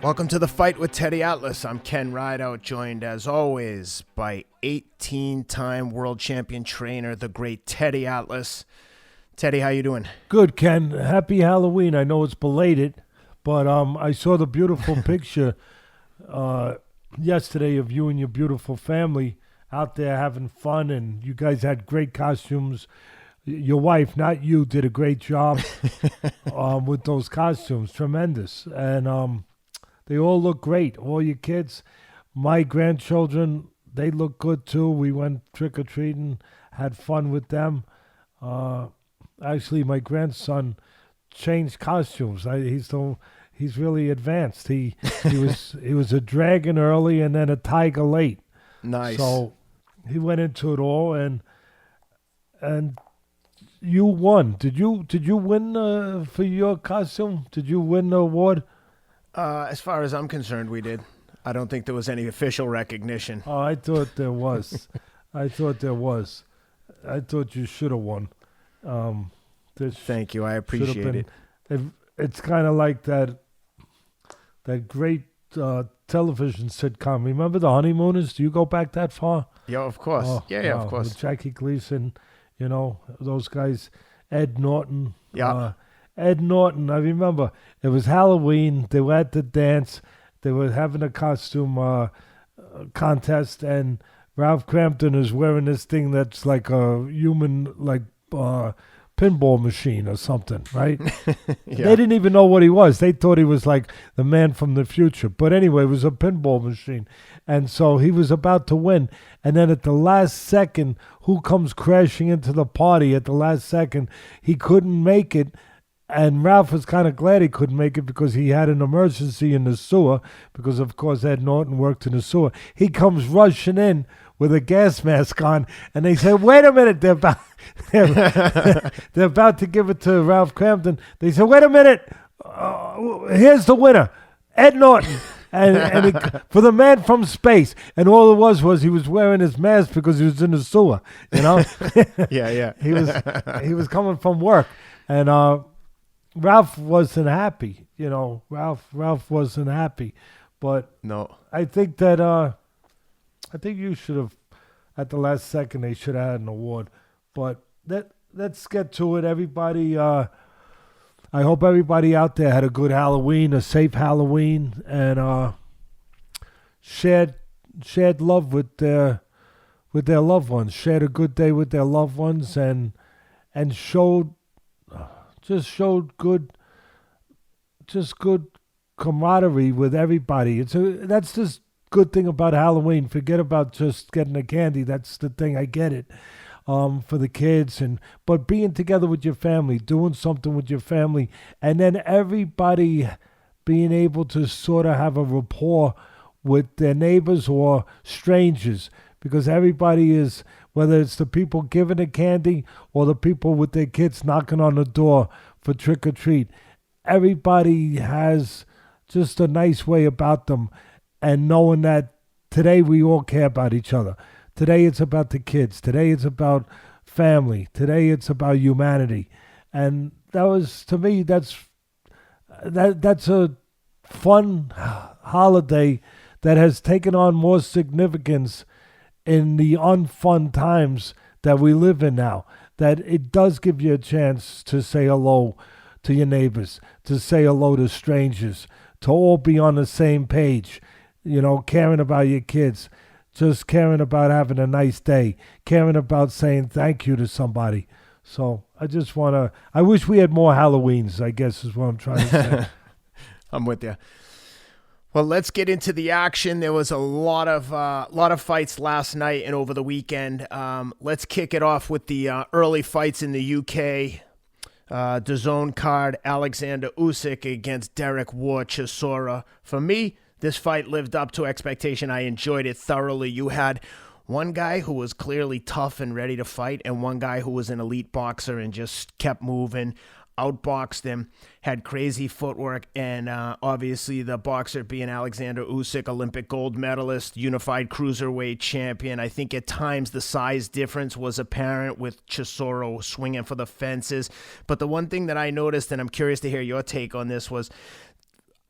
Welcome to the Fight with Teddy Atlas. I'm Ken Rideout, joined as always by 18-time world champion trainer, the great Teddy Atlas. Teddy, how you doing? Good, Ken. Happy Halloween. I know it's belated, but I saw the beautiful picture yesterday of you and your beautiful family out there having fun, and you guys had great costumes. Your wife, not you, did a great job with those costumes. Tremendous. And they all look great. All your kids, my grandchildren, they look good too. We went trick-or-treating, had fun with them. Actually, my grandson changed costumes. He's really advanced. He was a dragon early and then a tiger late. Nice. So he went into it all, and you won. Did you win for your costume? Did you win the award? As far as I'm concerned, we did. I don't think there was any official recognition. Oh, I thought there was. I thought you should have won. Thank you. I appreciate it. It's kind of like that great television sitcom. Remember The Honeymooners? Do you go back that far? Yeah, of course. Oh, yeah, of course. With Jackie Gleason, those guys, Ed Norton. Yeah. Ed Norton, I remember. It was Halloween. They were at the dance. They were having a costume contest, and Ralph Crampton is wearing this thing that's like a human, pinball machine or something, right? Yeah. They didn't even know what he was. They thought he was like the man from the future. But anyway, it was a pinball machine. And so he was about to win. And then at the last second, who comes crashing into the party at the last second? He couldn't make it. And Ralph was kind of glad he couldn't make it because he had an emergency in the sewer because, of course, Ed Norton worked in the sewer. He comes rushing in with a gas mask on, and they said, wait a minute, they're about to give it to Ralph Crampton. They said, wait a minute, here's the winner, Ed Norton. For the man from space. And all it was he was wearing his mask because he was in the sewer, Yeah. He was coming from work. And Ralph wasn't happy, Ralph wasn't happy. But No. I think that I think you should have, at the last second, they should have had an award. But let's get to it, everybody. I hope everybody out there had a good Halloween, a safe Halloween, and shared love with their loved ones, shared a good day with their loved ones, and showed good camaraderie with everybody. That's just good thing about Halloween. Forget about just getting the candy. That's the thing. I get it. For the kids, but being together with your family, doing something with your family, and then everybody being able to sort of have a rapport with their neighbors or strangers, because everybody is, whether it's the people giving the candy or the people with their kids knocking on the door for trick or treat, everybody has just a nice way about them, and knowing that today we all care about each other. Today it's about the kids. Today it's about family. Today it's about humanity. And that was, to me, that's a fun holiday that has taken on more significance in the unfun times that we live in now. That it does give you a chance to say hello to your neighbors, to say hello to strangers, to all be on the same page, caring about your kids. Just caring about having a nice day, caring about saying thank you to somebody. So I wish we had more Halloweens, I guess is what I'm trying to say. I'm with you. Well, let's get into the action. There was a lot of fights last night and over the weekend. Let's kick it off with the early fights in the UK. DAZN card, Alexander Usyk against Derek War Chisora. For me, this fight lived up to expectation. I enjoyed it thoroughly. You had one guy who was clearly tough and ready to fight, and one guy who was an elite boxer and just kept moving, outboxed him, had crazy footwork, and obviously the boxer being Alexander Usyk, Olympic gold medalist, unified cruiserweight champion. I think at times the size difference was apparent with Chisora swinging for the fences. But the one thing that I noticed, and I'm curious to hear your take on this, was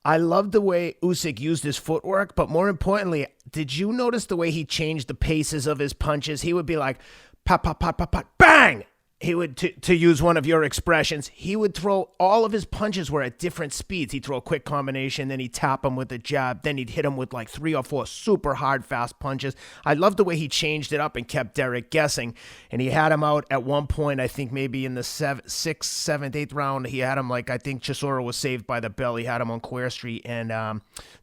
I love the way Usyk used his footwork, but more importantly, did you notice the way he changed the paces of his punches? He would be like, pop, pop, pop, pop, pop, bang! He would, to use one of your expressions, he would throw, all of his punches were at different speeds. He'd throw a quick combination, then he'd tap him with a jab, then he'd hit him with like 3 or 4 super hard, fast punches. I love the way he changed it up and kept Derek guessing. And he had him out at one point, I think maybe in the 6th, 7th, 8th round, he had him like, I think Chisora was saved by the bell. He had him on Queer Street, and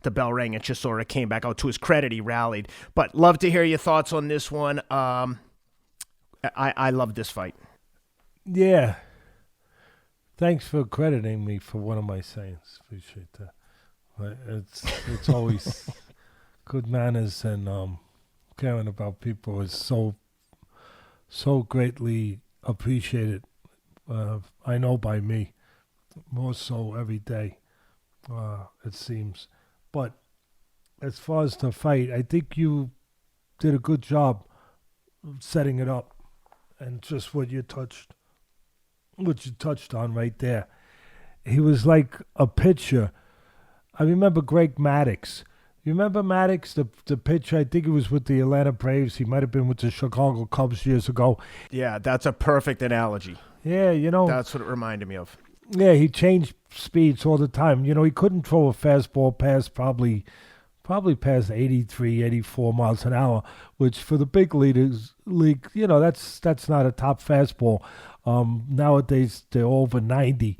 the bell rang, and Chisora came back out. To his credit, he rallied. But love to hear your thoughts on this one. I love this fight. Yeah. Thanks for crediting me for one of my sayings. Appreciate that. But it's always good manners, and caring about people is so greatly appreciated. I know by me, more so every day, it seems. But as far as the fight, I think you did a good job setting it up, and just what you touched on right there. He was like a pitcher. I remember Greg Maddox. You remember Maddox, the pitcher? I think he was with the Atlanta Braves. He might have been with the Chicago Cubs years ago. Yeah, that's a perfect analogy. Yeah, That's what it reminded me of. Yeah, he changed speeds all the time. He couldn't throw a fastball past probably past 83, 84 miles an hour, which for the big league, that's not a top fastball. Nowadays, they're over 90.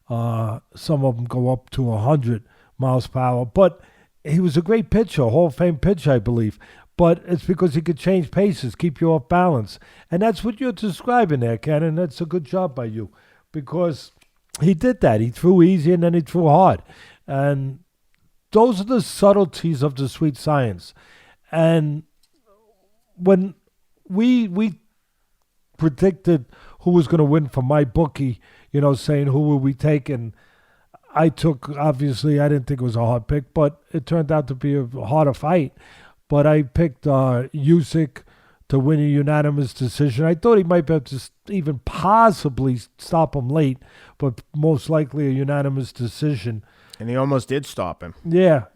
Some of them go up to 100 miles per hour. But he was a great pitcher, Hall of Fame pitcher, I believe. But it's because he could change paces, keep you off balance. And that's what you're describing there, Ken, and that's a good job by you. Because he did that. He threw easy and then he threw hard. And those are the subtleties of the sweet science. And when we predicted who was going to win from my bookie, saying who will we take, and I took, obviously, I didn't think it was a hard pick, but it turned out to be a harder fight. But I picked Usyk to win a unanimous decision. I thought he might be able to even possibly stop him late, but most likely a unanimous decision. And he almost did stop him. Yeah.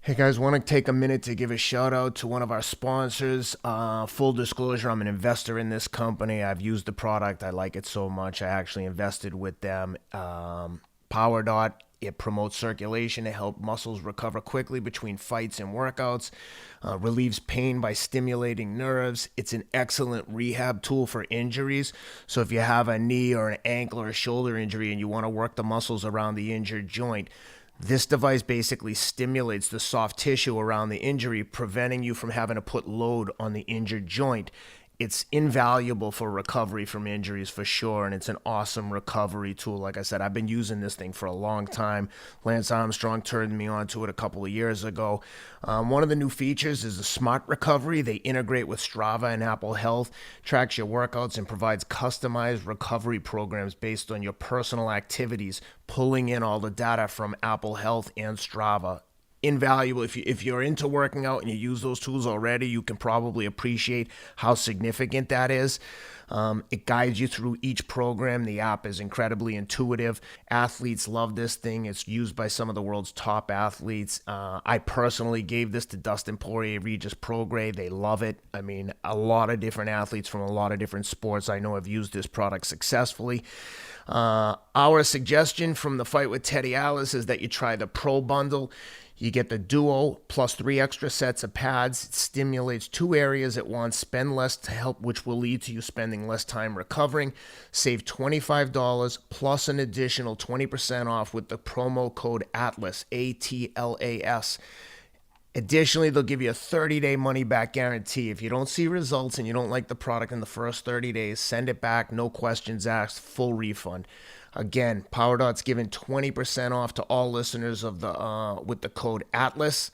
Hey guys, want to take a minute to give a shout out to one of our sponsors. Full disclosure, I'm an investor in this company. I've used the product. I like it so much. I actually invested with them. PowerDot, it promotes circulation to help muscles recover quickly between fights and workouts. Relieves pain by stimulating nerves. It's an excellent rehab tool for injuries. So if you have a knee or an ankle or a shoulder injury and you want to work the muscles around the injured joint, this device basically stimulates the soft tissue around the injury, preventing you from having to put load on the injured joint. It's invaluable for recovery from injuries for sure, and it's an awesome recovery tool. Like I said, I've been using this thing for a long time. Lance Armstrong turned me on to it a couple of years ago. One of the new features is the Smart Recovery. They integrate with Strava and Apple Health, tracks your workouts, and provides customized recovery programs based on your personal activities, pulling in all the data from Apple Health and Strava. Invaluable. If you're into working out and you use those tools already, you can probably appreciate how significant that is. It guides you through each program. The app is incredibly intuitive. Athletes love this thing. It's used by some of the world's top athletes. I personally gave this to Dustin Poirier, Regis Prograis. They love it. I mean, a lot of different athletes from a lot of different sports I know have used this product successfully. Our suggestion from the fight with Teddy Atlas is that you try the Pro Bundle. You get the Duo plus 3 extra sets of pads. It stimulates 2 areas at once. Spend less to help, which will lead to you spending less time recovering. Save $25 plus an additional 20% off with the promo code ATLAS, ATLAS. Additionally, they'll give you a 30-day money-back guarantee. If you don't see results and you don't like the product in the first 30 days, send it back, no questions asked, full refund. Again, PowerDot's giving 20% off to all listeners of the with the code ATLAS.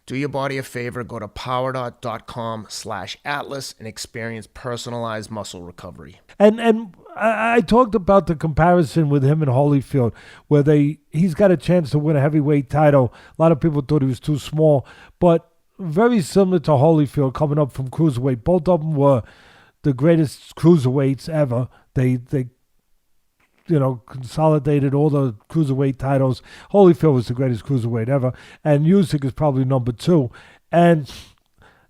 Do your body a favor, go to powerdot.com/Atlas and experience personalized muscle recovery. And I talked about the comparison with him and Holyfield, where he's got a chance to win a heavyweight title. A lot of people thought he was too small, but very similar to Holyfield coming up from cruiserweight. Both of them were the greatest cruiserweights ever. They consolidated all the cruiserweight titles. Holyfield was the greatest cruiserweight ever, and Usyk is probably number 2. And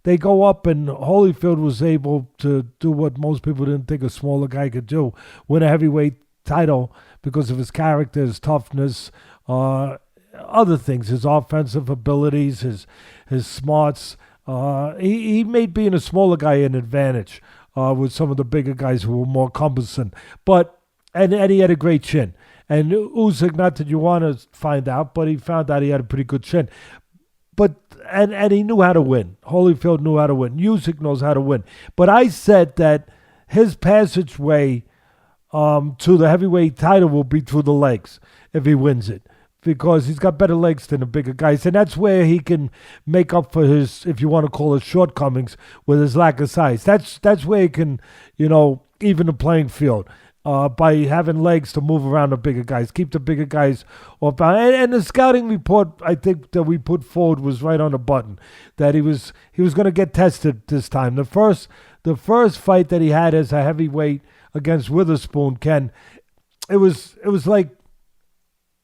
they go up, and Holyfield was able to do what most people didn't think a smaller guy could do, win a heavyweight title because of his character, his toughness, other things, his offensive abilities, his smarts. He made being a smaller guy an advantage with some of the bigger guys who were more cumbersome. But and he had a great chin. And Usyk, not that you want to find out, but he found out he had a pretty good chin. But and he knew how to win. Holyfield knew how to win. Usyk knows how to win. But I said that his passageway to the heavyweight title will be through the legs if he wins it, because he's got better legs than the bigger guys. And that's where he can make up for his, if you want to call it, shortcomings with his lack of size. That's where he can, even the playing field. By having legs to move around the bigger guys, keep the bigger guys off balance. And the scouting report, I think, that we put forward was right on the button, that he was going to get tested this time. The first fight that he had as a heavyweight against Witherspoon, Ken, it was like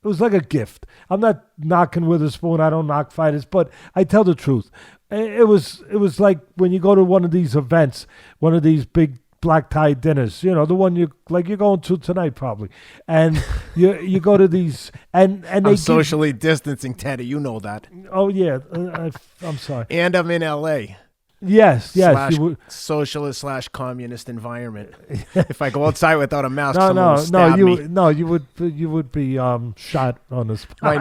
a gift. I'm not knocking Witherspoon. I don't knock fighters, but I tell the truth. It was like when you go to one of these events, one of these big black tie dinners, the one you're going to tonight probably, and you go to these and I'm socially distancing, Teddy. You know that. Oh yeah, I'm sorry. And I'm in L.A. Yes. Socialist / communist environment. If I go outside without a mask, you would be shot on the spot. My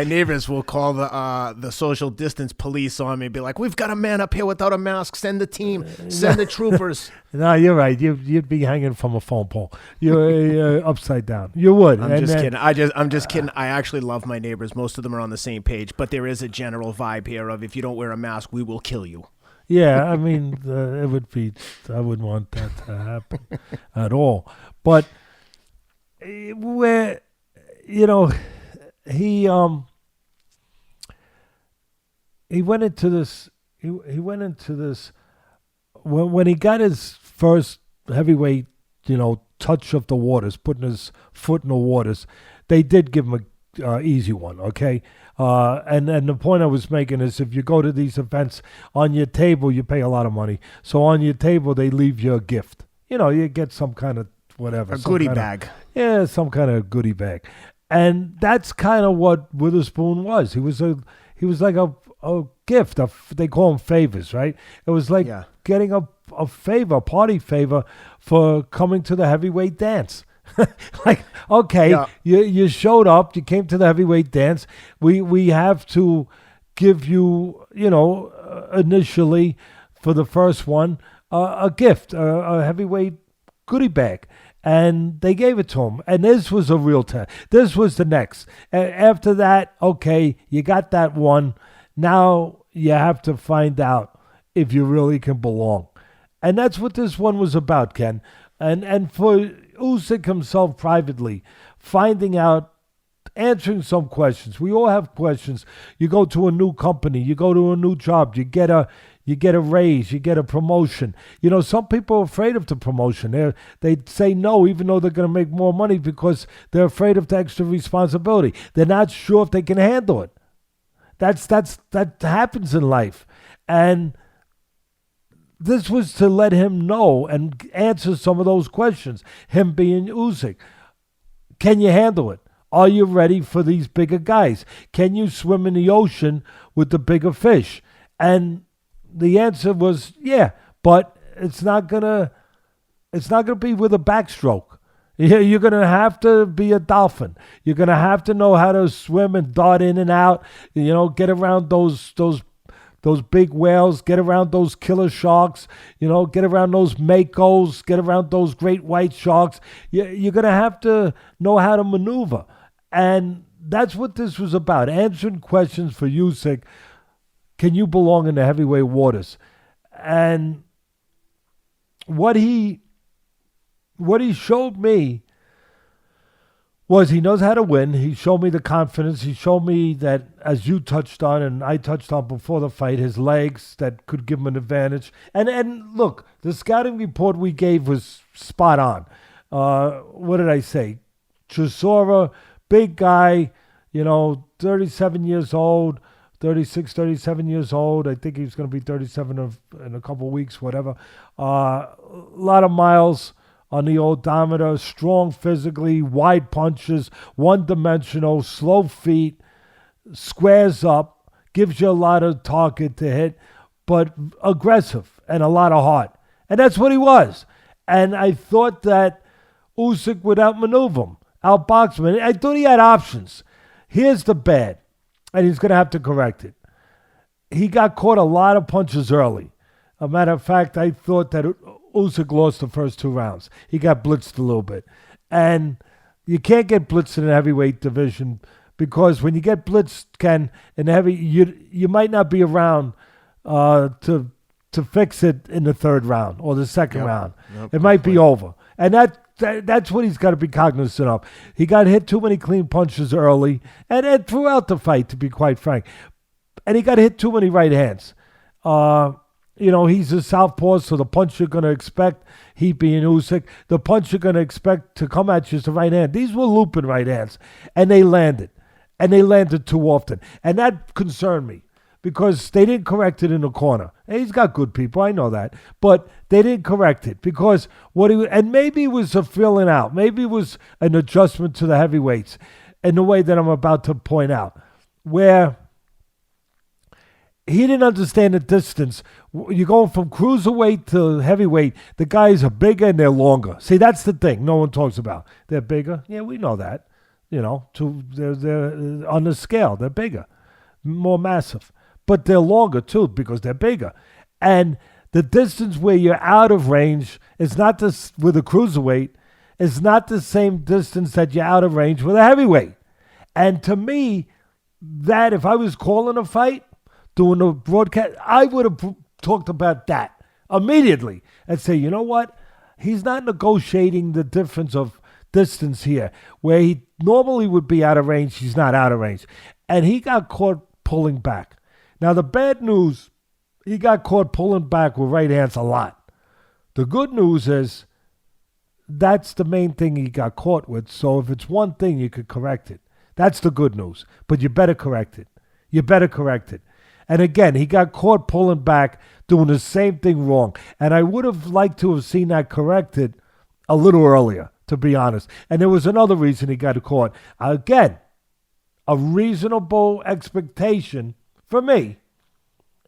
neighbors will call the social distance police on me and be like, "We've got a man up here without a mask. Send the team. Send the troopers." No, you're right. You'd be hanging from a phone pole. You're upside down. You would. I'm just kidding. I'm just kidding. I actually love my neighbors. Most of them are on the same page, but there is a general vibe here of if you don't wear a mask, we will kill you. Yeah, I mean, it would be. I wouldn't want that to happen at all. But where, he went into this. He went into this when he got his first heavyweight, touch of the waters, putting his foot in the waters. They did give him a easy one, okay. And the point I was making is, if you go to these events, on your table you pay a lot of money. So on your table they leave you a gift. You get some kind of whatever, a goodie bag. Some kind of goodie bag, and that's kind of what Witherspoon was. He was like a gift. They call them favors, right? It was like getting a favor, a party favor for coming to the heavyweight dance. Like, okay, you showed up, you came to the heavyweight dance. We have to give you, initially for the first one, a gift, a heavyweight goodie bag. And they gave it to him. And this was a real test. This was the next. After that, okay, you got that one. Now you have to find out if you really can belong. And that's what this one was about, Ken. And for Usyk himself privately, finding out, answering some questions. We all have questions. You go to a new company, you go to a new job, you get a raise, you get a promotion. Some people are afraid of the promotion. They say no, even though they're going to make more money, because they're afraid of the extra responsibility. They're not sure if they can handle it. That happens in life. And this was to let him know and answer some of those questions, him being Usyk. Can you handle it? Are you ready for these bigger guys? Can you swim in the ocean with the bigger fish? And the answer was, yeah, but it's not gonna be with a backstroke. You're gonna have to be a dolphin. You're gonna have to know how to swim and dart in and out. Get around those big whales, get around those killer sharks, get around those makos, get around those great white sharks. You're going to have to know how to maneuver. And that's what this was about, answering questions for Usyk. Can you belong in the heavyweight waters? And what he showed me was he knows how to win. He showed me the confidence. He showed me that, as you touched on and I touched on before the fight, his legs that could give him an advantage. And look, the scouting report we gave was spot on. What did I say? Chisora, big guy, 37 years old, 36, 37 years old. I think he's going to be 37 in a couple weeks, whatever. A lot of miles on the odometer, strong physically, wide punches, one-dimensional, slow feet, squares up, gives you a lot of target to hit, but aggressive and a lot of heart. And that's what he was. And I thought that Usyk would outmaneuver him, outbox him. And I thought he had options. Here's the bad, and he's going to have to correct it. He got caught a lot of punches early. A matter of fact, I thought that Usyk lost the first 2 rounds. He got blitzed a little bit. And you can't get blitzed in the heavyweight division because when you get blitzed, Ken, in heavy, you might not be around to fix it in the 3rd round or the 2nd round. It might be over. And that's what he's got to be cognizant of. He got hit too many clean punches early and throughout the fight, to be quite frank. And he got hit too many right hands. He's a southpaw, so the punch you're going to expect, he being Usyk, the punch you're going to expect to come at you is the right hand. These were looping right hands, and they landed. And they landed too often. And that concerned me. Because they didn't correct it in the corner. And he's got good people, I know that. But they didn't correct it because and maybe it was a filling out. Maybe it was an adjustment to the heavyweights in the way that I'm about to point out. Where he didn't understand the distance. You're going from cruiserweight to heavyweight. The guys are bigger and they're longer. See, that's the thing no one talks about. They're bigger. Yeah, we know that. They're on the scale. They're bigger, more massive. But they're longer, too, because they're bigger. And the distance where you're out of range is not this with a cruiserweight. It's not the same distance that you're out of range with a heavyweight. And to me, that if I was calling a fight, doing a broadcast, I would have talked about that immediately and say, you know what? He's not negotiating the difference of distance here. Where he normally would be out of range, he's not out of range. And he got caught pulling back. Now, the bad news, he got caught pulling back with right hands a lot. The good news is that's the main thing he got caught with. So if it's one thing, you could correct it. That's the good news. But you better correct it. You better correct it. And again, he got caught pulling back, doing the same thing wrong. And I would have liked to have seen that corrected a little earlier, to be honest. And there was another reason he got caught. Again, a reasonable expectation for me,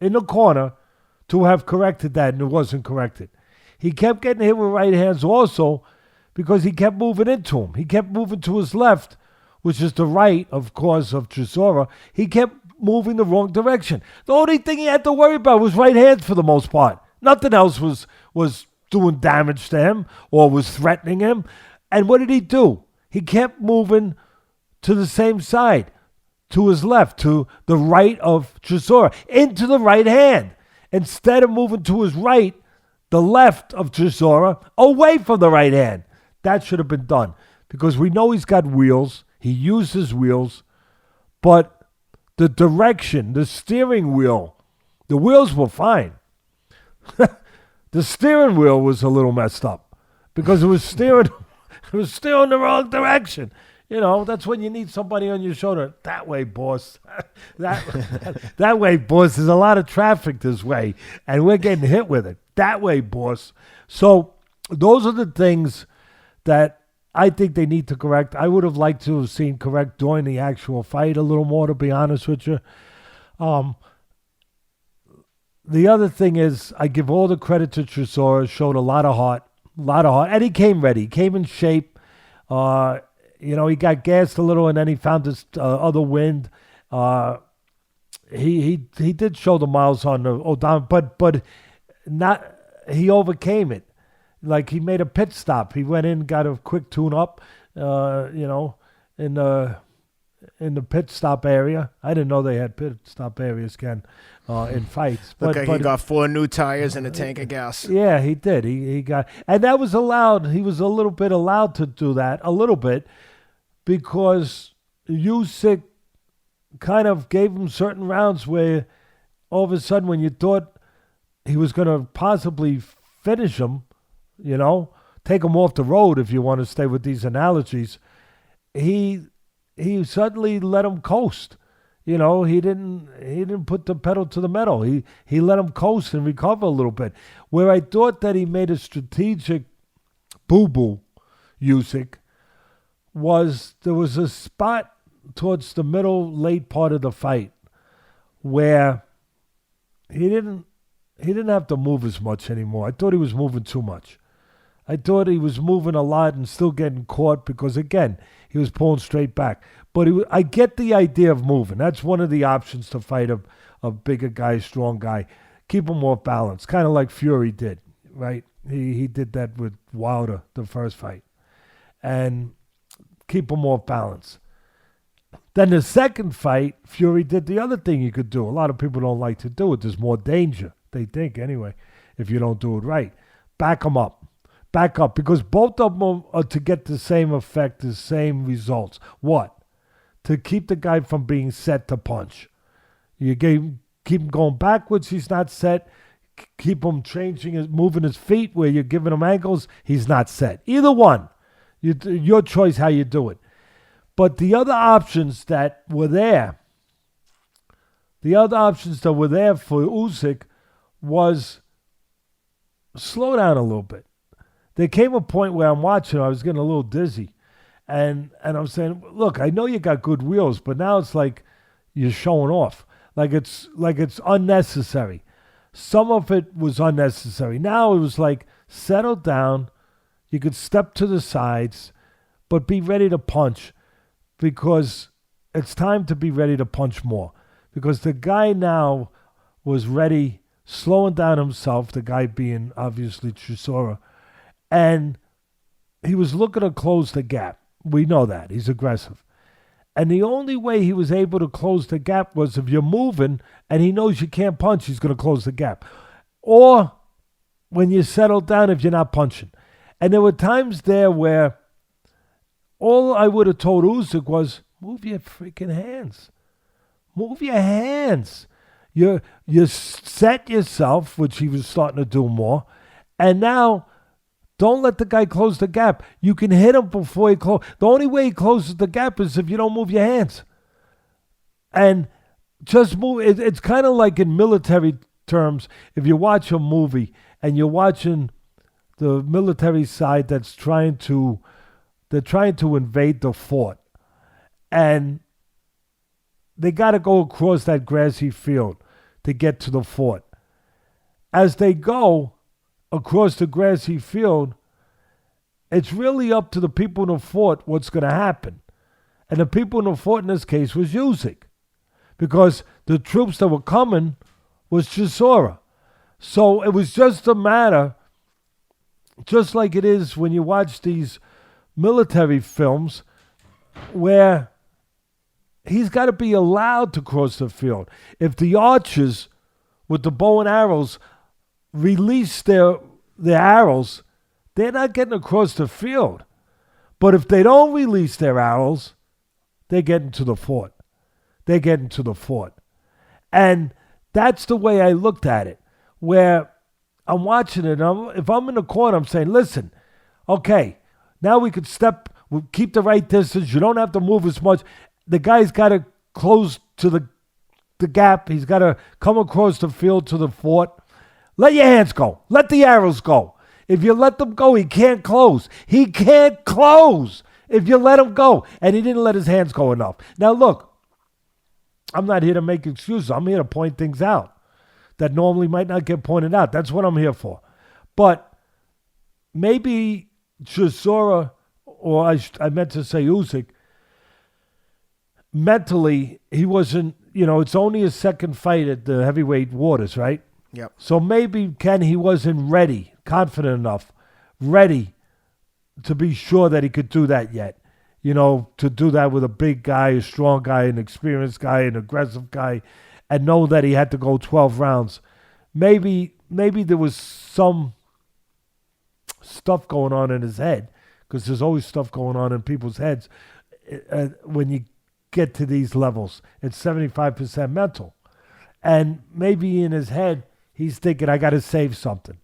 in the corner, to have corrected that, and it wasn't corrected. He kept getting hit with right hands also because he kept moving into him. He kept moving to his left, which is the right, of course, of Chisora. He kept moving the wrong direction. The only thing he had to worry about was right hands for the most part. Nothing else was doing damage to him or was threatening him. And what did he do? He kept moving to the same side, to his left, to the right of Chisora, into the right hand. Instead of moving to his right, the left of Chisora, away from the right hand. That should have been done because we know he's got wheels. He uses wheels. But the direction, the steering wheel, the wheels were fine. The steering wheel was a little messed up because it was steering the wrong direction. That's when you need somebody on your shoulder. That way, boss. That way, boss. There's a lot of traffic this way, and we're getting hit with it. That way, boss. So those are the things that I think they need to correct. I would have liked to have seen correct during the actual fight a little more, to be honest with you. The other thing is I give all the credit to Chisora. Showed a lot of heart. And he came ready. He came in shape. He got gassed a little, and then he found this other wind. He did show the miles on the odometer, but not. He overcame it. Like he made a pit stop. He went in, got a quick tune-up, in the pit stop area. I didn't know they had pit stop areas, Ken, in fights. Looked like he got 4 new tires and a tank of gas. Yeah, he did. He got, and that was allowed. He was a little bit allowed to do that, a little bit, because Usyk kind of gave him certain rounds where all of a sudden when you thought he was going to possibly finish him, take him off the road, if you want to stay with these analogies, he suddenly let him coast. He didn't put the pedal to the metal. He let him coast and recover a little bit. Where I thought that he made a strategic boo-boo, Usyk, there was a spot towards the middle, late part of the fight where he didn't have to move as much anymore. I thought he was moving too much. I thought he was moving a lot and still getting caught because, again, he was pulling straight back. But I get the idea of moving. That's one of the options to fight a bigger guy, strong guy. Keep him off balance, kind of like Fury did, right? He did that with Wilder, the first fight. And keep him off balance. Then the second fight, Fury did the other thing you could do. A lot of people don't like to do it. There's more danger, they think anyway, if you don't do it right. Back him up. Back up. Because both of them are to get the same effect, the same results. What? To keep the guy from being set to punch. You keep him going backwards, he's not set. Keep him moving his feet where you're giving him angles, he's not set. Either one. Your choice how you do it. But the other options that were there for Usyk was slow down a little bit. There came a point where I'm watching, I was getting a little dizzy. And I'm saying, look, I know you got good wheels, but now it's like you're showing off. Like it's unnecessary. Some of it was unnecessary. Now it was like, settle down. You could step to the sides, but be ready to punch because it's time to be ready to punch more. Because the guy now was ready, slowing down himself, the guy being obviously Chisora, and he was looking to close the gap. We know that. He's aggressive. And the only way he was able to close the gap was if you're moving and he knows you can't punch, he's going to close the gap. Or when you settle down if you're not punching. And there were times there where all I would have told Usyk was, move your freaking hands. Move your hands. You set yourself, which he was starting to do more. And now, don't let the guy close the gap. You can hit him before he closes. The only way he closes the gap is if you don't move your hands. And just move. It's kind of like in military terms, if you watch a movie and you're watching the military side they're trying to invade the fort. And they got to go across that grassy field to get to the fort. As they go across the grassy field, it's really up to the people in the fort what's going to happen. And the people in the fort in this case was Usyk. Because the troops that were coming was Chisora. So it was just a matter, just like it is when you watch these military films, where he's got to be allowed to cross the field. If the archers with the bow and arrows release their arrows, they're not getting across the field. But if they don't release their arrows, they're getting to the fort. They're getting to the fort. And that's the way I looked at it, where I'm watching it. If I'm in the corner, I'm saying, listen, okay, now we could keep the right distance. You don't have to move as much. The guy's got to close to the gap. He's got to come across the field to the fort. Let your hands go. Let the arrows go. If you let them go, he can't close. He can't close if you let him go. And he didn't let his hands go enough. Now, look, I'm not here to make excuses. I'm here to point things out that normally might not get pointed out. That's what I'm here for. But maybe Chisora, or I meant to say Usyk, mentally, he wasn't, it's only his second fight at the heavyweight waters, right? Yep. So maybe, he wasn't ready, confident enough, ready to be sure that he could do that yet. To do that with a big guy, a strong guy, an experienced guy, an aggressive guy, and know that he had to go 12 rounds. Maybe there was some stuff going on in his head, because there's always stuff going on in people's heads when you get to these levels. It's 75% mental. And maybe in his head, he's thinking, I got to save something.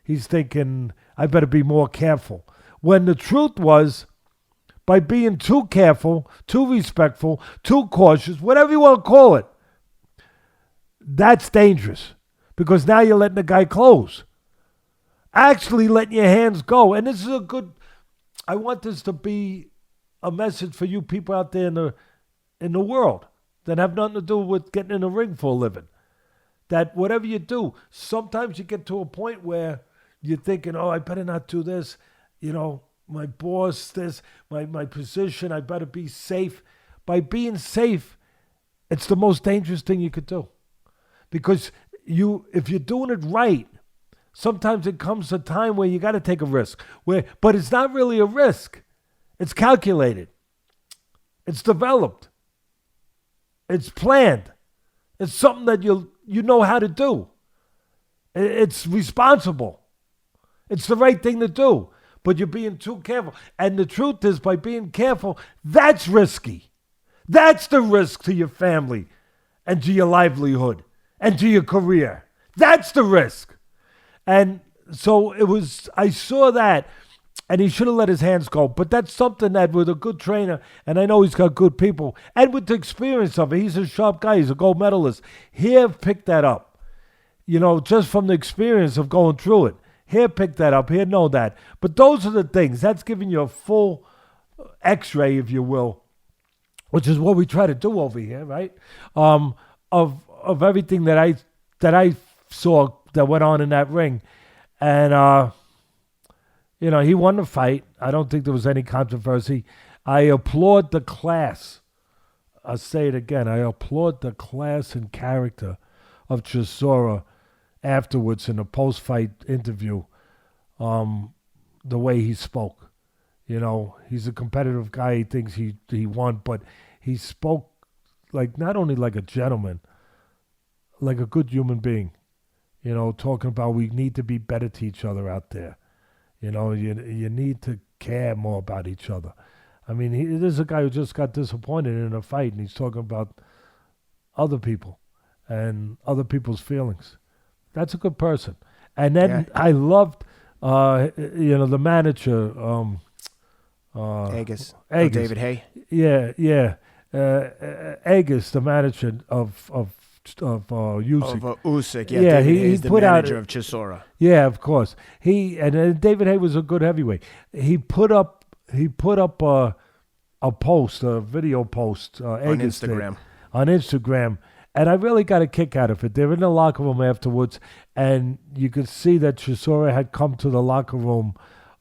He's thinking, I better be more careful. When the truth was, by being too careful, too respectful, too cautious, whatever you want to call it, that's dangerous. Because now you're letting the guy close. Actually letting your hands go. And this is I want this to be a message for you people out there in the world that have nothing to do with getting in the ring for a living. That whatever you do, sometimes you get to a point where you're thinking, oh, I better not do this. My boss, this, my position, I better be safe. By being safe, it's the most dangerous thing you could do. Because if you're doing it right, sometimes it comes a time where you got to take a risk. But it's not really a risk. It's calculated. It's developed. It's planned. It's something that you know how to do. It's responsible. It's the right thing to do. But you're being too careful. And the truth is, by being careful, that's risky. That's the risk to your family and to your livelihood and to your career. That's the risk. And so I saw that, and he should have let his hands go. But that's something that with a good trainer, and I know he's got good people, and with the experience of it, he's a sharp guy, he's a gold medalist. He'll pick that up, just from the experience of going through it. He'll pick that up, he'll know that. But those are the things, that's giving you a full x-ray, if you will, which is what we try to do over here, right? Of everything that I saw that went on in that ring. And, he won the fight. I don't think there was any controversy. I applaud the class. I'll say it again. I applaud the class and character of Chisora afterwards in a post-fight interview, the way he spoke. He's a competitive guy. He thinks he won, but he spoke not only like a gentleman, like a good human being. Talking about we need to be better to each other out there. You need to care more about each other. I mean, this is a guy who just got disappointed in a fight, and he's talking about other people and other people's feelings. That's a good person. And then I loved, the manager, Agus. David Hay. Yeah. Agus, the manager of Usyk. Of Usyk, yeah. He's the manager of Chisora. Yeah, of course. David Hay was a good heavyweight. He put up a post, a video post, on Instagram, and I really got a kick out of it. They were in the locker room afterwards, and you could see that Chisora had come to the locker room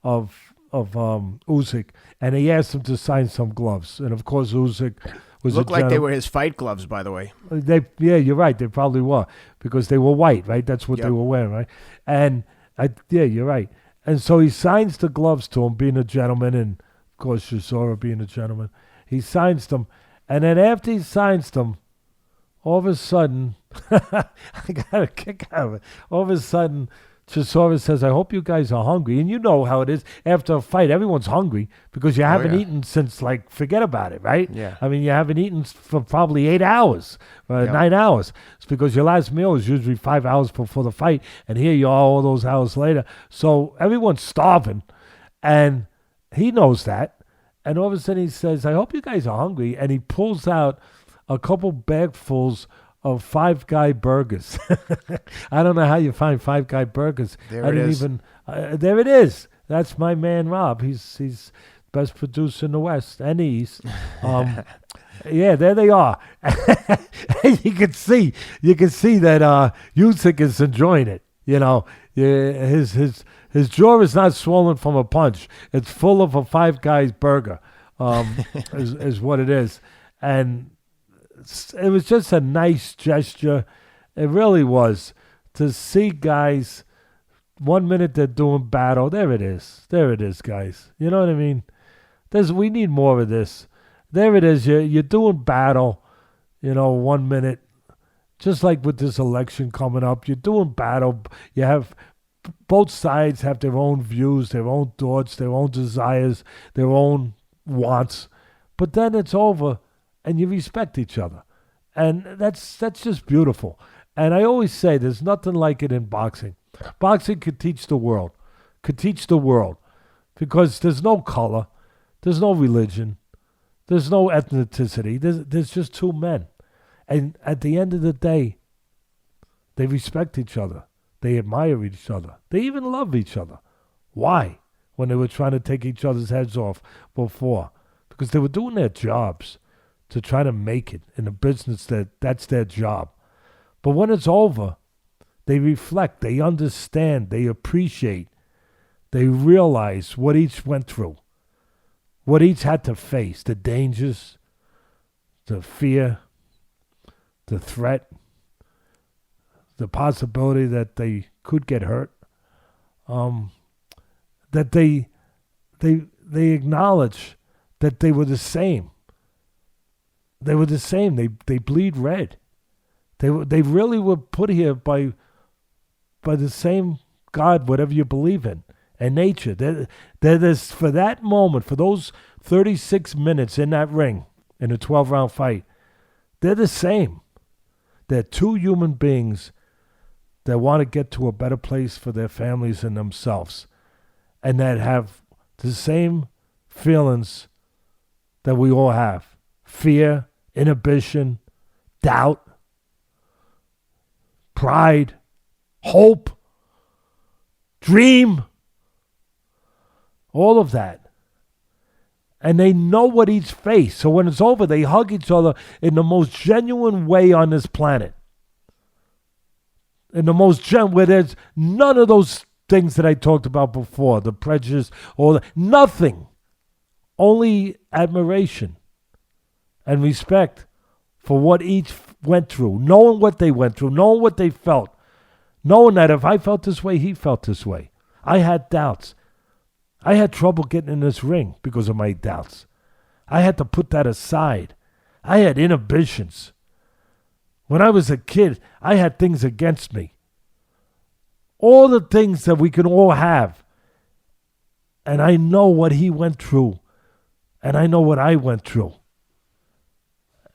of Usyk, and he asked him to sign some gloves, and of course Usyk looked like they were his fight gloves, by the way. You're right. They probably were because they were white, right? That's what they were wearing, right? And you're right. And so he signs the gloves to him, being a gentleman, and of course Chisora being a gentleman. He signs them, and then after he signs them, all of a sudden, I got a kick out of it. All of a sudden, Chisora says, I hope you guys are hungry. And you know how it is. After a fight, everyone's hungry because you haven't eaten since, forget about it, right? Yeah. I mean, you haven't eaten for probably 8 hours, 9 hours. It's because your last meal is usually 5 hours before the fight. And here you are all those hours later. So everyone's starving. And he knows that. And all of a sudden he says, I hope you guys are hungry. And he pulls out a couple bagfuls of Five Guy burgers. I don't know how you find Five Guy burgers. There it is. That's my man Rob. He's best producer in the West and the East. Yeah, there they are. You can see that Usyk is enjoying it. His jaw is not swollen from a punch. It's full of a Five Guys burger. Is what it is, and it was just a nice gesture. It really was to see guys. 1 minute they're doing battle. There it is, guys. You know what I mean? We need more of this. There it is. You're doing battle. 1 minute. Just like with this election coming up, you're doing battle. You have both sides have their own views, their own thoughts, their own desires, their own wants. But then it's over. And you respect each other. And that's just beautiful. And I always say there's nothing like it in boxing. Boxing could teach the world. could teach the world, because there's no color, there's no religion, there's no ethnicity. There's just two men. And at the end of the day, they respect each other. They admire each other. They even love each other. Why? When they were trying to take each other's heads off before. Because they were doing their jobs to try to make it in a business that's their job. But when it's over, they reflect, they understand, they appreciate, they realize what each went through, what each had to face, the dangers, the fear, the threat, the possibility that they could get hurt, that they acknowledge that they were the same. They were the same. They bleed red. They really were put here by the same God, whatever you believe in, and nature. They're this, for that moment, for those 36 minutes in that ring, in a 12-round fight, they're the same. They're two human beings that want to get to a better place for their families and themselves, and that have the same feelings that we all have: fear, inhibition, doubt, pride, hope, dream, all of that. And they know what each face. So when it's over, they hug each other in the most genuine way on this planet. In the most genuine, where there's none of those things that I talked about before, the prejudice, nothing. Only admiration and respect for what each went through, knowing what they went through, knowing what they felt, knowing that if I felt this way, he felt this way. I had doubts. I had trouble getting in this ring because of my doubts. I had to put that aside. I had inhibitions. When I was a kid, I had things against me. All the things that we can all have. And I know what he went through. And I know what I went through.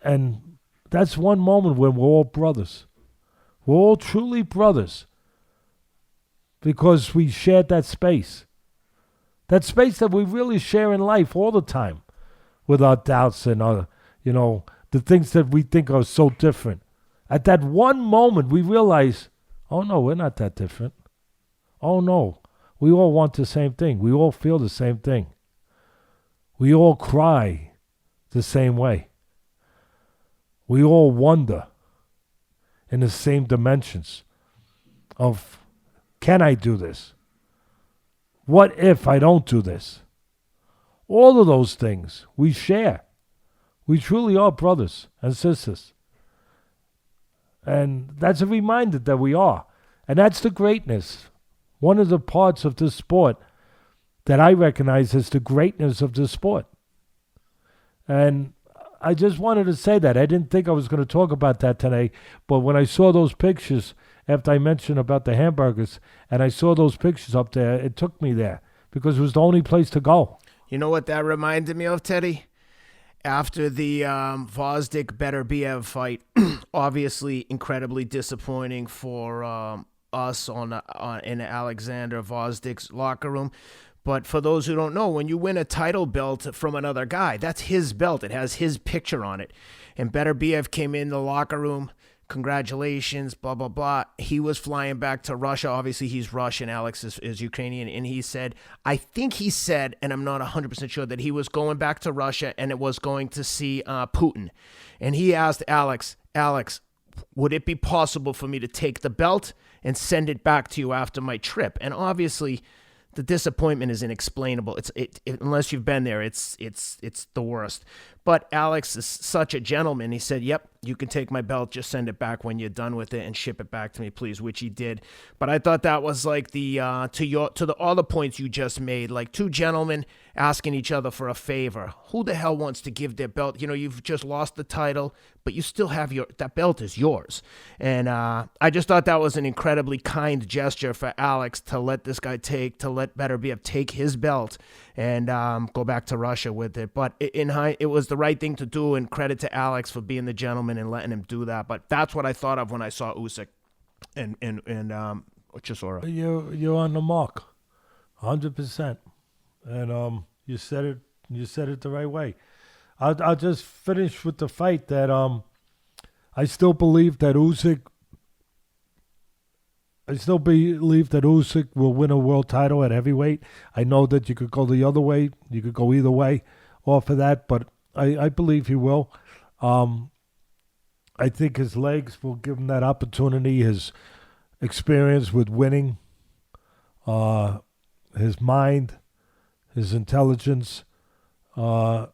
And that's one moment when we're all brothers. We're all truly brothers. Because we shared that space. That space that we really share in life all the time. With our doubts and our, the things that we think are so different. At that one moment, we realize, oh no, we're not that different. Oh no, we all want the same thing. We all feel the same thing. We all cry the same way. We all wonder in the same dimensions of, can I do this? What if I don't do this? All of those things we share. We truly are brothers and sisters. And that's a reminder that we are. And that's the greatness. One of the parts of this sport that I recognize as the greatness of this sport. And I just wanted to say that. I didn't think I was going to talk about that today, but when I saw those pictures, after I mentioned about the hamburgers, and I saw those pictures up there, it took me there, because it was the only place to go. You know what that reminded me of, Teddy? After the Gvozdyk-Beterbiev fight, obviously incredibly disappointing for us in Alexander Gvozdyk's locker room. But for those who don't know, when you win a title belt from another guy, that's his belt. It has his picture on it. And Beterbiev came in the locker room. Congratulations, blah, blah, blah. He was flying back to Russia. Obviously, he's Russian. Alex is Ukrainian. And he said, I think he said, and I'm not 100% sure, that he was going back to Russia and it was going to see Putin. And he asked Alex, would it be possible for me to take the belt and send it back to you after my trip? And obviously, the disappointment is inexplainable. Unless you've been there, it's the worst. But Alex is such a gentleman. He said, yep, you can take my belt, just send it back when you're done with it and ship it back to me, please, which he did. But I thought that was like all the points you just made, like two gentlemen asking each other for a favor. Who the hell wants to give their belt? You've just lost the title, but you still have that belt is yours. And I just thought that was an incredibly kind gesture for Alex to let this guy to let Beterbiev take his belt and go back to Russia with it. But it was the right thing to do, and credit to Alex for being the gentleman and letting him do that. But that's what I thought of when I saw Usyk and Chisora. You're on the mark. 100%. And you said it. You said it the right way. I'll just finish with the fight that I still believe that Usyk. I still believe that Usyk will win a world title at heavyweight. I know that you could go the other way. You could go either way off of that, but I believe he will. I think his legs will give him that opportunity. His experience with winning, his mind, his intelligence. The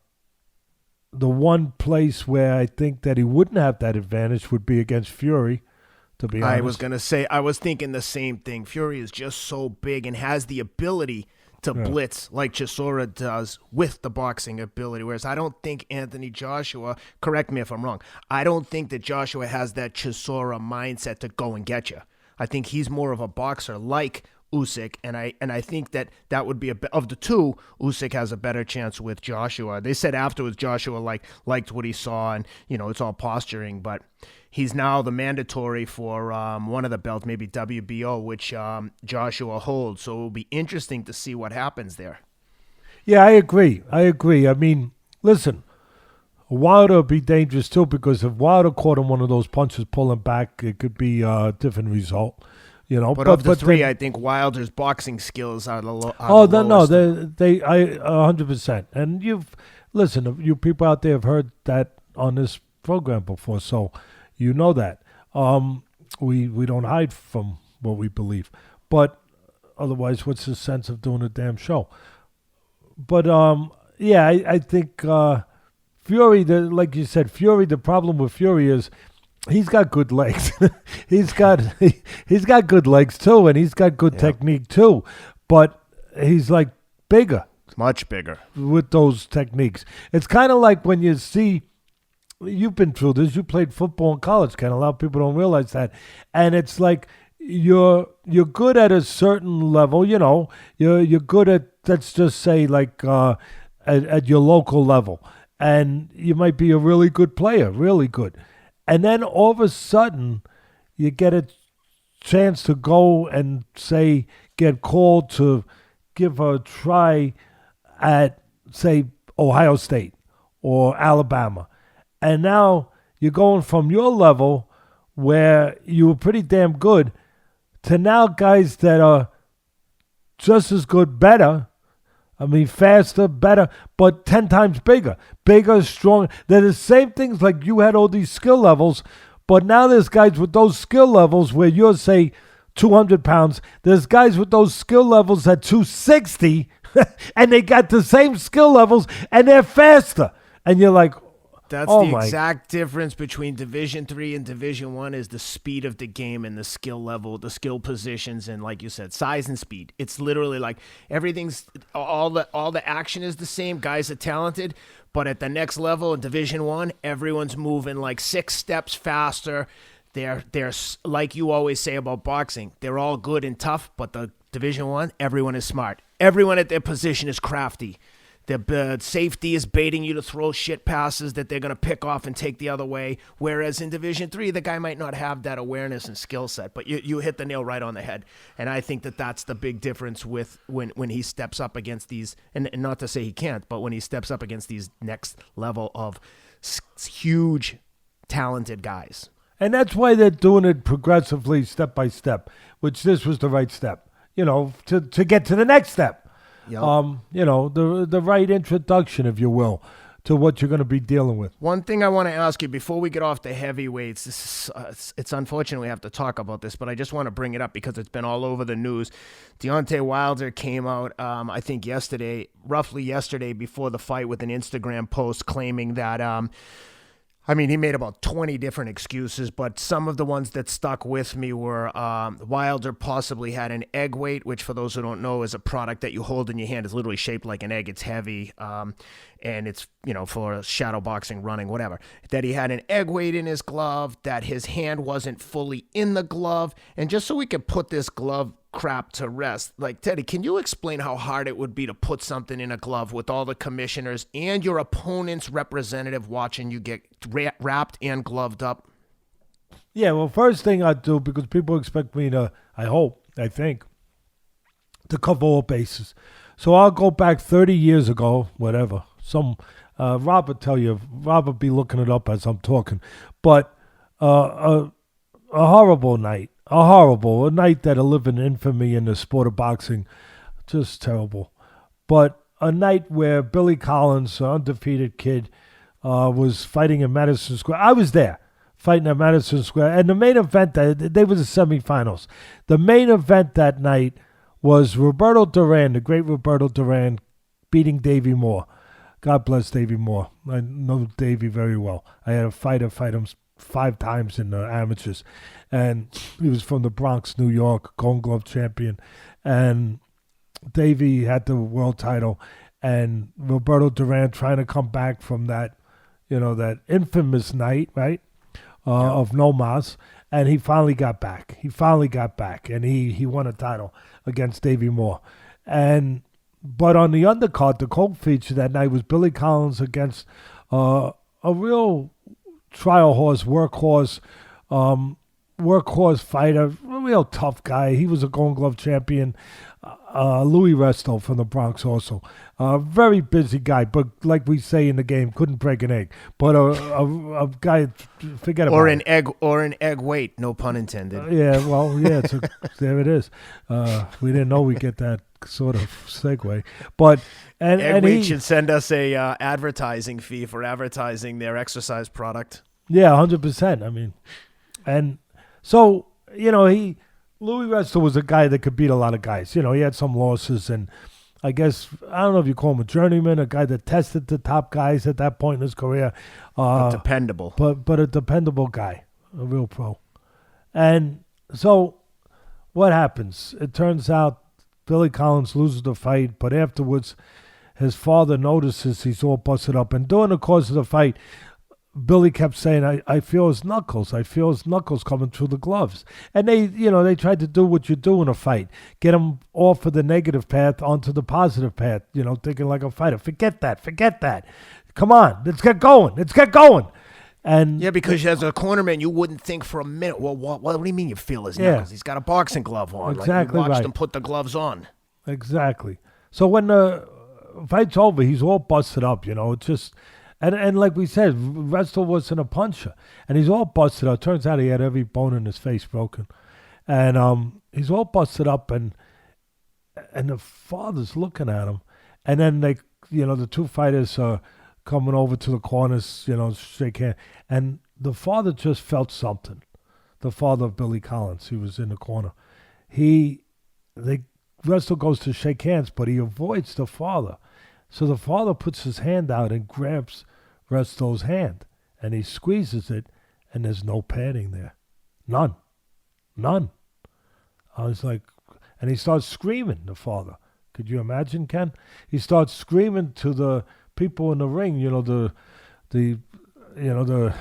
one place where I think that he wouldn't have that advantage would be against Fury, to be honest. I was going to say, I was thinking the same thing. Fury is just so big and has the ability to blitz like Chisora does with the boxing ability, whereas I don't think Anthony Joshua, correct me if I'm wrong, I don't think that Joshua has that Chisora mindset to go and get you. I think he's more of a boxer like Usyk, and I think that would be of the two, Usyk has a better chance with Joshua. They said afterwards Joshua liked what he saw, and it's all posturing, but he's now the mandatory for one of the belts, maybe WBO, which Joshua holds. So it will be interesting to see what happens there. Yeah, I agree. I mean, listen, Wilder would be dangerous too, because if Wilder caught him one of those punches pulling back, it could be a different result. But of the three, I think Wilder's boxing skills are the lowest. They 100%. And you people out there have heard that on this program before, so you know that. We don't hide from what we believe, but otherwise, what's the sense of doing a damn show? But I think Fury, like you said, Fury. The problem with Fury is, he's got good legs. he's got good legs too, and he's got good technique too. But he's like bigger, much bigger with those techniques. It's kind of like when you see. You've been through this. You played football in college, Ken. A lot of people don't realize that, and it's like you're good at a certain level. You're good at, let's just say, like at your local level, and you might be a really good player, really good. And then all of a sudden, you get a chance to go and, say, get called to give a try at, say, Ohio State or Alabama. And now you're going from your level, where you were pretty damn good, to now guys that are just as good, better. I mean, faster, better, but 10 times bigger, stronger. They're the same things, like you had all these skill levels, but now there's guys with those skill levels where you're, say, 200 pounds. There's guys with those skill levels at 260, and they got the same skill levels, and they're faster. And you're like, that's the exact difference between Division III and Division I is the speed of the game and the skill level, the skill positions, and like you said, size and speed. It's literally like everything's all the action is the same. Guys are talented, but at the next level in Division I, everyone's moving like 6 steps faster. They're like you always say about boxing. They're all good and tough, but the Division I, everyone is smart. Everyone at their position is crafty. The safety is baiting you to throw shit passes that they're going to pick off and take the other way. Whereas in Division III, the guy might not have that awareness and skill set, but you hit the nail right on the head. And I think that that's the big difference with when he steps up against these, and not to say he can't, but when he steps up against these next level of huge, talented guys. And that's why they're doing it progressively, step by step, which this was the right step, to get to the next step. Yep. The right introduction, if you will, to what you're going to be dealing with. One thing I want to ask you before we get off the heavyweights, it's unfortunate we have to talk about this, but I just want to bring it up because it's been all over the news. Deontay Wilder came out, I think roughly yesterday before the fight, with an Instagram post claiming that he made about 20 different excuses, but some of the ones that stuck with me were Wilder possibly had an egg weight, which for those who don't know is a product that you hold in your hand. It's literally shaped like an egg. It's heavy, and it's, for shadow boxing, running, whatever. That he had an egg weight in his glove, that his hand wasn't fully in the glove. And just so we could put this glove crap to rest, like, Teddy, can you explain how hard it would be to put something in a glove with all the commissioners and your opponent's representative watching you get wrapped and gloved up? Yeah, well, first thing I'd do, because people expect me to, I think, to cover all bases. So I'll go back 30 years ago, whatever. Rob will tell you. Rob will be looking it up as I'm talking. But a horrible night. A night that'll live in infamy in the sport of boxing. Just terrible. But a night where Billy Collins, an undefeated kid, was fighting in Madison Square. I was there, fighting at Madison Square. And the main event, they were the semifinals. The main event that night was Roberto Duran, the great Roberto Duran, beating Davey Moore. God bless Davey Moore. I know Davey very well. I had a fighter fight him 5 times in the amateurs. And he was from the Bronx, New York, Golden Glove champion. And Davey had the world title. And Roberto Duran trying to come back from that, that infamous night, right, of No Mas. And he finally got back. And he won a title against Davey Moore. But on the undercard, the cold feature that night was Billy Collins against a real trial horse, workhorse fighter, a real tough guy. He was a Golden Glove champion. Louis Resto from the Bronx also. Very busy guy, but like we say in the game, couldn't break an egg. But a guy, forget about it. Or an egg weight, no pun intended. There it is. We didn't know we'd get that sort of segue. But Egg weight should send us a advertising fee for advertising their exercise product. Yeah, 100%. I mean, and so, Louis Resto was a guy that could beat a lot of guys. He had some losses, and I guess, I don't know if you call him a journeyman, a guy that tested the top guys at that point in his career. Dependable. But a dependable guy, a real pro. And so what happens? It turns out Billy Collins loses the fight, but afterwards his father notices he's all busted up. And during the course of the fight, Billy kept saying, I feel his knuckles. I feel his knuckles coming through the gloves. And they tried to do what you do in a fight. Get him off of the negative path onto the positive path, thinking like a fighter. Forget that. Come on, let's get going. And yeah, because as a cornerman, you wouldn't think for a minute, well, what do you mean you feel his knuckles? He's got a boxing glove on. Exactly like you watched right. him put the gloves on. Exactly. So when the fight's over, he's all busted up, it's just... And like we said, Resto wasn't a puncher. And he's all busted up. Turns out he had every bone in his face broken. And he's all busted up, and the father's looking at him. And then the two fighters are coming over to the corners, shake hands. And the father just felt something. The father of Billy Collins, he was in the corner. Resto goes to shake hands, but he avoids the father. So the father puts his hand out and grabs Resto's hand, and he squeezes it, and there's no padding there. None. I was like, and he starts screaming, the father. Could you imagine, Ken? He starts screaming to the people in the ring, the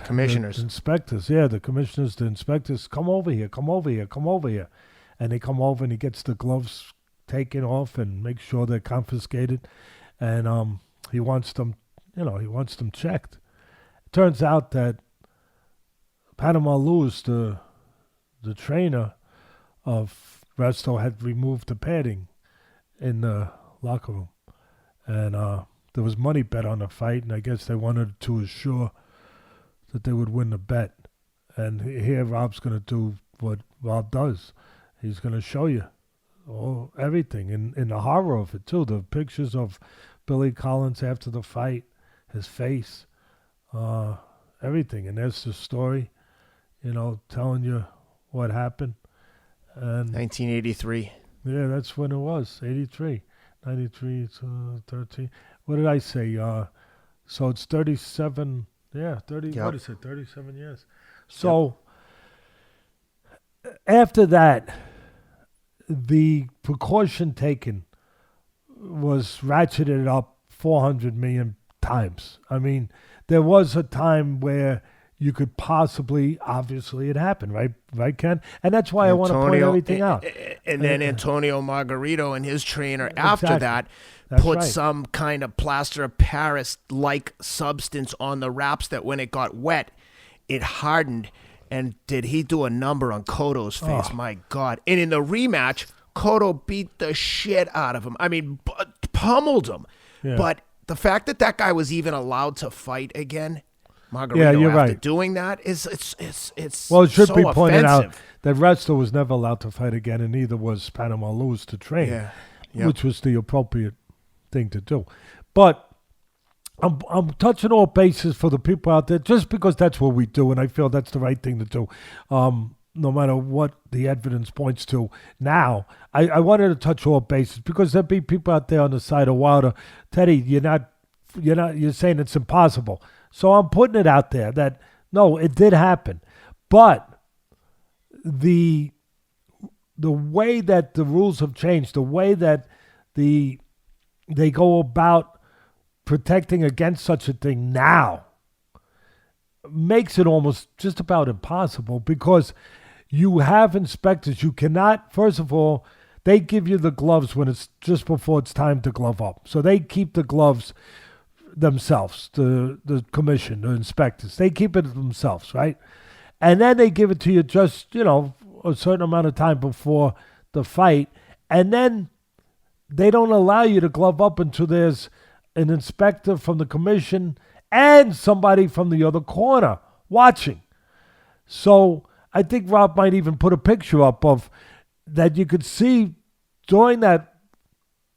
commissioners. The inspectors. Yeah, the commissioners, the inspectors, come over here. And they come over, and he gets the gloves taken off and makes sure they're confiscated. And he wants them, checked. It turns out that Panama Lewis, the trainer of Resto, had removed the padding in the locker room. And there was money bet on the fight, and I guess they wanted to assure that they would win the bet. And here Rob's going to do what Rob does. He's going to show you everything, in the horror of it, too. The pictures of Billy Collins after the fight, his face, everything. And there's the story, telling you what happened. And 1983. Yeah, that's when it was, 83. 93 to 13. What did I say? So it's 37, 30, Yep. What is it, 37 years. So after that, the precaution taken was ratcheted up 400 million times. I mean, there was a time where you could possibly, obviously it happened, right, Ken? And that's why I want to point everything out. And then Antonio Margarito and his trainer after that That's put right. some kind of plaster of Paris-like substance on the wraps that when it got wet, it hardened. And did he do a number on Cotto's face? My God. And in the rematch, Cotto beat the shit out of him. I mean, pummeled him. Yeah. But the fact that that guy was even allowed to fight again, Margarito, you're after right. doing that, it's Well, it should so be pointed out offensive. that wrestler was never allowed to fight again, and neither was Panama Lewis to train, Yeah. Yep. which was the appropriate thing to do. But I'm touching all bases for the people out there just because that's what we do, and I feel that's the right thing to do. No matter what the evidence points to now, I wanted to touch all bases because there'll be people out there on the side of Wilder. Teddy, you're saying it's impossible. So I'm putting it out there that no, it did happen, but the way that the rules have changed, the way that they go about protecting against such a thing now makes it almost just about impossible because you have inspectors. You cannot, first of all, they give you the gloves when it's just before it's time to glove up. So they keep the gloves themselves, the commission, the inspectors. They keep it themselves, right? And then they give it to you just, a certain amount of time before the fight. And then they don't allow you to glove up until there's an inspector from the commission and somebody from the other corner watching. So I think Rob might even put a picture up of that you could see during that,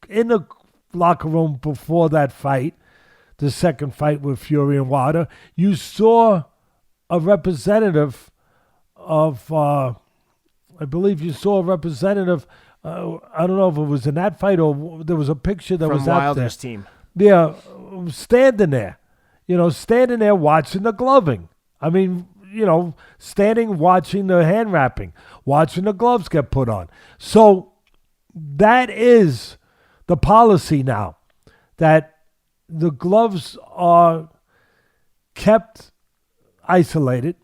in the locker room before that fight, the second fight with Fury and Wilder, you saw a representative of, I believe you saw a representative, I don't know if it was in that fight or there was a picture that From was out there. Wilder's team. Yeah, standing there, standing there watching the gloving. I mean, standing watching the hand wrapping, watching the gloves get put on. So that is the policy now, that the gloves are kept isolated.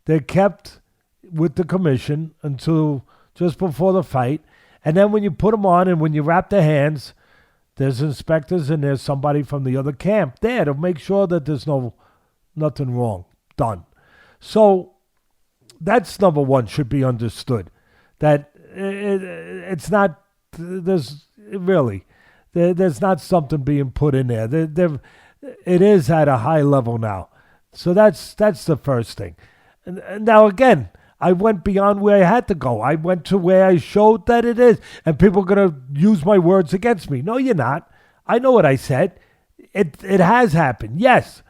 They're kept with the commission until just before the fight. And then when you put them on and when you wrap the hands, there's inspectors and there's somebody from the other camp there to make sure that there's nothing wrong done. So that's number one, should be understood. That it's not, there's not something being put in there. It is at a high level now. So that's the first thing. And now again, I went beyond where I had to go. I went to where I showed that it is. And people are going to use my words against me. No, you're not. I know what I said. It has happened. Yes.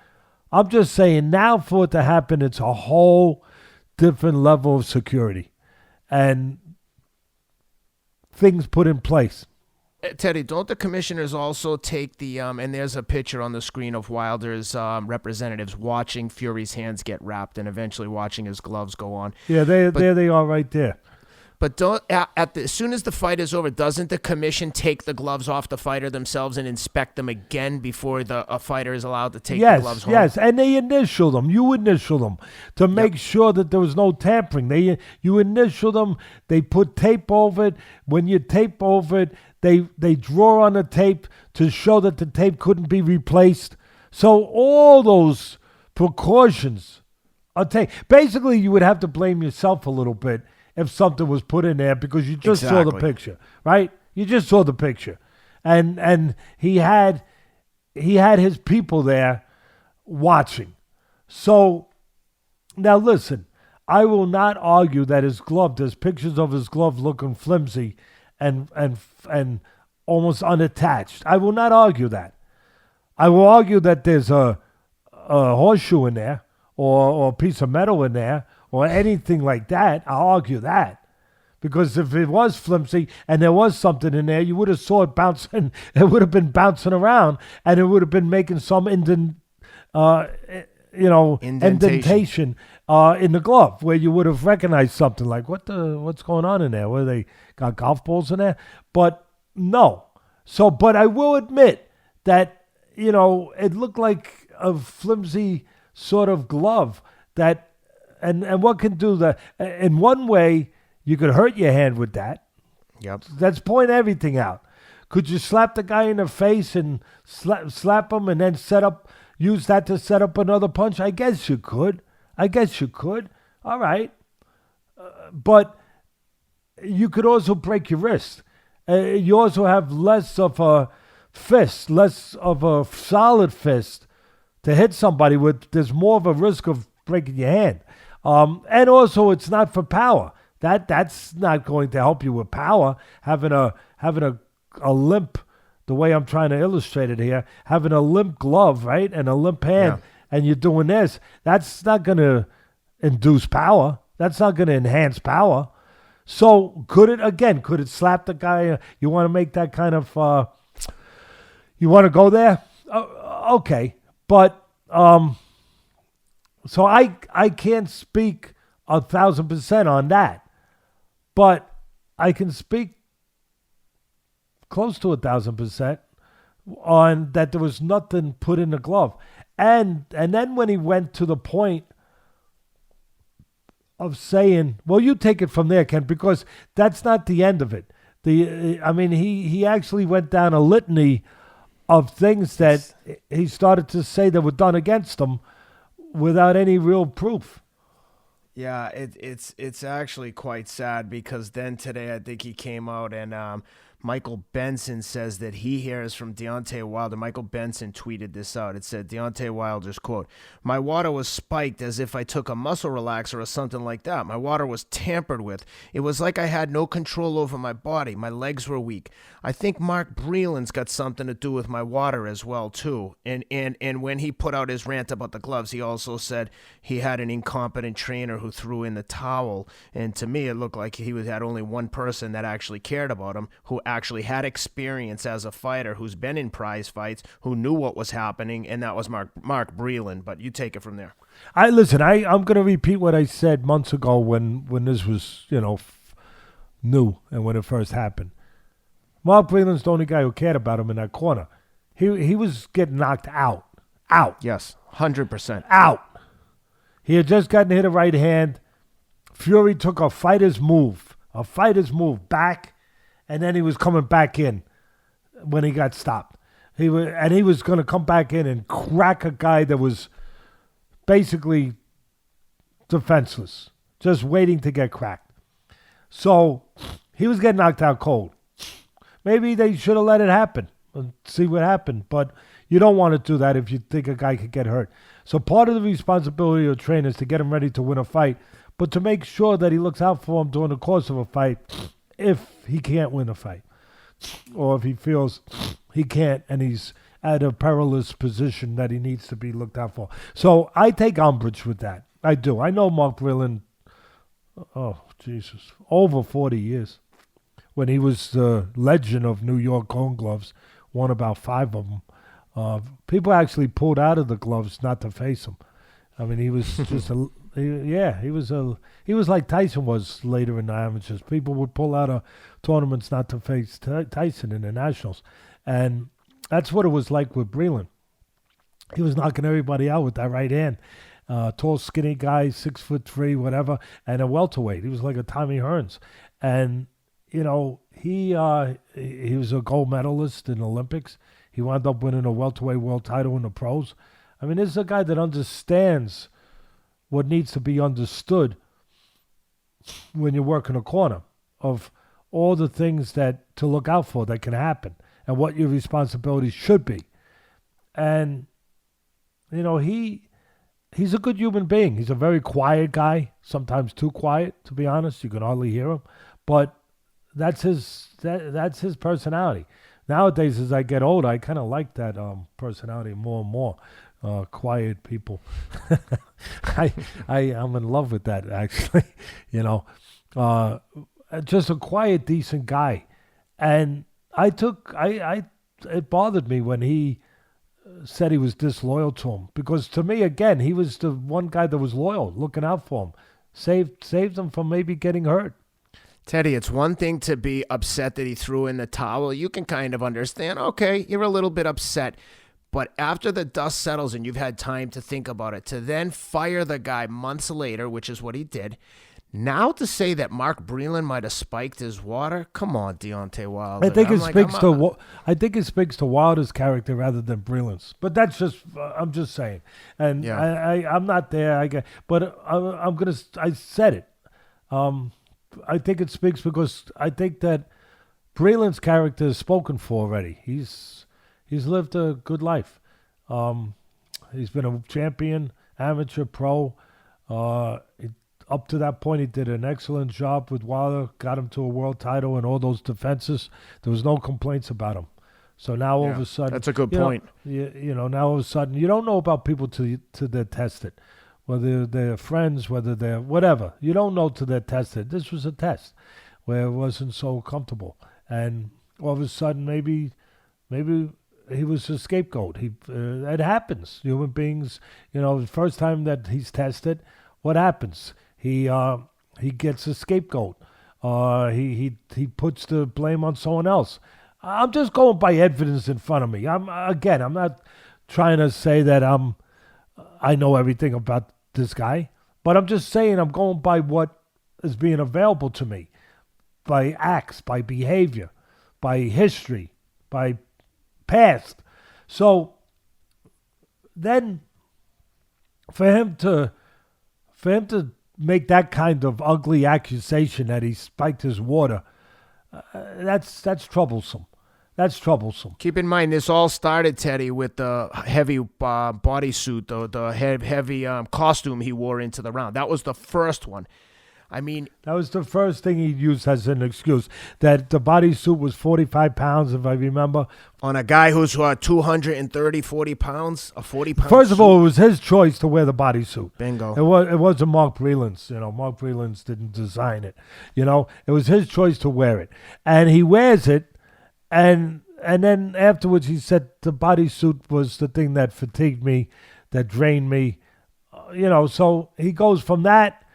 I'm just saying now for it to happen, it's a whole different level of security and things put in place. Teddy, don't the commissioners also take the and there's a picture on the screen of Wilder's representatives watching Fury's hands get wrapped and eventually watching his gloves go on. Yeah, there they are right there. But don't as soon as the fight is over, doesn't the commission take the gloves off the fighter themselves and inspect them again before a fighter is allowed to take the gloves home? Yes, and they initial them. You initial them to make sure that there was no tampering. You initial them. They put tape over it. When you tape over it, they draw on the tape to show that the tape couldn't be replaced. So all those precautions are taken. Basically, you would have to blame yourself a little bit if something was put in there because you just saw the picture, right? You just saw the picture. And he had his people there watching. So now listen, I will not argue that his glove, there's pictures of his glove looking flimsy and almost unattached. I will not argue that. I will argue that there's a horseshoe in there or a piece of metal in there or anything like that. I'll argue that. Because if it was flimsy and there was something in there, you would have saw it bouncing. It would have been bouncing around and it would have been making some indentation in the glove where you would have recognized something like, what's going on in there? Where they got golf balls in there? But no. So, but I will admit that, it looked like a flimsy sort of glove that, and what can do that? In one way, you could hurt your hand with that. Yep. Let's point everything out. Could you slap the guy in the face and slap him and then use that to set up another punch? I guess you could. All right. But you could also break your wrist. You also have less of a fist, less of a solid fist to hit somebody with. There's more of a risk of breaking your hand. And also, it's not for power. That's not going to help you with power. Having a limp, the way I'm trying to illustrate it here, having a limp glove, right, and a limp hand, and you're doing this, that's not going to induce power. That's not going to enhance power. So could it slap the guy? You want to make that kind of, you want to go there? Okay. But, so I can't speak 1,000% on that. But I can speak close to 1,000% on that there was nothing put in the glove. And then when he went to the point of saying, well, you take it from there, Ken, because that's not the end of it. He actually went down a litany of things that he started to say that were done against him without any real proof. Yeah, it's actually quite sad because then today I think he came out and Michael Benson says that he hears from Deontay Wilder. Michael Benson tweeted this out. It said, Deontay Wilder's quote, "My water was spiked as if I took a muscle relaxer or something like that. My water was tampered with. It was like I had no control over my body. My legs were weak. I think Mark Breland's got something to do with my water as well, too." And when he put out his rant about the gloves, he also said he had an incompetent trainer who threw in the towel. And to me, it looked like he had only one person that actually cared about him, who actually had experience as a fighter, who's been in prize fights, who knew what was happening, and that was Mark Breland. But you take it from there. I'm going to repeat what I said months ago when this was, new and when it first happened. Mark Breland's the only guy who cared about him in that corner. He was getting knocked out. Yes, 100%. Out. He had just gotten hit a right hand. Fury took a fighter's move back, and then he was coming back in when he got stopped. He was going to come back in and crack a guy that was basically defenseless, just waiting to get cracked. So he was getting knocked out cold. Maybe they should have let it happen and see what happened, but you don't want to do that if you think a guy could get hurt. So part of the responsibility of the trainer is to get him ready to win a fight, but to make sure that he looks out for him during the course of a fight if he can't win a fight, or if he feels he can't and he's at a perilous position that he needs to be looked out for. So I take umbrage with that. I do. I know Mark Breland, over 40 years. When he was the legend of New York Golden Gloves, won about 5 of them. People actually pulled out of the gloves not to face him. I mean, he was just he was like Tyson was later in the amateurs. People would pull out of tournaments not to face Tyson in the nationals. And that's what it was like with Breland. He was knocking everybody out with that right hand. Tall, skinny guy, 6'3", whatever, and a welterweight. He was like a Tommy Hearns. And, he was a gold medalist in the Olympics. He wound up winning a welterweight world title in the pros. I mean, this is a guy that understands what needs to be understood when you work in a corner of all the things that to look out for that can happen and what your responsibilities should be. And, he's a good human being. He's a very quiet guy, sometimes too quiet, to be honest. You can hardly hear him. But that's his personality. Nowadays, as I get older, I kind of like that personality more and more. Quiet people. I'm in love with that, actually. Just a quiet, decent guy. And it bothered me when he said he was disloyal to him, because to me, again, he was the one guy that was loyal, looking out for him, saved him from maybe getting hurt. Teddy, it's one thing to be upset that he threw in the towel. You can kind of understand, okay, you're a little bit upset. But after the dust settles and you've had time to think about it, to then fire the guy months later, which is what he did, now to say that Mark Breland might have spiked his water, come on, Deontay Wilder. I think it speaks to Wilder's character rather than Breland's. But that's just I'm just saying, and yeah. I'm not there. I said it. it speaks because I think that Breland's character is spoken for already. He's lived a good life. He's been a champion, amateur, pro. Up to that point, he did an excellent job with Wilder, got him to a world title and all those defenses. There was no complaints about him. So now all of a sudden, that's a good point. Now all of a sudden, you don't know about people till they're tested, whether they're friends, whether they're whatever. You don't know till they're tested. This was a test where it wasn't so comfortable, and all of a sudden, maybe he was a scapegoat. It happens. Human beings, the first time that he's tested, what happens? He gets a scapegoat. He puts the blame on someone else. I'm just going by evidence in front of me. I'm not trying to say that I know everything about this guy, but I'm just saying I'm going by what is being available to me, by acts, by behavior, by history, by past. So then for him to make that kind of ugly accusation that he spiked his water, that's troublesome. That's troublesome. Keep in mind, this all started, Teddy, with the heavy bodysuit, the heavy costume he wore into the round. That was the first one. I mean, that was the first thing he used as an excuse, that the bodysuit was 45 pounds, if I remember. On a guy who's 230, 40 pounds, a 40-pound First of all, it was his choice to wear the bodysuit. Bingo. It wasn't Mark Breland's. Mark Breland's didn't design it. It was his choice to wear it. And he wears it, and then afterwards he said the bodysuit was the thing that fatigued me, that drained me. So he goes from that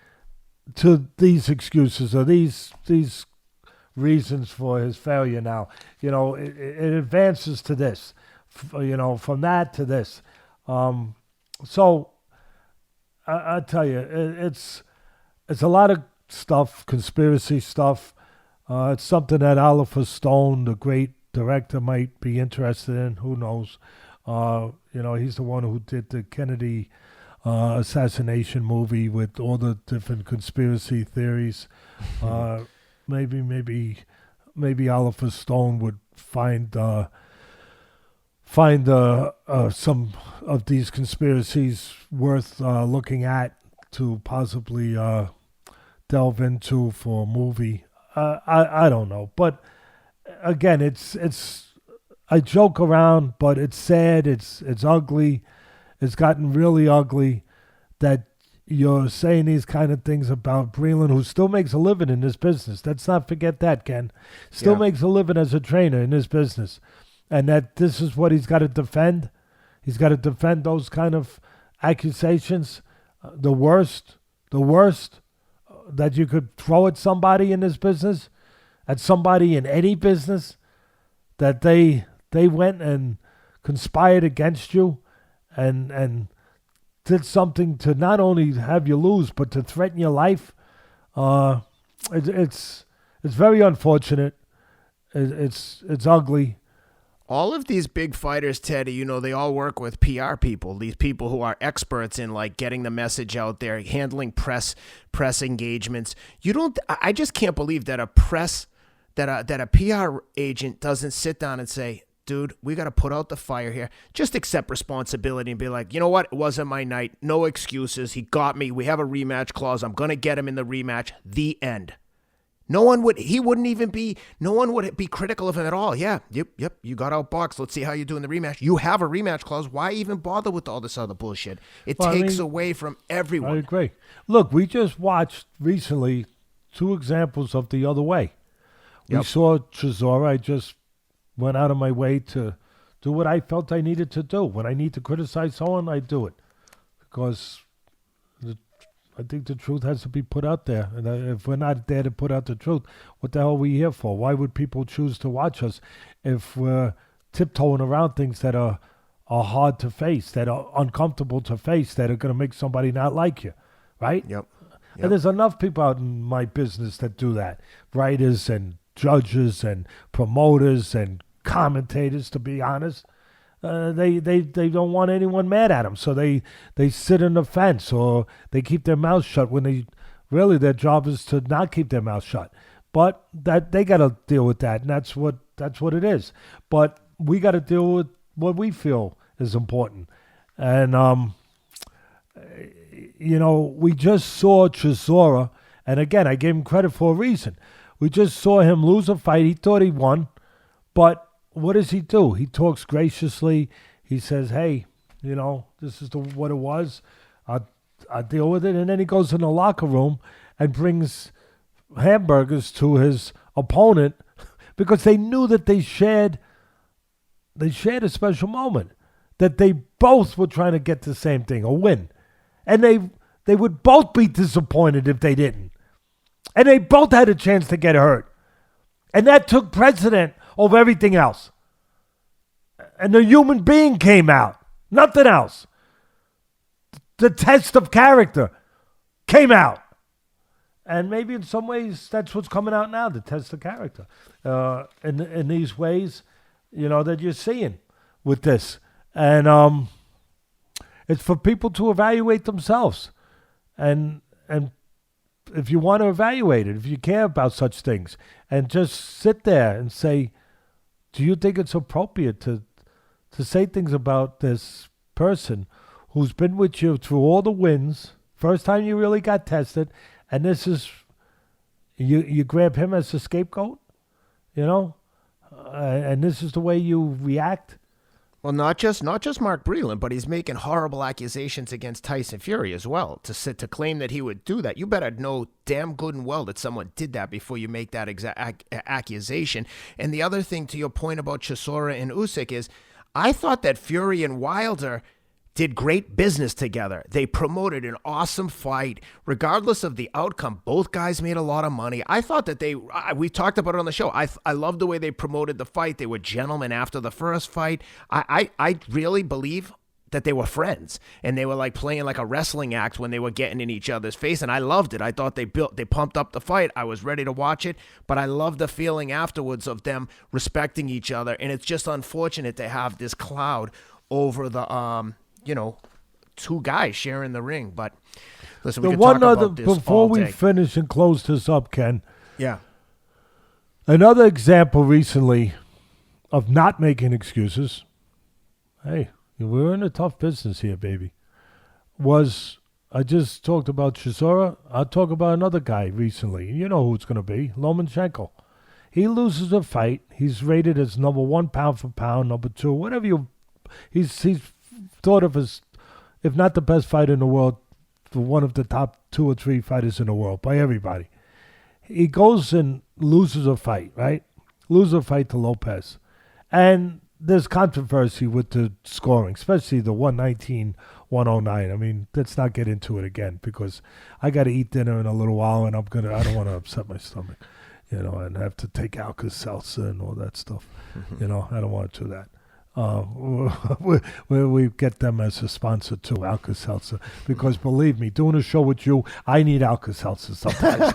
to these excuses or these reasons for his failure now. It advances to this, from that to this. So I tell you, it's a lot of stuff, conspiracy stuff. It's something that Oliver Stone, the great director, might be interested in. Who knows? He's the one who did the Kennedy assassination movie with all the different conspiracy theories. Maybe Oliver Stone would find some of these conspiracies worth looking at to possibly delve into for a movie. I don't know, but again, it's I joke around, but it's sad. It's ugly. It's gotten really ugly that you're saying these kind of things about Breland, who still makes a living in this business. Let's not forget that, Ken. Still makes a living as a trainer in this business. And that this is what he's got to defend. He's got to defend those kind of accusations. The worst that you could throw at somebody in this business, at somebody in any business, that they went and conspired against you and did something to not only have you lose, but to threaten your life. It's very unfortunate. It's ugly. All of these big fighters, Teddy, they all work with PR people. These people who are experts in getting the message out there, handling press engagements. I just can't believe that a PR agent doesn't sit down and say, dude, we got to put out the fire here. Just accept responsibility and be like, you know what? It wasn't my night. No excuses. He got me. We have a rematch clause. I'm going to get him in the rematch. The end. No one would be critical of him at all. Yeah, yep, you got outboxed. Let's see how you do in the rematch. You have a rematch clause. Why even bother with all this other bullshit? It takes away from everyone. I agree. Look, we just watched recently 2 examples of the other way. We saw Chisora. I just went out of my way to do what I felt I needed to do. When I need to criticize someone, I do it. Because I think the truth has to be put out there. And if we're not there to put out the truth, what the hell are we here for? Why would people choose to watch us if we're tiptoeing around things that are hard to face, that are uncomfortable to face, that are going to make somebody not like you, right? Yep. And there's enough people out in my business that do that. Writers and judges and promoters and commentators, to be honest. They don't want anyone mad at them, so they sit on the fence or they keep their mouths shut when they Really, their job is to not keep their mouth shut. But that they got to deal with that, and that's what it is. But we got to deal with what we feel is important. And we just saw Chisora, and again, I gave him credit for a reason. We just saw him lose a fight. He thought he won, but what does he do? He talks graciously. He says, "Hey, this is what it was. I'll deal with it." And then he goes in the locker room and brings hamburgers to his opponent because they knew that they shared a special moment, that they both were trying to get the same thing, a win. And they would both be disappointed if they didn't. And they both had a chance to get hurt. And that took precedent over everything else. And the human being came out. Nothing else. The test of character came out. And maybe in some ways that's what's coming out now, the test of character. In these ways, that you're seeing with this. And it's for people to evaluate themselves. And if you want to evaluate it, if you care about such things, and just sit there and say, do you think it's appropriate to say things about this person who's been with you through all the wins, first time you really got tested, and this is, you grab him as a scapegoat, and this is the way you react? Well, not just Mark Breland, but he's making horrible accusations against Tyson Fury as well. To claim that he would do that, you better know damn good and well that someone did that before you make that exact accusation. And the other thing, to your point about Chisora and Usyk, is I thought that Fury and Wilder did great business together. They promoted an awesome fight. Regardless of the outcome, both guys made a lot of money. I thought that we talked about it on the show. I loved the way they promoted the fight. They were gentlemen after the first fight. I really believe that they were friends, and they were like playing like a wrestling act when they were getting in each other's face, and I loved it. I thought they pumped up the fight. I was ready to watch it, but I loved the feeling afterwards of them respecting each other, and it's just unfortunate to have this cloud over the two guys sharing the ring. But listen, we can talk about this before all day. we finish and close this up, Ken. Yeah. Another example recently of not making excuses. Hey, we're in a tough business here, baby. I just talked about Chisora. I'll talk about another guy recently. You know who it's going to be, Lomachenko. He loses a fight. He's rated as number 1 pound for pound, number 2, whatever he's thought of as, if not the best fighter in the world, for one of the top 2 or 3 fighters in the world by everybody. He goes and loses a fight, right? Loses a fight to Lopez. And there's controversy with the scoring, especially the 119-109. I mean, let's not get into it again because I got to eat dinner in a little while, and I don't want to upset my stomach, and have to take Alka-Seltzer and all that stuff. I don't want to do that. We get them as a sponsor too, Alka-Seltzer, because believe me, doing a show with you, I need Alka-Seltzer sometimes.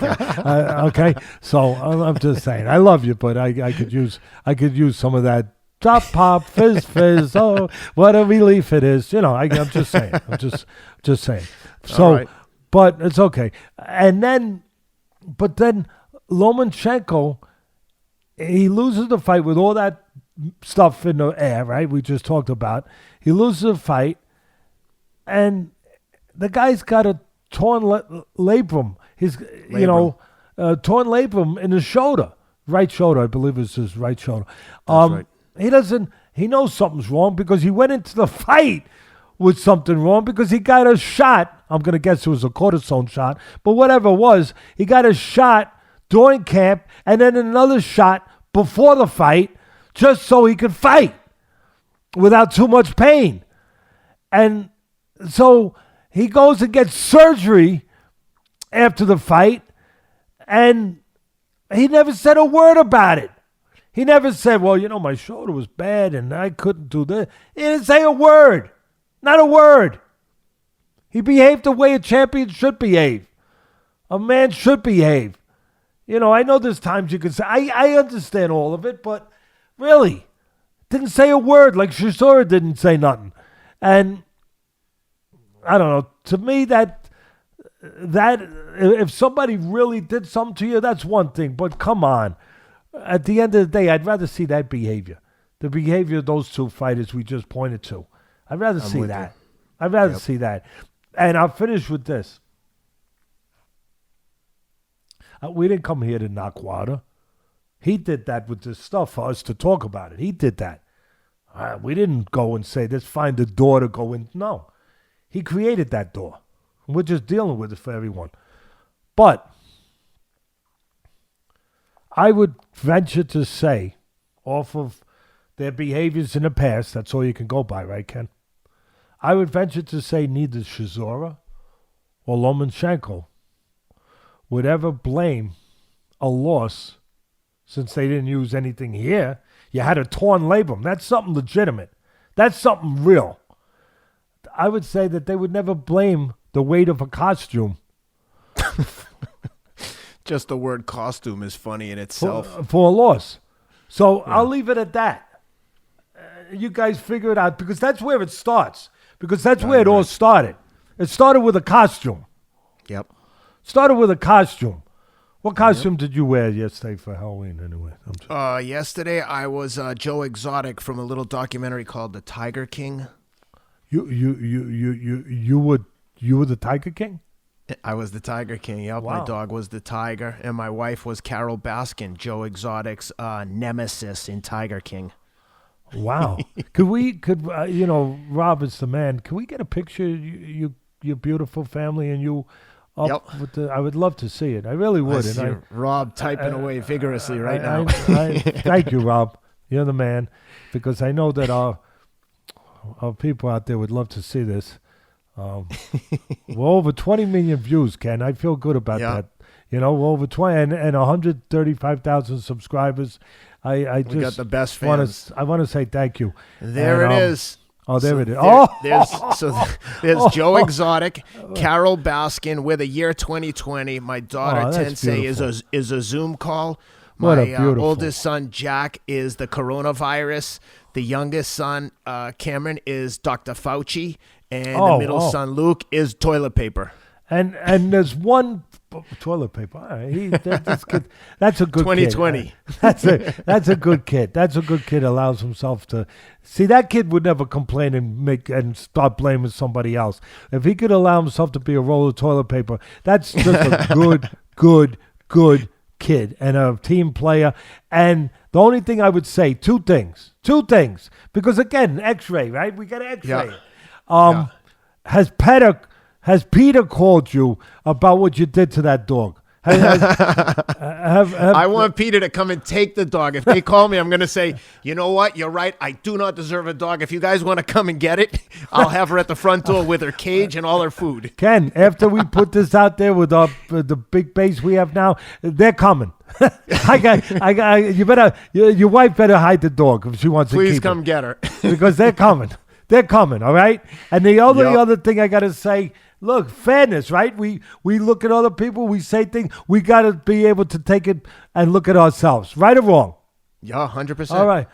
Okay, so I'm just saying, I love you, but I could use some of that Drop Pop, Fizz, oh, what a relief it is. I'm just saying. I'm just saying. So, right. But it's okay. But then Lomachenko, he loses the fight with all that stuff in the air, right? We just talked about. He loses the fight, and the guy's got a torn labrum. Torn labrum in his shoulder, right shoulder. I believe it's his right shoulder. That's right. He knows something's wrong because he went into the fight with something wrong because he got a shot. I'm going to guess it was a cortisone shot, but whatever it was, he got a shot during camp and then another shot before the fight just so he could fight without too much pain. And so he goes and gets surgery after the fight, and he never said a word about it. He never said, well, my shoulder was bad and I couldn't do this. He didn't say a word. Not a word. He behaved the way a champion should behave. A man should behave. I know there's times you can say, I understand all of it, but really, didn't say a word, like Chisora didn't say nothing. And I don't know, to me that that if somebody really did something to you, that's one thing. But come on, at the end of the day, I'd rather see that behavior, the behavior of those two fighters we just pointed to. I'd rather see that. I'd rather see that. And I'll finish with this. We didn't come here to knock Wilder. He did that with this stuff for us to talk about it. He did that. We didn't go and say, let's find a door to go in. No. He created that door. We're just dealing with it for everyone. But I would venture to say, off of their behaviors in the past, that's all you can go by, right, Ken? I would venture to say neither Chisora or Lomachenko would ever blame a loss since they didn't use anything here. You had a torn labrum. That's something legitimate. That's something real. I would say that they would never blame the weight of a costume. Just the word costume is funny in itself. For a loss. So I'll leave it at that. You guys figure it out because that's where it starts. Because that's where it all started. It started with a costume. Yep. Started with a costume. What costume did you wear yesterday for Halloween anyway? Yesterday I was Joe Exotic from a little documentary called The Tiger King. You were the Tiger King? I was the Tiger King. Yep. Wow. My dog was the Tiger, and my wife was Carol Baskin, Joe Exotic's nemesis in Tiger King. Wow. Rob is the man. Can we get a picture of your beautiful family and you up with the? I would love to see it. I really would. I see Rob typing away vigorously right now. Thank you, Rob. You're the man, because I know that our people out there would love to see this. We're over 20 million views, Ken. I feel good about that. We're over 20 and 135,000 subscribers. We got the best fans. I want to say thank you. There it is. Oh, there it is. There's Joe Exotic, Carol Baskin with a year 2020. My daughter Tensei is a Zoom call. My oldest son Jack is the coronavirus. The youngest son Cameron is Dr. Fauci, and the middle son Luke is toilet paper. And there's one toilet paper. All right. That's a good 2020. Kid. That's a good kid. That's a good kid. Allows himself to see. That kid would never complain and start blaming somebody else. If he could allow himself to be a roll of toilet paper, that's just a good kid and a team player. And the only thing I would say, two things, because again, X-ray, right? We got X-ray. Has Peter called you about what you did to that dog? I want Peter to come and take the dog. If they call me, I'm going to say, you know what? You're right. I do not deserve a dog. If you guys want to come and get it, I'll have her at the front door with her cage and all her food. Ken, after we put this out there with the big base we have now, they're coming. Your wife better hide the dog if she wants to keep it. Please come get her. Because they're coming. They're coming, all right? And the other thing I got to say, look, fairness, right? We look at other people, we say things. We got to be able to take it and look at ourselves, right or wrong? Yeah, 100%. All right.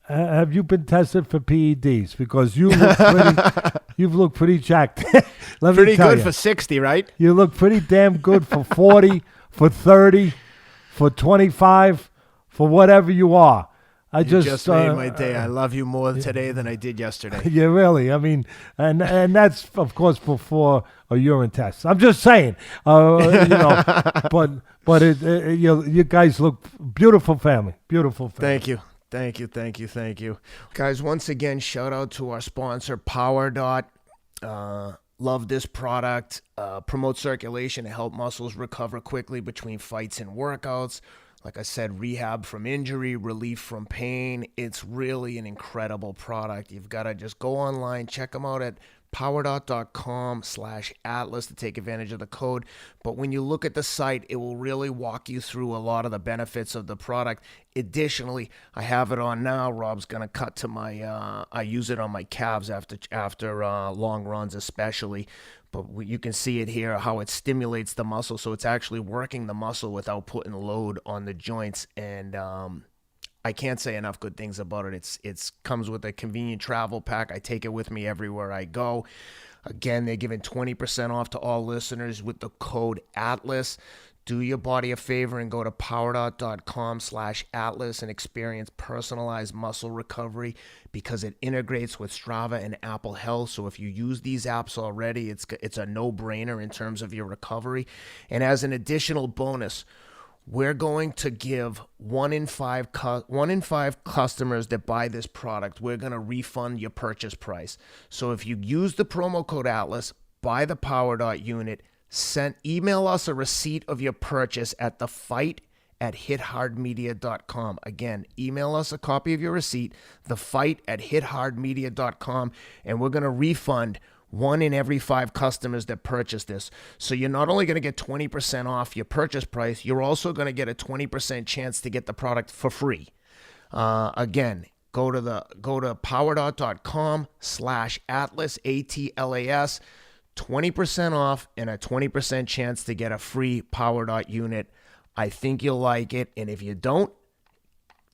Have you been tested for PEDs? Because you look you've looked pretty jacked. Pretty good for 60, right? You look pretty damn good for 40, for 30, for 25, for whatever you are. You just made my day. I love you more today than I did yesterday. Yeah, really. I mean, and that's of course before a urine test. I'm just saying, but you guys look beautiful family, beautiful family. Thank you, guys. Once again, shout out to our sponsor, PowerDot. Love this product. Promote circulation to help muscles recover quickly between fights and workouts. Like I said, rehab from injury, relief from pain. It's really an incredible product. You've got to just go online, check them out at powerdot.com/Atlas to take advantage of the code. But when you look at the site, it will really walk you through a lot of the benefits of the product. Additionally, I have it on now. Rob's going to cut to my, I use it on my calves after long runs especially. But you can see it here, how it stimulates the muscle. So it's actually working the muscle without putting load on the joints. And I can't say enough good things about it. It's comes with a convenient travel pack. I take it with me everywhere I go. Again, they're giving 20% off to all listeners with the code ATLAS. Do your body a favor and go to powerdot.com/Atlas and experience personalized muscle recovery because it integrates with Strava and Apple Health. So if you use these apps already, it's a no-brainer in terms of your recovery. And as an additional bonus, we're going to give one in five customers that buy this product, we're going to refund your purchase price. So if you use the promo code ATLAS, buy the PowerDot unit, email us a receipt of your purchase at thefight@hithardmedia.com. Again, email us a copy of your receipt, thefight@hithardmedia.com, and we're going to refund one in every 5 customers that purchase this. So you're not only going to get 20% off your purchase price, you're also going to get a 20% chance to get the product for free. Again, go to powerdot.com/Atlas, ATLAS, 20% off and a 20% chance to get a free PowerDot unit. I think you'll like it. And if you don't,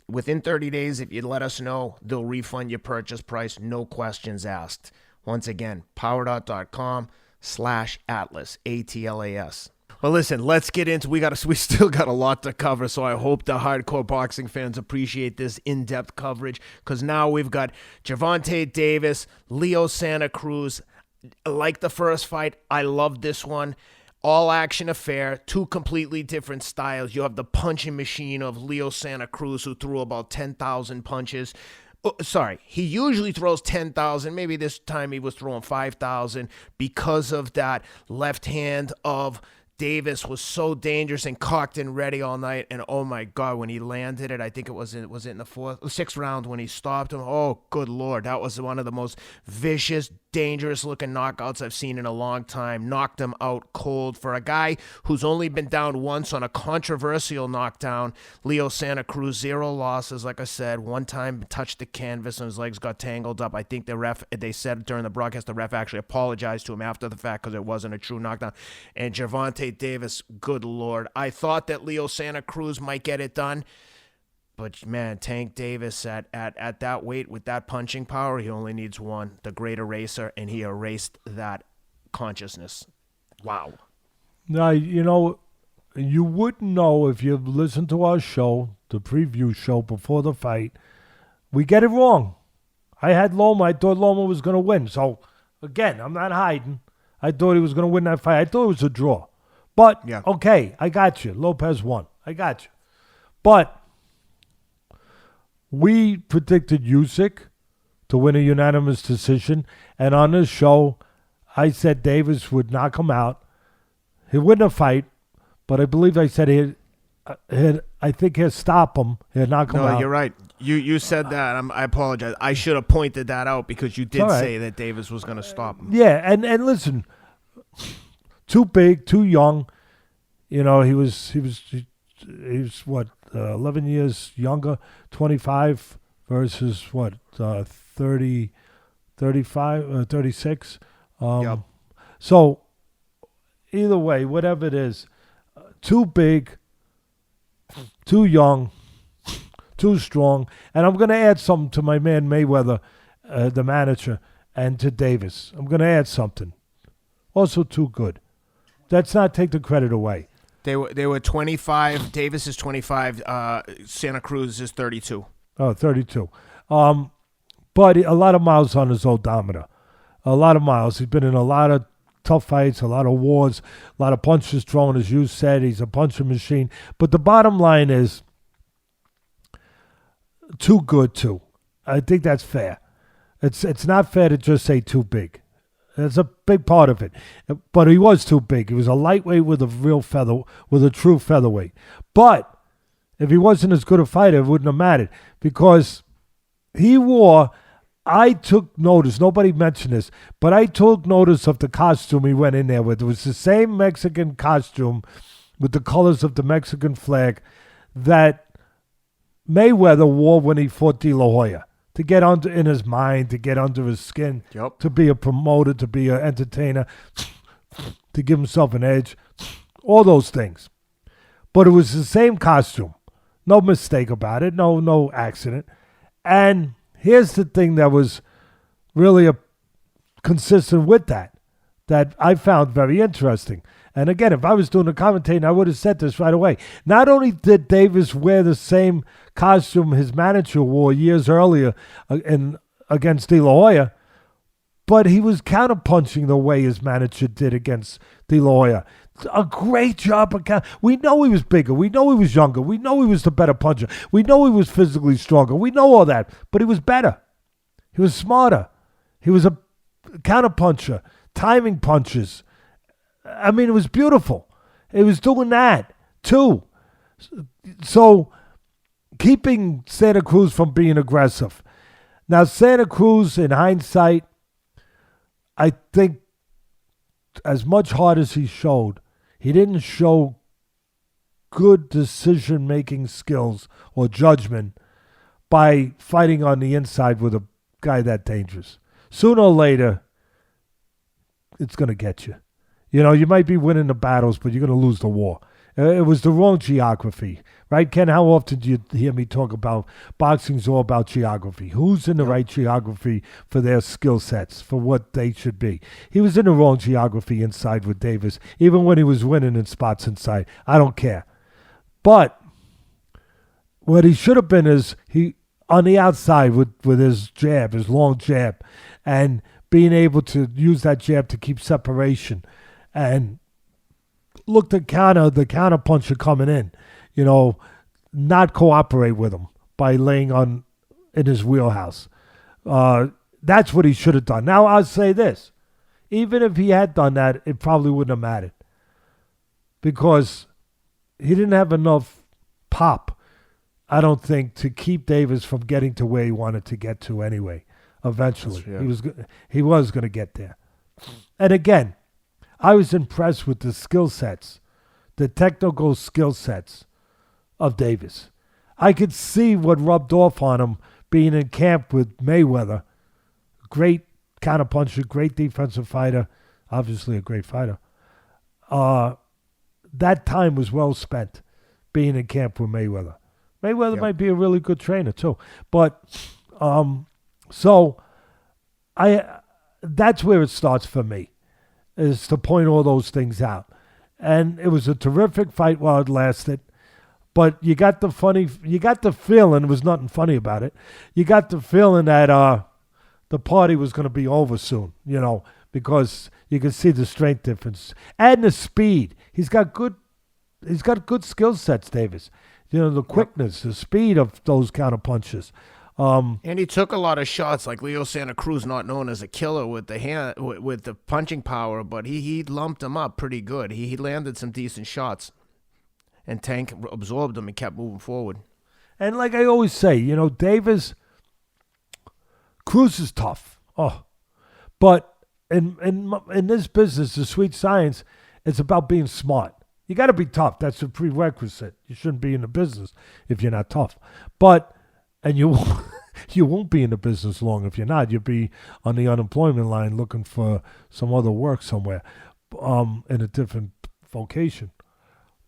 within 30 days, if you let us know, they'll refund your purchase price. No questions asked. Once again, powerdot.com/Atlas, ATLAS. Well, listen, let's get into, we still got a lot to cover, so I hope the hardcore boxing fans appreciate this in-depth coverage, because now we've got Gervonta Davis, Leo Santa Cruz. Like the first fight, I loved this one. All action affair, 2 completely different styles. You have the punching machine of Leo Santa Cruz, who threw about 10,000 punches. He usually throws 10,000. Maybe this time he was throwing 5,000 because of that left hand of Davis was so dangerous and cocked and ready all night. And oh my God, when he landed it, I think it was in the 6th round when he stopped him. Oh, good Lord. That was one of the most vicious, dangerous looking knockouts I've seen in a long time. Knocked him out cold. For a guy who's only been down once on a controversial knockdown, Leo Santa Cruz, 0 losses. Like I said, one time touched the canvas and his legs got tangled up. I think they said during the broadcast, the ref actually apologized to him after the fact because it wasn't a true knockdown. And Gervonta Davis, good Lord. I thought that Leo Santa Cruz might get it done. But, man, Tank Davis at that weight with that punching power, he only needs one, the great eraser, and he erased that consciousness. Wow. Now, you wouldn't know if you listened to our show, the preview show before the fight. We get it wrong. I had Loma. I thought Loma was going to win. So, again, I'm not hiding. I thought he was going to win that fight. I thought it was a draw. But, yeah. Okay, I got you. Lopez won. I got you. But we predicted Usyk to win a unanimous decision. And on this show, I said Davis would knock him out. He'd win the fight. But I believe I said I think he'll stop him. He'll knock him out. No, you're right. You said that. I apologize. I should have pointed that out because you did say that Davis was going to stop him. Yeah, and listen, too big, too young. He was what, 11 years younger, 25 versus what, 30, 35, 36. Yep. So either way, whatever it is, too big, too young, too strong. And I'm going to add something to my man Mayweather, the manager, and to Davis. I'm going to add something. Also too good. Let's not take the credit away. They were 25. Davis is 25. Santa Cruz is 32. Oh, 32. But a lot of miles on his odometer. A lot of miles. He's been in a lot of tough fights, a lot of wars, a lot of punches thrown, as you said. He's a punching machine. But the bottom line is too good, too. I think that's fair. It's not fair to just say too big. That's a big part of it. But he was too big. He was a lightweight with a true featherweight. But if he wasn't as good a fighter, it wouldn't have mattered. Because I took notice, nobody mentioned this, but I took notice of the costume he went in there with. It was the same Mexican costume with the colors of the Mexican flag that Mayweather wore when he fought De La Hoya. To get in his mind, to get under his skin, to be a promoter, to be an entertainer, to give himself an edge, all those things. But it was the same costume. No mistake about it, no accident. And here's the thing that was really consistent with that. that I found very interesting. And again, if I was doing the commentating, I would have said this right away. Not only did Davis wear the same costume his manager wore years earlier against De La Hoya, but he was counterpunching the way his manager did against De La Hoya. A great job of We know he was bigger. We know he was younger. We know he was the better puncher. We know he was physically stronger. We know all that. But he was better. He was smarter. He was a counterpuncher, timing punches. I mean, it was beautiful. He was doing that, too. So, keeping Santa Cruz from being aggressive. Now, Santa Cruz, in hindsight, I think as much heart as he showed, he didn't show good decision-making skills or judgment by fighting on the inside with a guy that dangerous. Sooner or later, it's going to get you. You know, you might be winning the battles, but you're going to lose the war. It was the wrong geography, right, Ken? How often do you hear me talk about boxing's all about geography? Who's in the right geography for their skill sets, for what they should be? He was in the wrong geography inside with Davis, even when he was winning in spots inside. I don't care. But what he should have been is he on the outside with his jab, his long jab, and being able to use that jab to keep separation and look to counter the counter puncher coming in, you know, not cooperate with him by laying on in his wheelhouse. That's what he should have done. Now, I'll say this. Even if he had done that, it probably wouldn't have mattered because he didn't have enough pop, I don't think, to keep Davis from getting to where he wanted to get to anyway. Eventually, he was going to get there. And again, I was impressed with the skill sets, the technical skill sets of Davis. I could see what rubbed off on him being in camp with Mayweather. Great counterpuncher, great defensive fighter, obviously a great fighter. That time was well spent being in camp with Mayweather. Mayweather might be a really good trainer too. But so that's where it starts for me, is to point all those things out. And it was a terrific fight while it lasted. But you got the feeling, there was nothing funny about it. You got the feeling that the party was going to be over soon, you know, because you can see the strength difference and the speed. He's got good skill sets, Davis. You know, the quickness, the speed of those counter punches. And he took a lot of shots, like Leo Santa Cruz, not known as a killer with the punching power, but he lumped him up pretty good. He landed some decent shots, and Tank absorbed them and kept moving forward. And like I always say, you know, Cruz is tough. But in this business, the sweet science, it's about being smart. You got to be tough. That's a prerequisite. You shouldn't be in the business if you're not tough. And you won't be in the business long if you're not. You'll be on the unemployment line looking for some other work somewhere in a different vocation.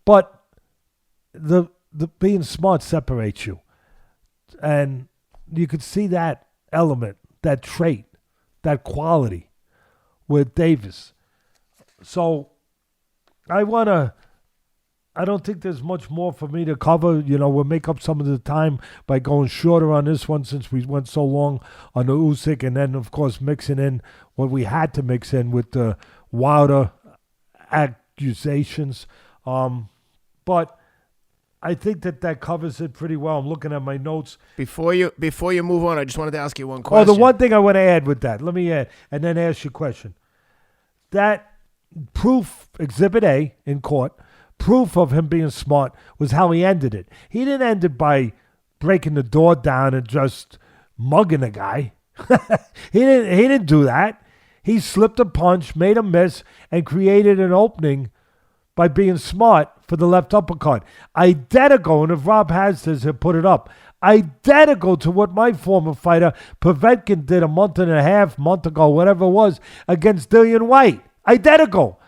But the being smart separates you. And you could see that element, that trait, that quality with Davis. So I don't think there's much more for me to cover. You know, we'll make up some of the time by going shorter on this one since we went so long on the Usyk, and then, of course, mixing in what we had to mix in with the Wilder accusations. But I think that covers it pretty well. I'm looking at my notes. Before you move on, I just wanted to ask you one question. Oh, the one thing I want to add with that, let me add, and then ask you a question. That proof, Exhibit A in court, proof of him being smart was how he ended it. He didn't end it by breaking the door down and just mugging a guy. He didn't do that. He slipped a punch, made a miss, and created an opening by being smart for the left uppercut. Identical, and if Rob has this, he'll put it up. Identical to what my former fighter Povetkin did a month ago, whatever it was, against Dillian White. Identical.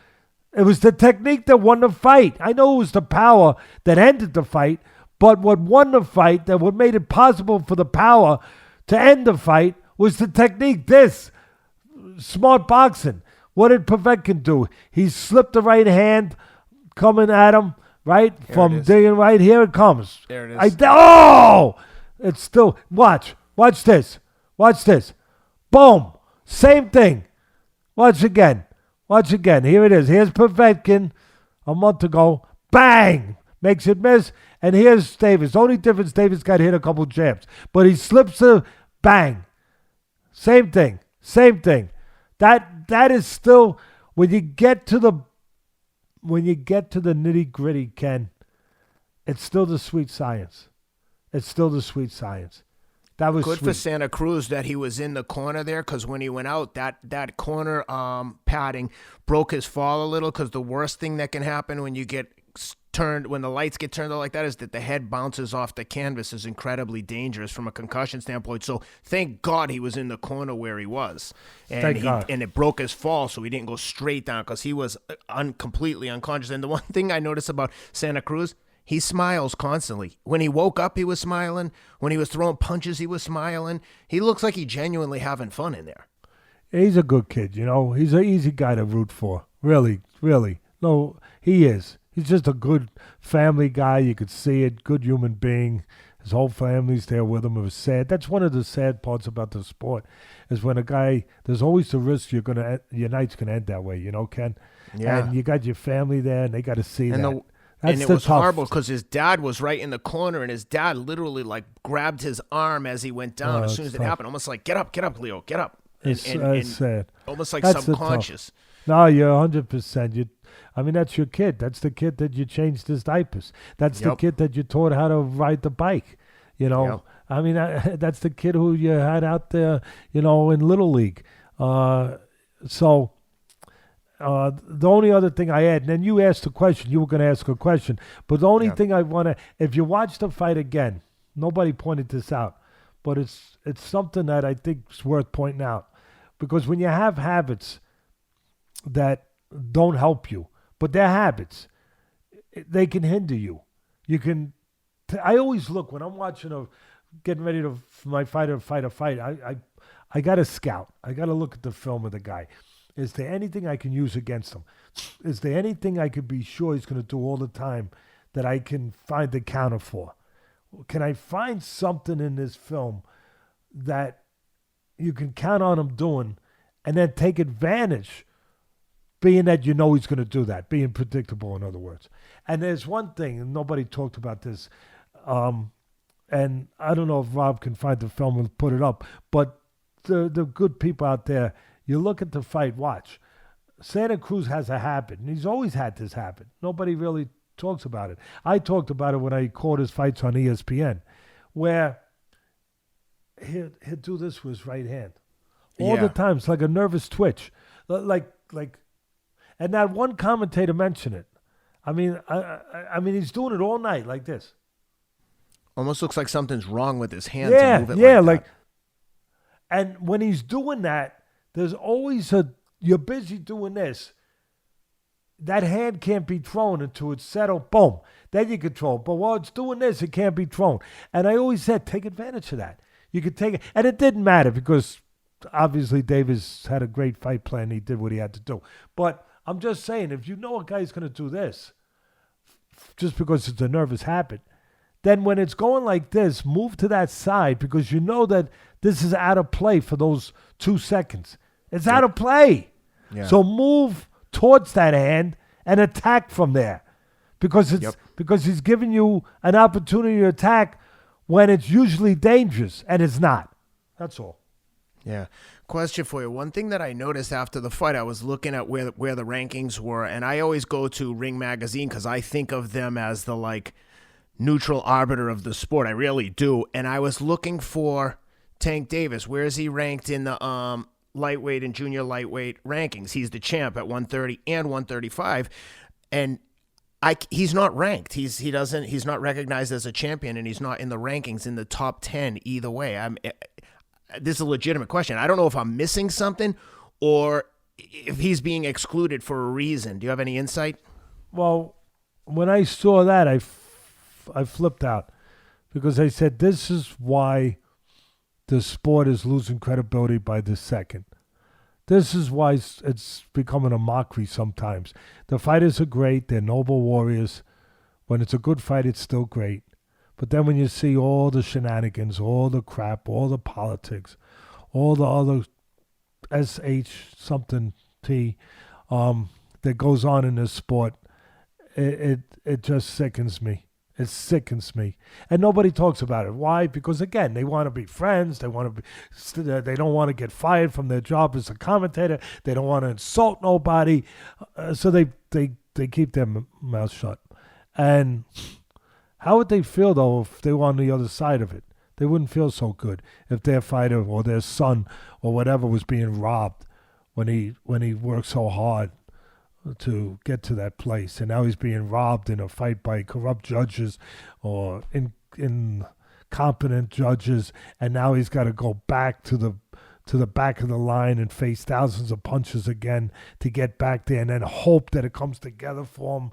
It was the technique that won the fight. I know it was the power that ended the fight, but what won the fight, that what made it possible for the power to end the fight, was the technique. This smart boxing. What did Povetkin do? He slipped the right hand coming at him, right? From digging right. Here it comes. There it is. It's still, watch this. Boom. Same thing. Watch again. Here it is. Here's Povetkin a month ago. Bang. Makes it miss. And here's Davis. Only difference, Davis got hit a couple jabs. But he slips the bang. Same thing. That is still, when you get to the nitty gritty, Ken, it's still the sweet science. That was good sweet. for Santa Cruz that he was in the corner there, because when he went out, that corner padding broke his fall a little, because the worst thing that can happen when you get turned, when the lights get turned on like that, is that the head bounces off the canvas. Is incredibly dangerous from a concussion standpoint. So thank God he was in the corner where he was, and it broke his fall, so he didn't go straight down, because he was completely unconscious. And the one thing I noticed about Santa Cruz, he smiles constantly. When he woke up, he was smiling. When he was throwing punches, he was smiling. He looks like he's genuinely having fun in there. He's a good kid, He's an easy guy to root for. Really. No, he is. He's just a good family guy. You could see it. Good human being. His whole family's there with him. It was sad. That's one of the sad parts about the sport, is when a guy, there's always the risk your night's going to end that way, Ken? Yeah. And you got your family there, and they got to see that. And it was horrible, because his dad was right in the corner, and his dad literally grabbed his arm as he went down as soon as it happened. Almost like, get up, Leo, get up. It's sad. Almost like that's subconscious. No, you're 100%. That's your kid. That's the kid that you changed his diapers. That's the kid that you taught how to ride the bike. That's the kid who you had out there, in Little League. The only other thing I add, and then you asked a question. You were going to ask a question. But the only thing I want to, if you watch the fight again, nobody pointed this out, but it's something that I think is worth pointing out. Because when you have habits that don't help you, but they're habits, they can hinder you. I always look, when I'm watching getting ready for my fighter to fight a fight, I got to scout. I got to look at the film of the guy. Is there anything I can use against him? Is there anything I could be sure he's going to do all the time that I can find the counter for? Can I find something in this film that you can count on him doing, and then take advantage, being that he's going to do that, being predictable, in other words. And there's one thing, and nobody talked about this, and I don't know if Rob can find the film and put it up, but the good people out there, you look at the fight, watch. Santa Cruz has a habit, and he's always had this habit. Nobody really talks about it. I talked about it when I called his fights on ESPN, where he'd do this with his right hand. All the time. It's like a nervous twitch. And that one commentator mentioned it. I mean, he's doing it all night like this. Almost looks like something's wrong with his hand to move it like that. And when he's doing that, there's always you're busy doing this. That hand can't be thrown until it's settled. Boom. Then you can throw it. But while it's doing this, it can't be thrown. And I always said, take advantage of that. You could take it. And it didn't matter, because obviously Davis had a great fight plan. He did what he had to do. But I'm just saying, if you know a guy's going to do this, just because it's a nervous habit, then when it's going like this, move to that side, because you know that this is out of play for those 2 seconds. It's out of play. Yeah. So move towards that hand and attack from there, because he's giving you an opportunity to attack when it's usually dangerous, and it's not. That's all. Yeah. Question for you. One thing that I noticed after the fight, I was looking at where the rankings were, and I always go to Ring Magazine because I think of them as the neutral arbiter of the sport. I really do. And I was looking for Tank Davis. Where is he ranked in the lightweight and junior lightweight rankings? He's the champ at 130 and 135, and he's not ranked. He's not recognized as a champion, and he's not in the rankings in the top 10 either way. This is a legitimate question. I don't know if I'm missing something or if he's being excluded for a reason. Do you have any insight? Well, when I saw that, I flipped out, because I said, this is why the sport is losing credibility by the second. This is why it's becoming a mockery sometimes. The fighters are great. They're noble warriors. When it's a good fight, it's still great. But then when you see all the shenanigans, all the crap, all the politics, all the other SH something T that goes on in this sport, it just sickens me. It sickens me, and nobody talks about it. Why? Because again, they want to be friends. They want to be. They don't want to get fired from their job as a commentator. They don't want to insult nobody, so they keep their mouth shut. And how would they feel though if they were on the other side of it? They wouldn't feel so good if their fighter or their son or whatever was being robbed when he worked so hard to get to that place, and now he's being robbed in a fight by corrupt judges or incompetent judges, and now he's got to go back to the back of the line and face thousands of punches again to get back there, and then hope that it comes together for him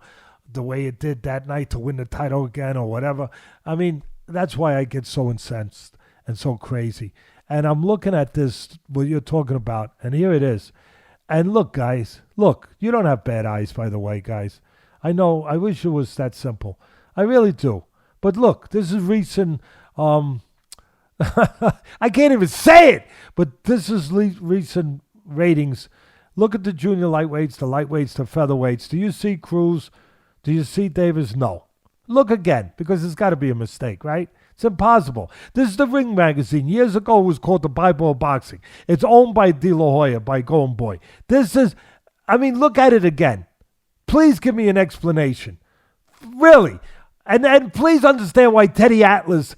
the way it did that night to win the title again or whatever. I mean, that's why I get so incensed and so crazy. And I'm looking at this, what you're talking about, and here it is. And look, guys, look, you don't have bad eyes, by the way, guys. I know, I wish it was that simple. I really do. But look, this is recent, I can't even say it, but this is recent ratings. Look at the junior lightweights, the lightweights, the featherweights. Do you see Cruz? Do you see Davis? No. Look again, because there's got to be a mistake, right? It's impossible. This is the Ring magazine. Years ago, it was called the Bible of Boxing. It's owned by De La Hoya, by Golden Boy. This is, I mean, look at it again. Please give me an explanation. Really. And please understand why Teddy Atlas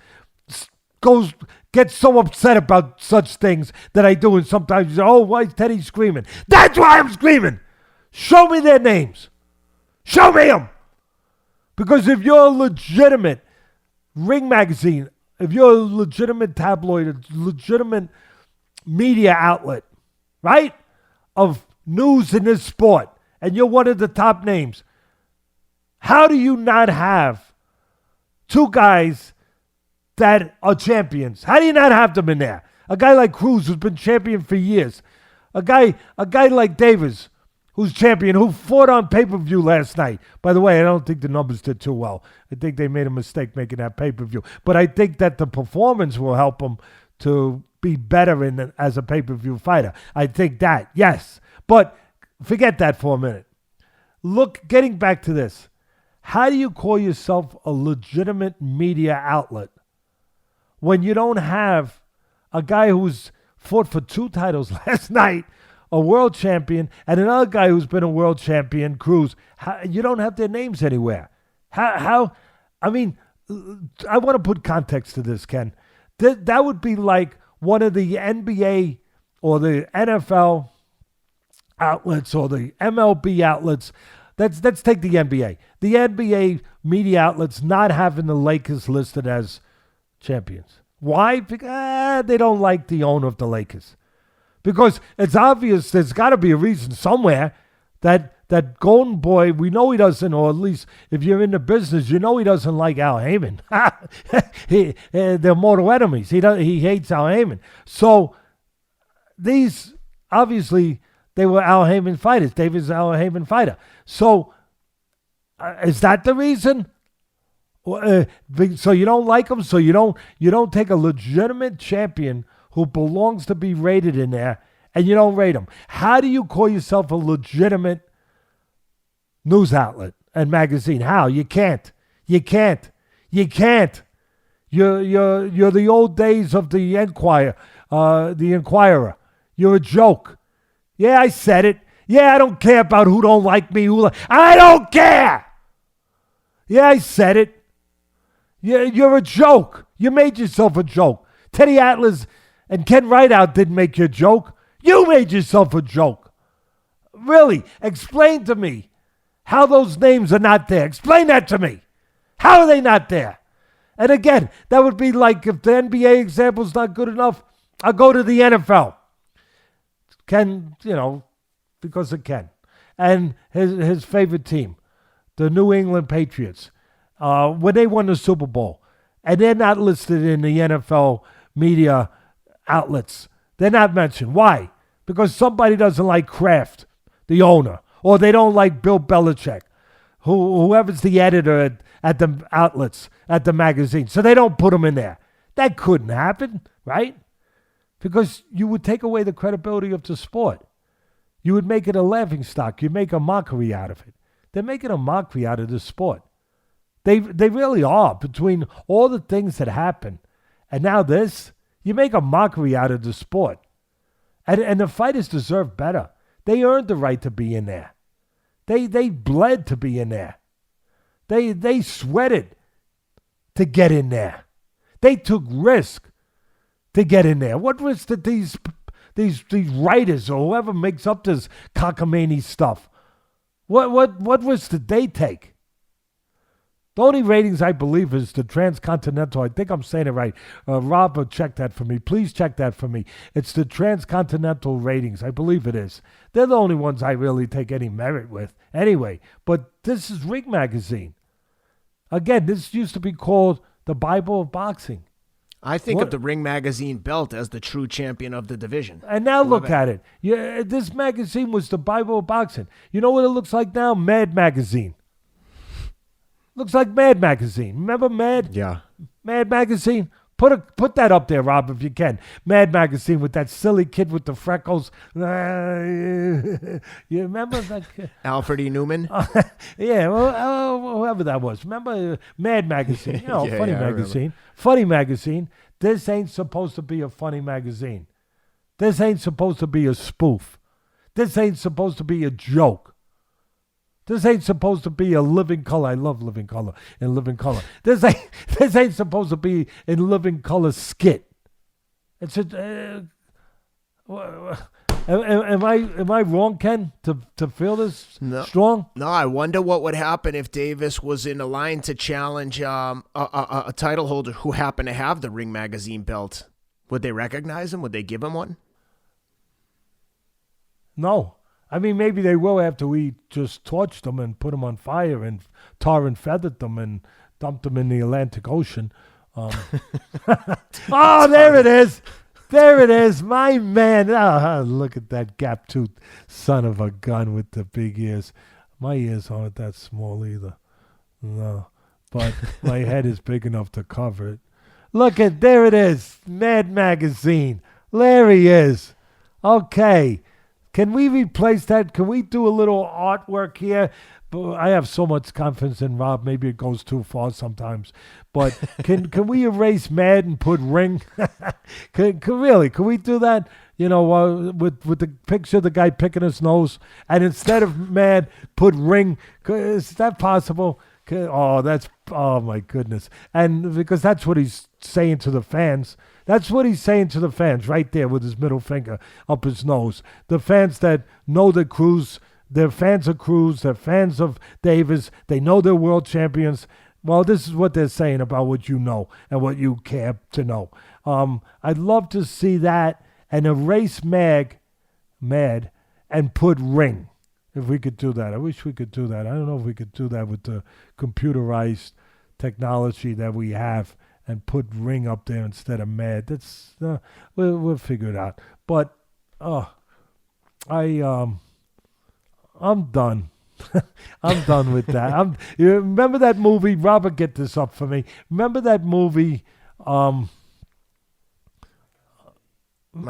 gets so upset about such things that I do. And sometimes you say, oh, why is Teddy screaming? That's why I'm screaming. Show me their names. Show me them. Because if you're a legitimate Ring magazine, if you're a legitimate tabloid, a legitimate media outlet, right, of news in this sport, and you're one of the top names, how do you not have two guys that are champions? How do you not have them in there? A guy like Cruz, who's been champion for years. A guy like Davis, who's champion, who fought on pay-per-view last night. By the way, I don't think the numbers did too well. I think they made a mistake making that pay-per-view. But I think that the performance will help him to be better as a pay-per-view fighter. I think that, yes. But forget that for a minute. Look, getting back to this. How do you call yourself a legitimate media outlet when you don't have a guy who's fought for 2 titles last night, a world champion, and another guy who's been a world champion, Cruz? You don't have their names anywhere. How? I mean, I want to put context to this, Ken. That would be like one of the NBA or the NFL outlets or the MLB outlets. Let's take the NBA. The NBA media outlets not having the Lakers listed as champions. Why? Because they don't like the owner of the Lakers. Because it's obvious there's got to be a reason somewhere that Golden Boy, we know he doesn't, or at least if you're in the business, you know he doesn't like Al Heyman. They're mortal enemies. He hates Al Heyman. So these, obviously, they were Al Heyman fighters. Davis is Al Heyman fighter. So is that the reason? So you don't like him? So you don't take a legitimate champion who belongs to be rated in there, and you don't rate him? How do you call yourself a legitimate news outlet and magazine? How? You can't. You're the old days of the Enquirer. You're a joke. Yeah, I said it. Yeah, I don't care about who don't like me. I don't care. Yeah, I said it. Yeah, you're a joke. You made yourself a joke. Teddy Atlas and Ken Rideout didn't make you a joke. You made yourself a joke. Really, explain to me how those names are not there. Explain that to me. How are they not there? And again, that would be like if the NBA example is not good enough, I'll go to the NFL. Ken, because of Ken. And his favorite team, the New England Patriots, when they won the Super Bowl, and they're not listed in the NFL media outlets. They're not mentioned. Why? because somebody doesn't like Kraft, the owner, or they don't like Bill Belichick, whoever's the editor at the outlets, at the magazine. So they don't put him in there. That couldn't happen, right? Because you would take away the credibility of the sport. You would make it a laughingstock. You'd make a mockery out of it. They're making a mockery out of the sport. They really are. Between all the things that happen and now this, you make a mockery out of the sport. And the fighters deserve better. They earned the right to be in there. They bled to be in there. They sweated to get in there. They took risk to get in there. What risk did these writers or whoever makes up this cockamamie stuff, what risk did they take? The only ratings I believe is the Transcontinental. I think I'm saying it right. Rob, check that for me. Please check that for me. It's the Transcontinental ratings. I believe it is. They're the only ones I really take any merit with. Anyway, but this is Ring Magazine. Again, this used to be called the Bible of Boxing. I think of the Ring Magazine belt as the true champion of the division. And now look at it. Yeah, this magazine was the Bible of Boxing. You know what it looks like now? Mad Magazine. Looks like Mad Magazine. Remember Mad? Yeah. Mad Magazine. Put that up there, Rob, if you can. Mad Magazine with that silly kid with the freckles. You remember that? Alfred E. Newman? Yeah, well, whoever that was. Remember Mad Magazine? Funny magazine. Funny magazine. This ain't supposed to be a funny magazine. This ain't supposed to be a spoof. This ain't supposed to be a joke. This ain't supposed to be a Living Color. I love Living Color and Living Color. This ain't supposed to be a Living Color skit. It's a. Am I wrong, Ken, to feel this strong? No, I wonder what would happen if Davis was in a line to challenge a title holder who happened to have the Ring Magazine belt. Would they recognize him? Would they give him one? No. I mean, maybe they will after we just torched them and put them on fire and tar and feathered them and dumped them in the Atlantic Ocean. Oh, there it is. There it is. My man. Oh, look at that gap-toothed son of a gun with the big ears. My ears aren't that small either. No. But my head is big enough to cover it. Look at, there it is. Mad Magazine. There he is. Okay. Can we replace that? Can we do a little artwork here? I have so much confidence in Rob. Maybe it goes too far sometimes. But can we erase Mad and put Ring? Can we do that? You know, with the picture of the guy picking his nose, and instead of Mad, put Ring. Is that possible? Oh my goodness! And because that's what he's saying to the fans. That's what he's saying to the fans right there with his middle finger up his nose. The fans that know the Cruz, they're fans of Cruz, they're fans of Davis, they know they're world champions. Well, this is what they're saying about what you know and what you care to know. I'd love to see that and erase Mad and put Ring. If we could do that. I wish we could do that. I don't know if we could do that with the computerized technology that we have. And put Ring up there instead of Mad. That's we'll figure it out. But I'm done. I'm done with that. You remember that movie? Robert, get this up for me. Remember that movie? My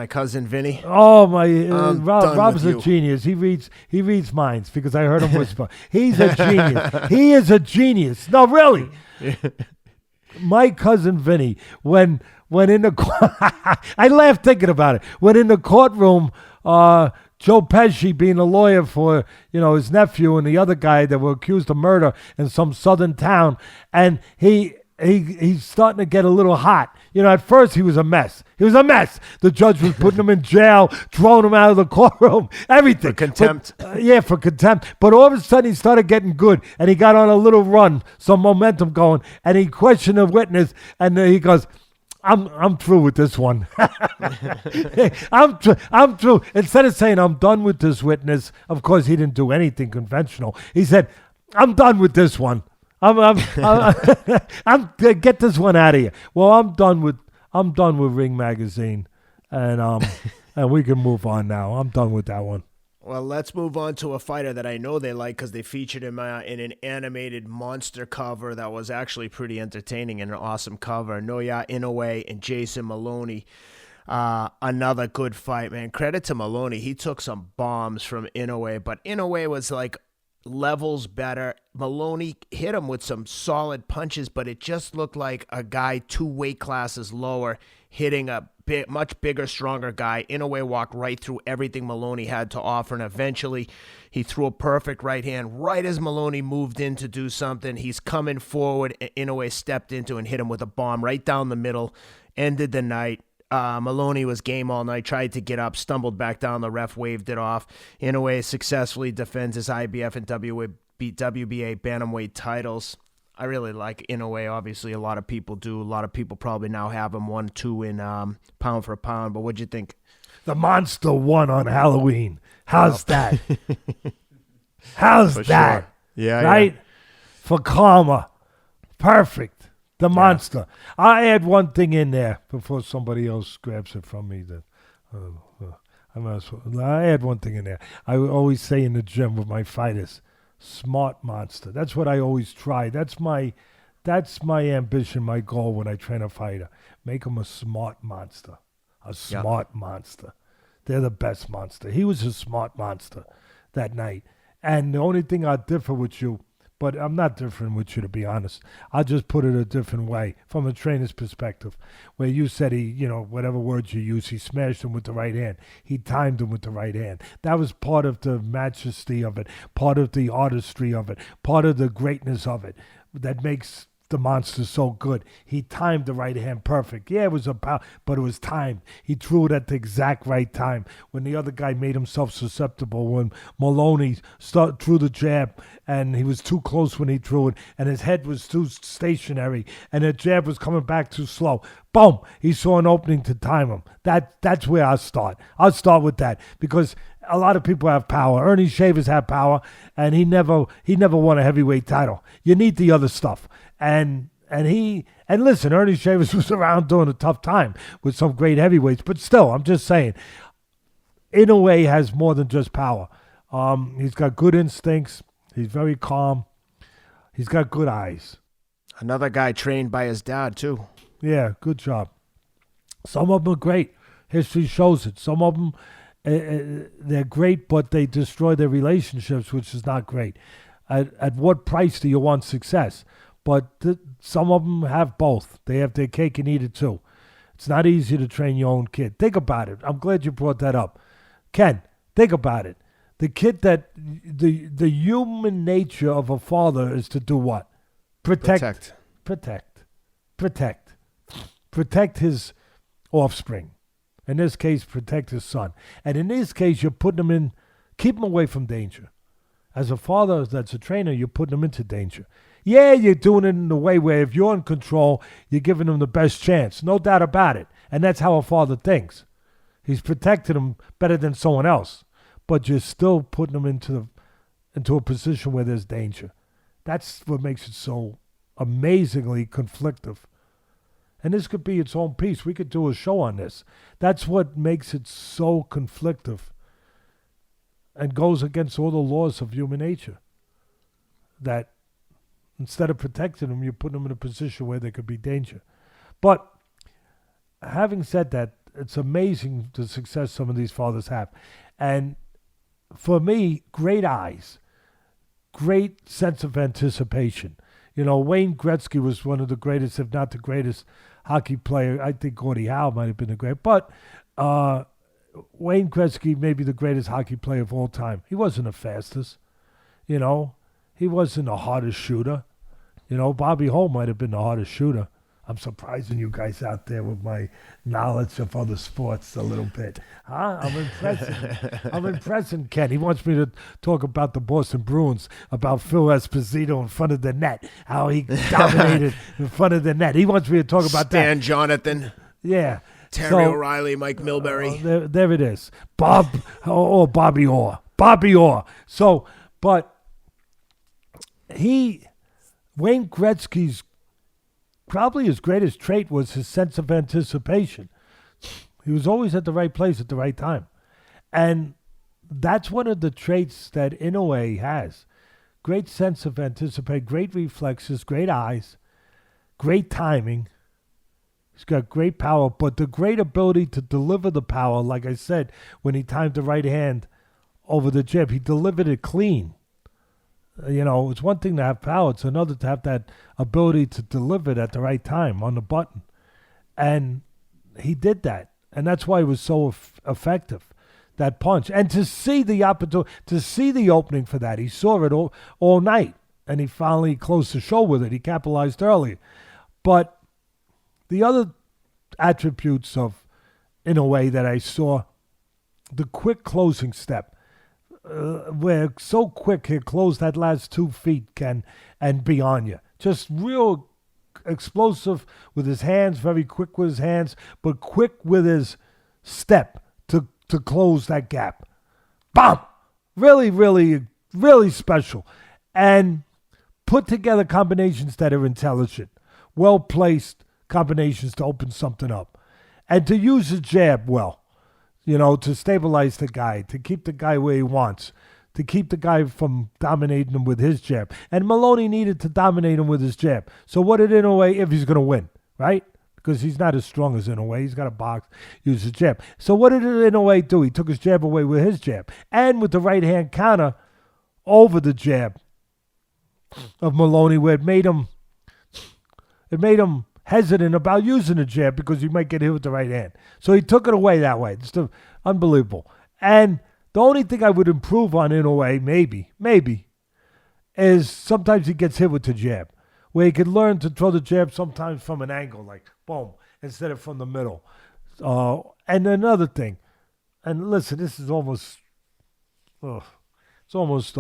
cousin Vinny. Oh my! Rob's a genius. He reads minds because I heard him whisper. He's a genius. He is a genius. No, really. My cousin Vinny, when in the I laughed thinking about it. When in the courtroom, Joe Pesci being a lawyer for his nephew and the other guy that were accused of murder in some southern town, and he's starting to get a little hot. At first he was a mess. He was a mess. The judge was putting him in jail, throwing him out of the courtroom, everything. For contempt. For contempt. But all of a sudden he started getting good, and he got on a little run, some momentum going, and he questioned the witness, and he goes, I'm through with this one. I'm through. Instead of saying, I'm done with this witness, of course he didn't do anything conventional. He said, I'm done with this one. I'm get this one out of here. Well, I'm done with Ring Magazine, and And we can move on now. I'm done with that one. Well, let's move on to a fighter that I know they like because they featured him in an animated monster cover that was actually pretty entertaining and an awesome cover. Naoya Inoue and Jason Moloney. Another good fight, man. Credit to Moloney. He took some bombs from Inoue, but Inoue was like levels better. Moloney hit him with some solid punches, but it just looked like a guy 2 weight classes lower hitting a much bigger, stronger guy. Inoue walked right through everything Moloney had to offer, and eventually he threw a perfect right hand right as Moloney moved in to do something. He's coming forward, and Inoue stepped into and hit him with a bomb right down the middle, ended the night. Moloney was game all night, tried to get up, stumbled back down. The ref waved it off. Inoue successfully defends his IBF and WBA bantamweight titles. I really like Inoue. Obviously, a lot of people do. A lot of people probably now have him 1-2 in pound for pound. But what'd you think? The monster won on Halloween. How's that? How's For that? sure. Yeah, right? yeah. For karma. Perfect. The monster. I add one thing in there before somebody else grabs it from me. I add one thing in there. I always say in the gym with my fighters, smart monster. That's what I always try. That's my ambition, my goal when I train a fighter. Make him a smart monster. A smart monster. They're the best monster. He was a smart monster that night. And the only thing I differ with you, but I'm not different with you, to be honest. I'll just put it a different way from a trainer's perspective, where you said he, whatever words you use, he smashed him with the right hand. He timed him with the right hand. That was part of the majesty of it, part of the artistry of it, part of the greatness of it that makes the monster so good. He timed the right hand perfect. Yeah, it was but it was timed. He threw it at the exact right time when the other guy made himself susceptible, when Moloney threw the jab and he was too close when he threw it and his head was too stationary and the jab was coming back too slow. Boom! He saw an opening to time him. That's where I'll start. I'll start with that because a lot of people have power. Ernie Shavers had power, and he never won a heavyweight title. You need the other stuff. And listen, Ernie Shavers was around during a tough time with some great heavyweights, but still, I'm just saying, Inoue has more than just power. He's got good instincts. He's very calm. He's got good eyes. Another guy trained by his dad too. Yeah, good job. Some of them are great. History shows it. Some of them, they're great, but they destroy their relationships, which is not great. At what price do you want success? But some of them have both. They have their cake and eat it too. It's not easy to train your own kid. Think about it. I'm glad you brought that up. Ken, think about it. The kid the human nature of a father is to do what? Protect his offspring. In this case, protect his son. And in this case, you're putting him keep him away from danger. As a father that's a trainer, you're putting him into danger. Yeah, you're doing it in a way where if you're in control, you're giving him the best chance. No doubt about it. And that's how a father thinks. He's protected him better than someone else. But you're still putting him into a position where there's danger. That's what makes it so amazingly conflictive. And this could be its own piece. We could do a show on this. That's what makes it so conflictive and goes against all the laws of human nature. That instead of protecting them, you put them in a position where there could be danger. But having said that, it's amazing the success some of these fathers have. And for me, great eyes, great sense of anticipation. Wayne Gretzky was one of the greatest, if not the greatest, hockey player. I think Gordie Howe might have been the great. But Wayne Gretzky may be the greatest hockey player of all time. He wasn't the fastest. He wasn't the hardest shooter. Bobby Hull might have been the hardest shooter. I'm surprising you guys out there with my knowledge of other sports a little bit. Huh? I'm impressing Ken. He wants me to talk about the Boston Bruins, about Phil Esposito in front of the net, how he dominated in front of the net. He wants me to talk about that. Stan Jonathan. Yeah. Terry O'Reilly, Mike Milbury. There it is. Bobby Orr. Bobby Orr. So, but Wayne Gretzky's probably his greatest trait was his sense of anticipation. He was always at the right place at the right time. And that's one of the traits that Inoue has. Great sense of anticipate, great reflexes, great eyes, great timing. He's got great power, but the great ability to deliver the power, like I said, when he timed the right hand over the jab, he delivered it clean. It's one thing to have power. It's another to have that ability to deliver it at the right time on the button. And he did that. And that's why it was so effective, that punch. And to see the opportunity, to see the opening for that, he saw it all night. And he finally closed the show with it. He capitalized early. But the other attributes of Inoue that I saw, the quick closing step, where so quick he'll close that last 2 feet and be on you. Just real explosive with his hands, very quick with his hands, but quick with his step to close that gap. Bam! Really, really, really special. And put together combinations that are intelligent, well-placed combinations to open something up. And to use his jab well. To stabilize the guy, to keep the guy where he wants, to keep the guy from dominating him with his jab. And Moloney needed to dominate him with his jab. So what did Inoue, if he's going to win, right? Because he's not as strong as Inoue. He's got a box, use his jab. So what did Inoue do? He took his jab away with his jab. And with the right-hand counter over the jab of Moloney, where it made him hesitant about using the jab because he might get hit with the right hand. So he took it away that way. It's unbelievable. And the only thing I would improve on Inoue, maybe, is sometimes he gets hit with the jab, where he could learn to throw the jab sometimes from an angle, like boom, instead of from the middle. And another thing, and listen, this is almost, it's almost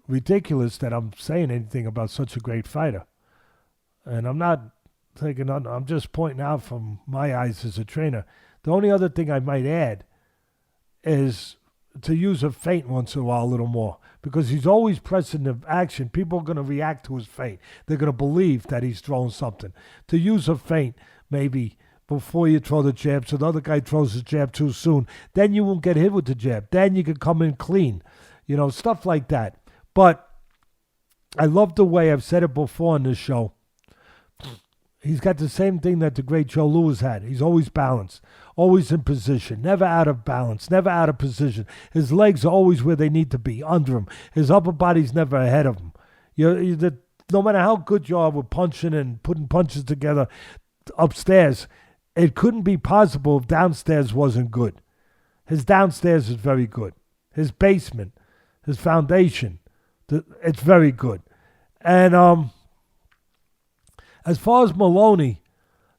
ridiculous that I'm saying anything about such a great fighter. And I'm not thinking, I'm just pointing out from my eyes as a trainer. The only other thing I might add is to use a feint once in a while a little more, because he's always pressing the action. People are going to react to his feint. They're going to believe that he's throwing something. To use a feint maybe before you throw the jab, so the other guy throws his jab too soon, then you won't get hit with the jab. Then you can come in clean. Stuff like that. But I love the way, I've said it before on this show, he's got the same thing that the great Joe Louis had. He's always balanced, always in position, never out of balance, never out of position. His legs are always where they need to be, under him. His upper body's never ahead of him. No matter how good you are with punching and putting punches together upstairs, it couldn't be possible if downstairs wasn't good. His downstairs is very good. His basement, his foundation, it's very good. And as far as Moloney,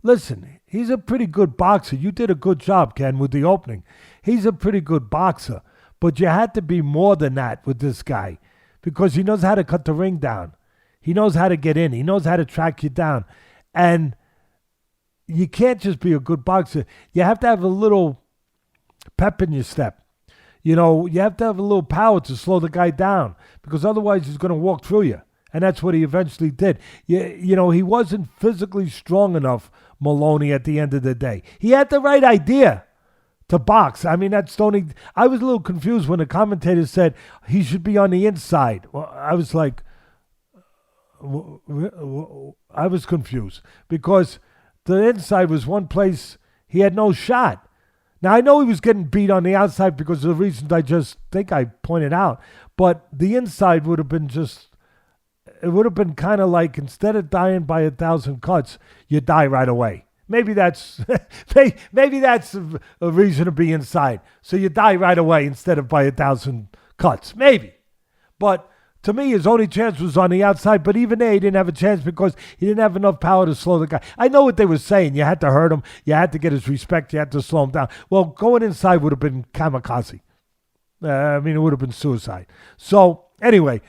listen, he's a pretty good boxer. You did a good job, Ken, with the opening. He's a pretty good boxer. But you had to be more than that with this guy, because he knows how to cut the ring down. He knows how to get in. He knows how to track you down. And you can't just be a good boxer. You have to have a little pep in your step. You have to have a little power to slow the guy down, because otherwise he's going to walk through you. And that's what he eventually did. He wasn't physically strong enough, Moloney, at the end of the day. He had the right idea to box. I mean, that's the only... I was a little confused when the commentator said he should be on the inside. Well, I was like... I was confused, because the inside was one place he had no shot. Now, I know he was getting beat on the outside because of the reasons I just think I pointed out. But the inside would have been it would have been kind of like, instead of dying by 1,000 cuts, you die right away. Maybe that's maybe that's a reason to be inside. So you die right away instead of by 1,000 cuts. Maybe. But to me, his only chance was on the outside, but even there, he didn't have a chance because he didn't have enough power to slow the guy. I know what they were saying. You had to hurt him. You had to get his respect. You had to slow him down. Well, going inside would have been kamikaze. It would have been suicide. So, anyway,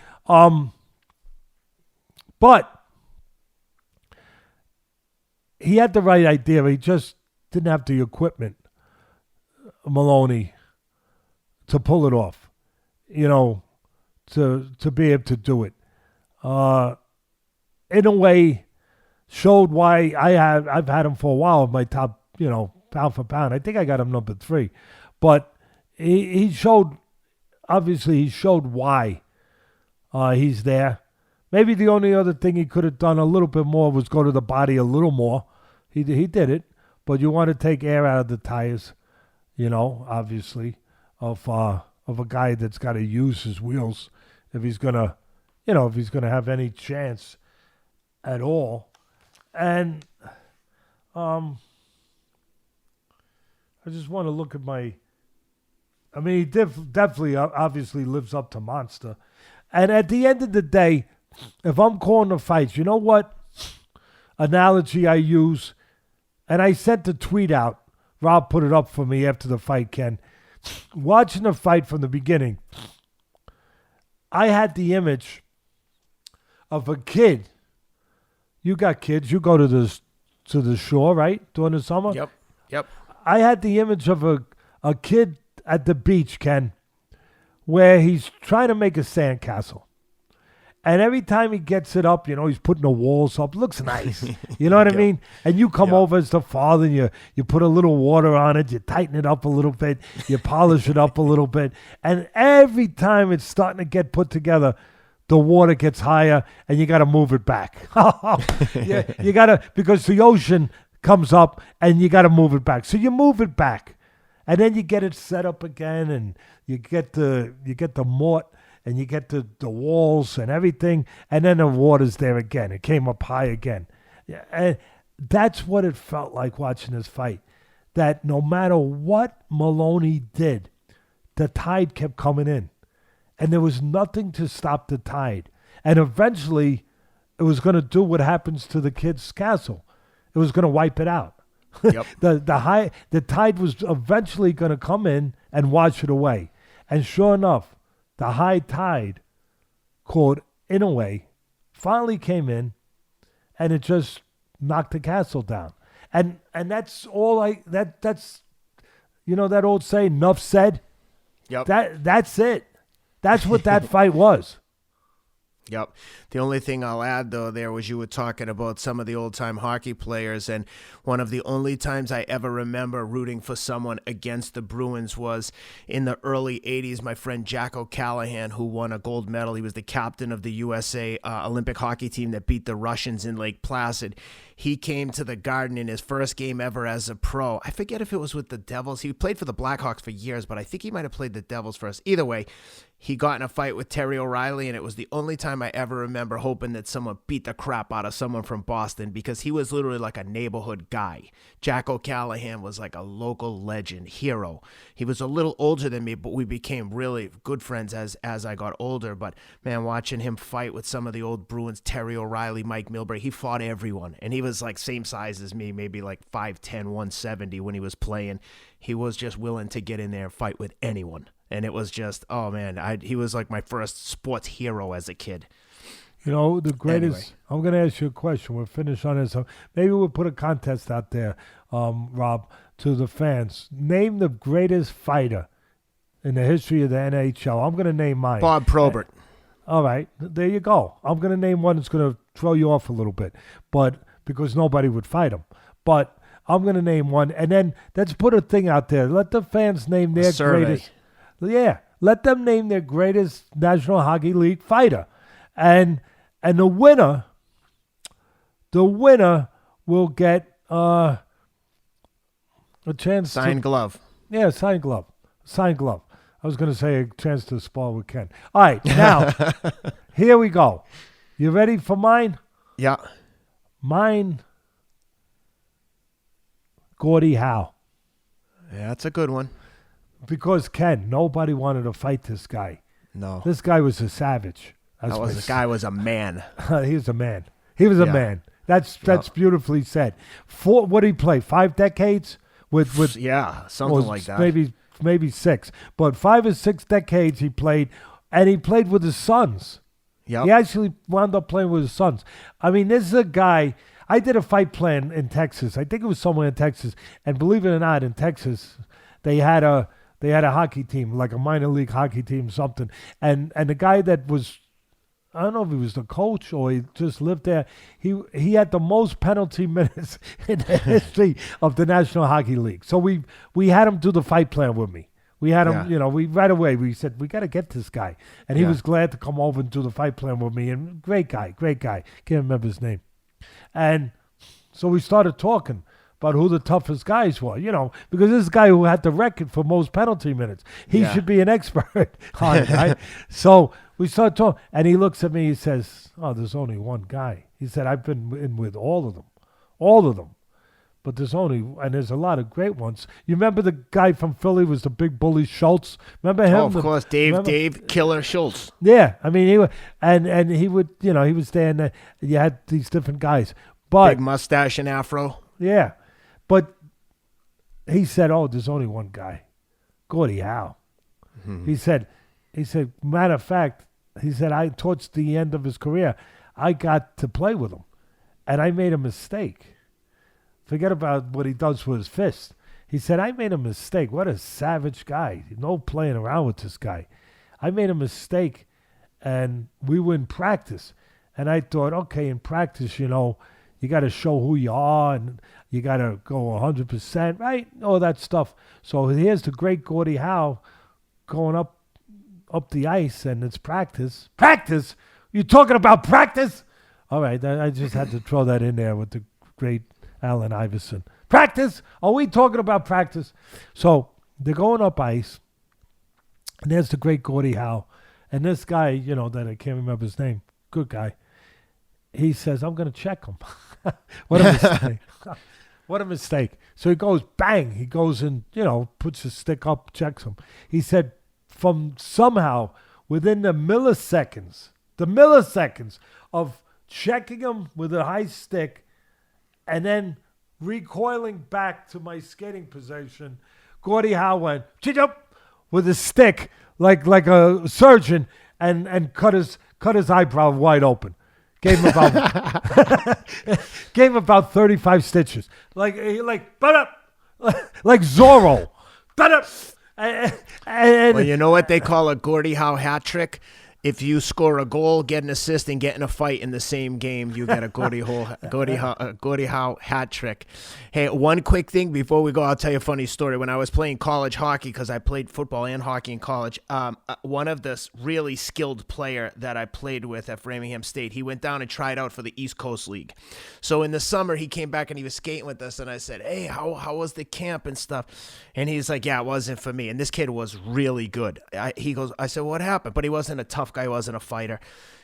but he had the right idea. He just didn't have the equipment, Moloney, to pull it off. To be able to do it. In a way, showed why I've had him for a while, my top, pound for pound. I think I got him number 3. But he showed, obviously he showed why he's there. Maybe the only other thing he could have done a little bit more was go to the body a little more. He did it, but you want to take air out of the tires, obviously, of a guy that's got to use his wheels if he's gonna have any chance at all. And I just want to look at he definitely obviously lives up to Monster. And at the end of the day, if I'm calling the fights, you know what analogy I use? And I sent the tweet out. Rob put it up for me after the fight, Ken. Watching the fight from the beginning, I had the image of a kid. You got kids. You go to the shore, right? During the summer? Yep. I had the image of a kid at the beach, Ken, where he's trying to make a sandcastle. And every time he gets it up, he's putting the walls up. Looks nice. You know what I mean? And you come over as the father and you put a little water on it. You tighten it up a little bit. You polish it up a little bit. And every time it's starting to get put together, the water gets higher and you got to move it back. You got to, because the ocean comes up and you got to move it back. So you move it back. And then you get it set up again and you get the mort. And you get the walls and everything, and then the water's there again. It came up high again. Yeah, and that's what it felt like watching this fight, that no matter what Moloney did, the tide kept coming in. And there was nothing to stop the tide. And eventually, it was going to do what happens to the kid's castle. It was going to wipe it out. Yep. The tide was eventually going to come in and wash it away. And sure enough, the high tide called Inoue finally came in, and it just knocked the castle down. And that's all that's that old saying, "Nuff said." Yep. That's it. That's what that fight was. Yep. The only thing I'll add, though, there was you were talking about some of the old-time hockey players, and one of the only times I ever remember rooting for someone against the Bruins was in the early 80s. My friend Jack O'Callahan, who won a gold medal, he was the captain of the USA Olympic hockey team that beat the Russians in Lake Placid. He came to the Garden in his first game ever as a pro. I forget if it was with the Devils. He played for the Blackhawks for years, but I think he might have played the Devils first. Either way, he got in a fight with Terry O'Reilly, and it was the only time I ever remember hoping that someone beat the crap out of someone from Boston, because he was literally like a neighborhood guy. Jack O'Callahan was like a local legend, hero. He was a little older than me, but we became really good friends as I got older. But, man, watching him fight with some of the old Bruins, Terry O'Reilly, Mike Milbury, he fought everyone. And he was like same size as me, maybe like 5'10", 170 when he was playing. He was just willing to get in there and fight with anyone. And it was just, oh, man, he was like my first sports hero as a kid. The greatest, Anyway. I'm going to ask you a question. We'll finish on this. Maybe we'll put a contest out there, Rob, to the fans. Name the greatest fighter in the history of the NHL. I'm going to name mine. Bob Probert. All right, there you go. I'm going to name one that's going to throw you off a little bit, but because nobody would fight him. But I'm going to name one, and then let's put a thing out there. Let the fans name their greatest. Yeah, let them name their greatest National Hockey League fighter, and the winner will get a chance. Signed glove. Yeah, signed glove. I was going to say a chance to spar with Ken. All right, now here we go. You ready for mine? Yeah. Mine, Gordie Howe. Yeah, that's a good one. Because, Ken, nobody wanted to fight this guy. No. This guy was a savage. The guy was a man. He was a man. He was a man. That's beautifully said. What did he play? 5 decades? With yeah, something like that. Maybe 6. But 5 or 6 decades he played, and he played with his sons. Yep. He actually wound up playing with his sons. I mean, this is a guy. I did a fight plan in Texas. I think it was somewhere in Texas. And believe it or not, in Texas, they had a hockey team, like a minor league hockey team, something. And the guy that was I don't know if he was the coach or he just lived there. He had the most penalty minutes in the history of the National Hockey League. So we had him do the fight plan with me. We had him, we right away, we said, we got to get this guy. And he was glad to come over and do the fight plan with me. And great guy. Can't remember his name. And so we started talking about who the toughest guys were, because this guy who had the record for most penalty minutes, he should be an expert on it, right? So we started talking, and he looks at me, he says, oh, there's only one guy. He said, I've been in with all of them. But there's a lot of great ones. You remember the guy from Philly was the big bully Schultz? Remember him? Oh, of course, Dave Killer Schultz. Yeah, I mean, he would, he was there, and you had these different guys. But big mustache and afro. Yeah. But he said, oh, there's only one guy, Gordie Howe. Mm-hmm. He said, matter of fact, he said, towards the end of his career, I got to play with him, and I made a mistake. Forget about what he does with his fist. He said, I made a mistake. What a savage guy. No playing around with this guy. I made a mistake, and we were in practice. And I thought, okay, in practice, you got to show who you are, and you got to go 100%, right? All that stuff. So here's the great Gordie Howe going up the ice, and it's practice. Practice? You talking about practice? All right, I just had to throw that in there with the great Allen Iverson. Practice? Are we talking about practice? So they're going up ice, and there's the great Gordie Howe. And this guy, that I can't remember his name, good guy, he says, I'm going to check him. What a mistake. What a mistake. So he goes, bang. He goes and, puts his stick up, checks him. He said, from somehow within the milliseconds of checking him with a high stick and then recoiling back to my skating position, Gordie Howe went, chip with his stick like a surgeon and cut his eyebrow wide open. Gave him about 35 stitches. Like Zorro. Well, you know what they call a Gordie Howe hat trick? If you score a goal, get an assist, and get in a fight in the same game, you get a Gordie Howe hat trick. Hey, one quick thing before we go, I'll tell you a funny story. When I was playing college hockey, because I played football and hockey in college, one of the really skilled player that I played with at Framingham State, he went down and tried out for the East Coast League. So in the summer, he came back and he was skating with us, and I said, hey, how was the camp and stuff? And he's like, yeah, it wasn't for me. And this kid was really good. I said, what happened? But he wasn't a tough guy, wasn't a fighter.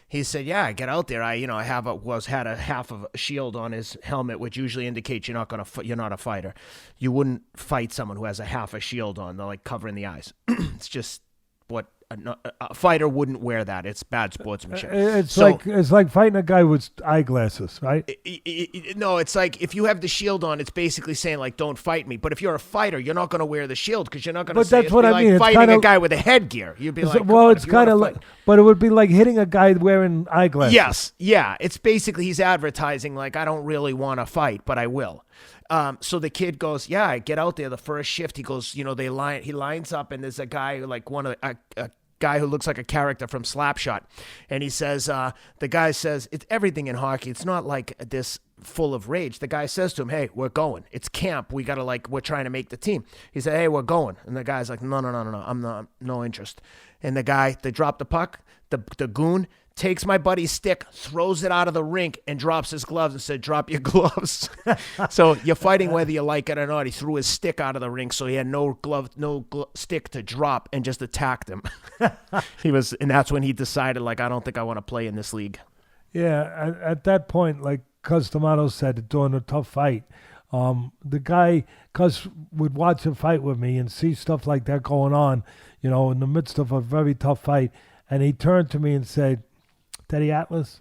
He said, yeah, I get out there. I had a half of a shield on his helmet, which usually indicates you're not a fighter. You wouldn't fight someone who has a half a shield on. They're like covering the eyes. It's just what a fighter wouldn't wear that. It's bad sportsmanship. It's like fighting a guy with eyeglasses, right? No, it's like if you have the shield on, it's basically saying like, don't fight me. But if you're a fighter, you're not going to wear the shield because you're not going to. But that's what I mean. Like fighting a guy with a headgear. You'd be like, well, it's kind of like, but it would be like hitting a guy wearing eyeglasses. Yes, yeah. It's basically he's advertising like, I don't really want to fight, but I will. So the kid goes, yeah, I get out there the first shift. He goes, he lines up, and there's a guy like a guy who looks like a character from Slapshot. And he says, the guy says, it's everything in hockey. It's not like this full of rage. The guy says to him, hey, we're going. It's camp. We got to we're trying to make the team. He said, hey, we're going. And the guy's like, no. I'm not, no interest. And the guy, they drop the puck. The goon takes my buddy's stick, throws it out of the rink, and drops his gloves and said, drop your gloves. So you're fighting whether you like it or not. He threw his stick out of the rink, so he had no stick to drop and just attacked him. And that's when he decided, I don't think I want to play in this league. Yeah, at that point, like Cuz D'Amato said, during a tough fight, the guy, Cuz would watch a fight with me and see stuff like that going on, in the midst of a very tough fight, and he turned to me and said, Teddy Atlas,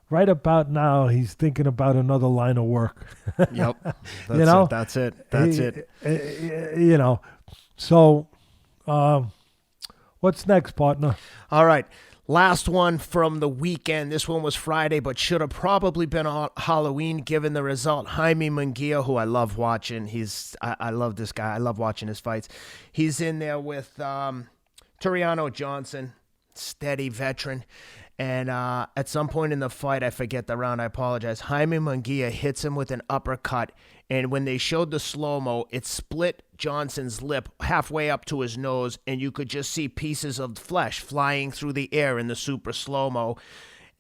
right about now, he's thinking about another line of work. Yep. That's it. So what's next, partner? All right. Last one from the weekend. This one was Friday, but should have probably been on Halloween given the result. Jaime Munguia, who I love watching. I love this guy. I love watching his fights. He's in there with Turiano Johnson, steady veteran. And at some point in the fight, I forget the round, I apologize, Jaime Munguia hits him with an uppercut. And when they showed the slow-mo, it split Johnson's lip halfway up to his nose, and you could just see pieces of flesh flying through the air in the super slow-mo.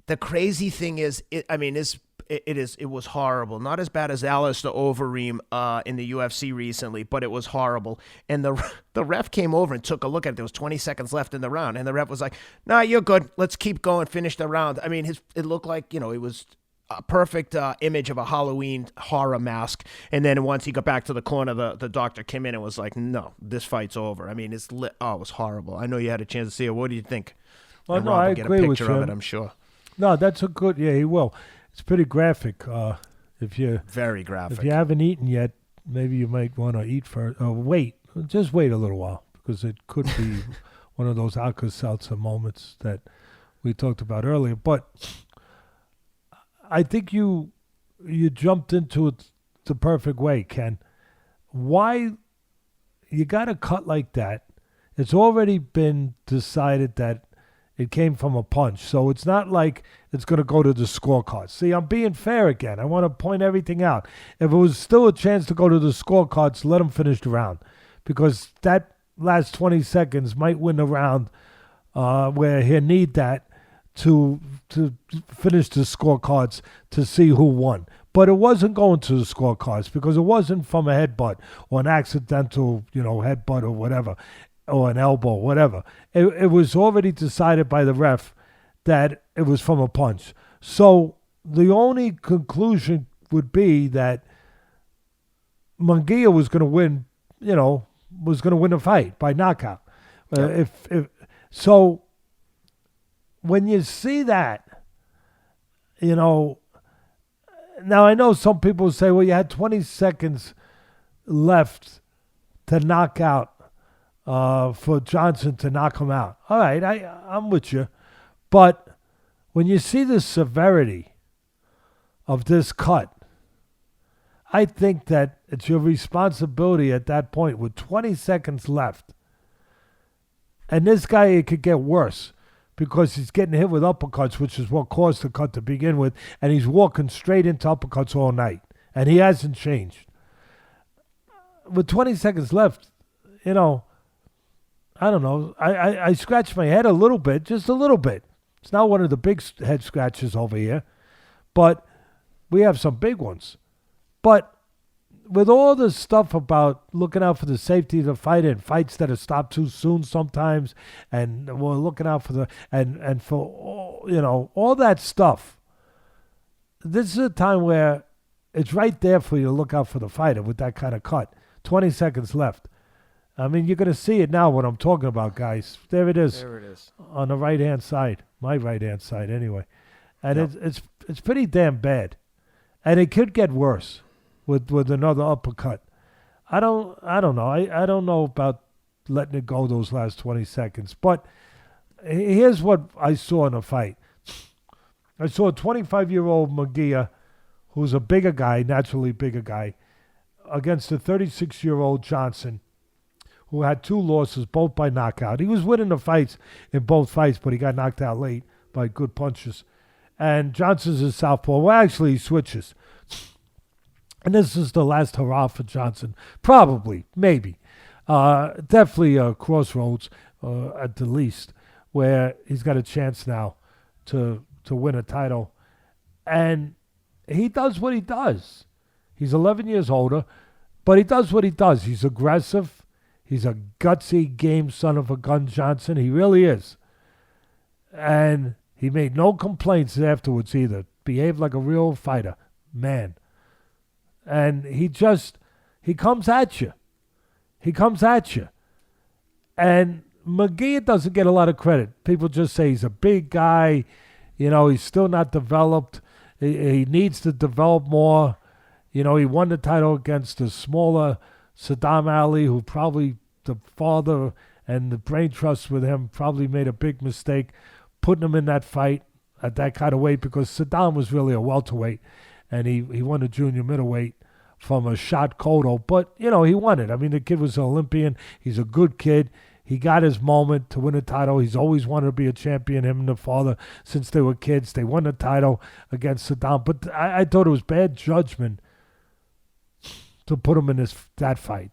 The crazy thing is, it was horrible. Not as bad as Alistair Overeem in the UFC recently, but it was horrible. And the ref came over and took a look at it. There was 20 seconds left in the round, and the ref was like, "Nah, you're good. Let's keep going. Finish the round." I mean, it looked like, it was a perfect image of a Halloween horror mask. And then once he got back to the corner, the doctor came in and was like, "No, this fight's over." I mean, it was horrible. I know you had a chance to see it. What do you think? Well, and no, Rob I will get agree a with picture you. of it, I'm sure. No, that's a good. Yeah, he will. It's pretty graphic. Very graphic. If you haven't eaten yet, maybe you might want to eat first. Wait, just wait a little while, because it could be one of those Alka-Seltzer moments that we talked about earlier. But I think you jumped into it the perfect way, Ken. Why you got a cut like that? It's already been decided that it came from a punch, so it's not like it's going to go to the scorecards. See, I'm being fair again. I want to point everything out. If it was still a chance to go to the scorecards, let him finish the round, because that last 20 seconds might win the round where he'll need that to finish the scorecards to see who won. But it wasn't going to the scorecards because it wasn't from a headbutt or an accidental, headbutt or whatever, or an elbow, whatever. It was already decided by the ref that it was from a punch. So the only conclusion would be that Munguia was going to win, was going to win the fight by knockout. Yep. So when you see that, now I know some people say, well, you had 20 seconds left to knock out, for Johnson to knock him out. All right, I'm with you. But when you see the severity of this cut, I think that it's your responsibility at that point with 20 seconds left. And this guy, it could get worse because he's getting hit with uppercuts, which is what caused the cut to begin with, and he's walking straight into uppercuts all night, and he hasn't changed. With 20 seconds left, I don't know. I scratched my head a little bit, just a little bit. It's not one of the big head scratches over here, but we have some big ones. But with all the stuff about looking out for the safety of the fighter and fights that are stopped too soon sometimes, and we're looking out for the and for all that stuff, this is a time where it's right there for you to look out for the fighter with that kind of cut. 20 seconds left. I mean, you're going to see it now what I'm talking about, guys. There it is. There it is. On the right-hand side. My right-hand side, anyway. And Yep. it's pretty damn bad. And it could get worse with another uppercut. I don't know. I don't know about letting it go those last 20 seconds. But here's what I saw in the fight. I saw a 25-year-old Munguia, who's a bigger guy, naturally bigger guy, against a 36-year-old Johnson, who had two losses, both by knockout. He was winning the fights in both fights, but he got knocked out late by good punches. And Johnson's a southpaw. Well, actually, he switches. And this is the last hurrah for Johnson. Probably, maybe. Definitely a crossroads, at the least, where he's got a chance now to win a title. And he does what he does. He's 11 years older, but he does what he does. He's aggressive. He's a gutsy, game son of a gun, Johnson. He really is. And he made no complaints afterwards either. Behaved like a real fighter, man. And he comes at you. He comes at you. And Munguia doesn't get a lot of credit. People just say he's a big guy. He's still not developed. He needs to develop more. He won the title against a smaller Saddam Ali, who probably the father and the brain trust with him probably made a big mistake putting him in that fight at that kind of weight, because Saddam was really a welterweight, and he won a junior middleweight from a shot Cotto. But, he won it. I mean, the kid was an Olympian. He's a good kid. He got his moment to win a title. He's always wanted to be a champion, him and the father, since they were kids. They won the title against Saddam. But I thought it was bad judgment to put him in that fight.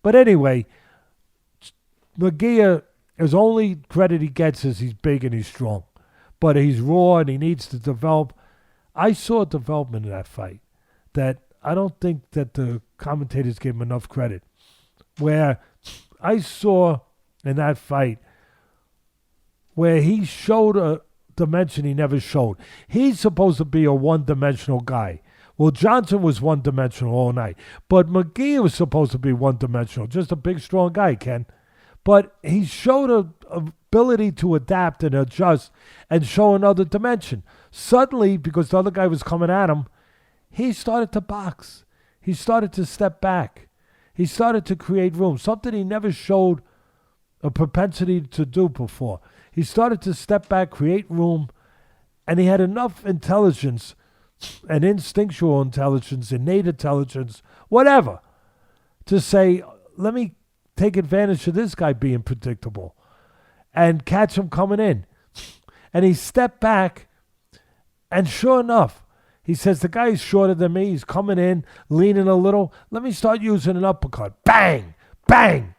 But anyway, Munguia, his only credit he gets is he's big and he's strong. But he's raw and he needs to develop. I saw development in that fight that I don't think that the commentators gave him enough credit. Where I saw in that fight where he showed a dimension he never showed. He's supposed to be a one-dimensional guy. Well, Johnson was one-dimensional all night. But Munguia was supposed to be one-dimensional. Just a big, strong guy, Ken. But he showed a ability to adapt and adjust and show another dimension. Suddenly, because the other guy was coming at him, he started to box. He started to step back. He started to create room, something he never showed a propensity to do before. He started to step back, create room, and he had enough intelligence and instinctual intelligence, innate intelligence, whatever, to say, let me take advantage of this guy being predictable and catch him coming in. And he stepped back, and sure enough, he says, the guy's shorter than me. He's coming in, leaning a little. Let me start using an uppercut. Bang! Bang!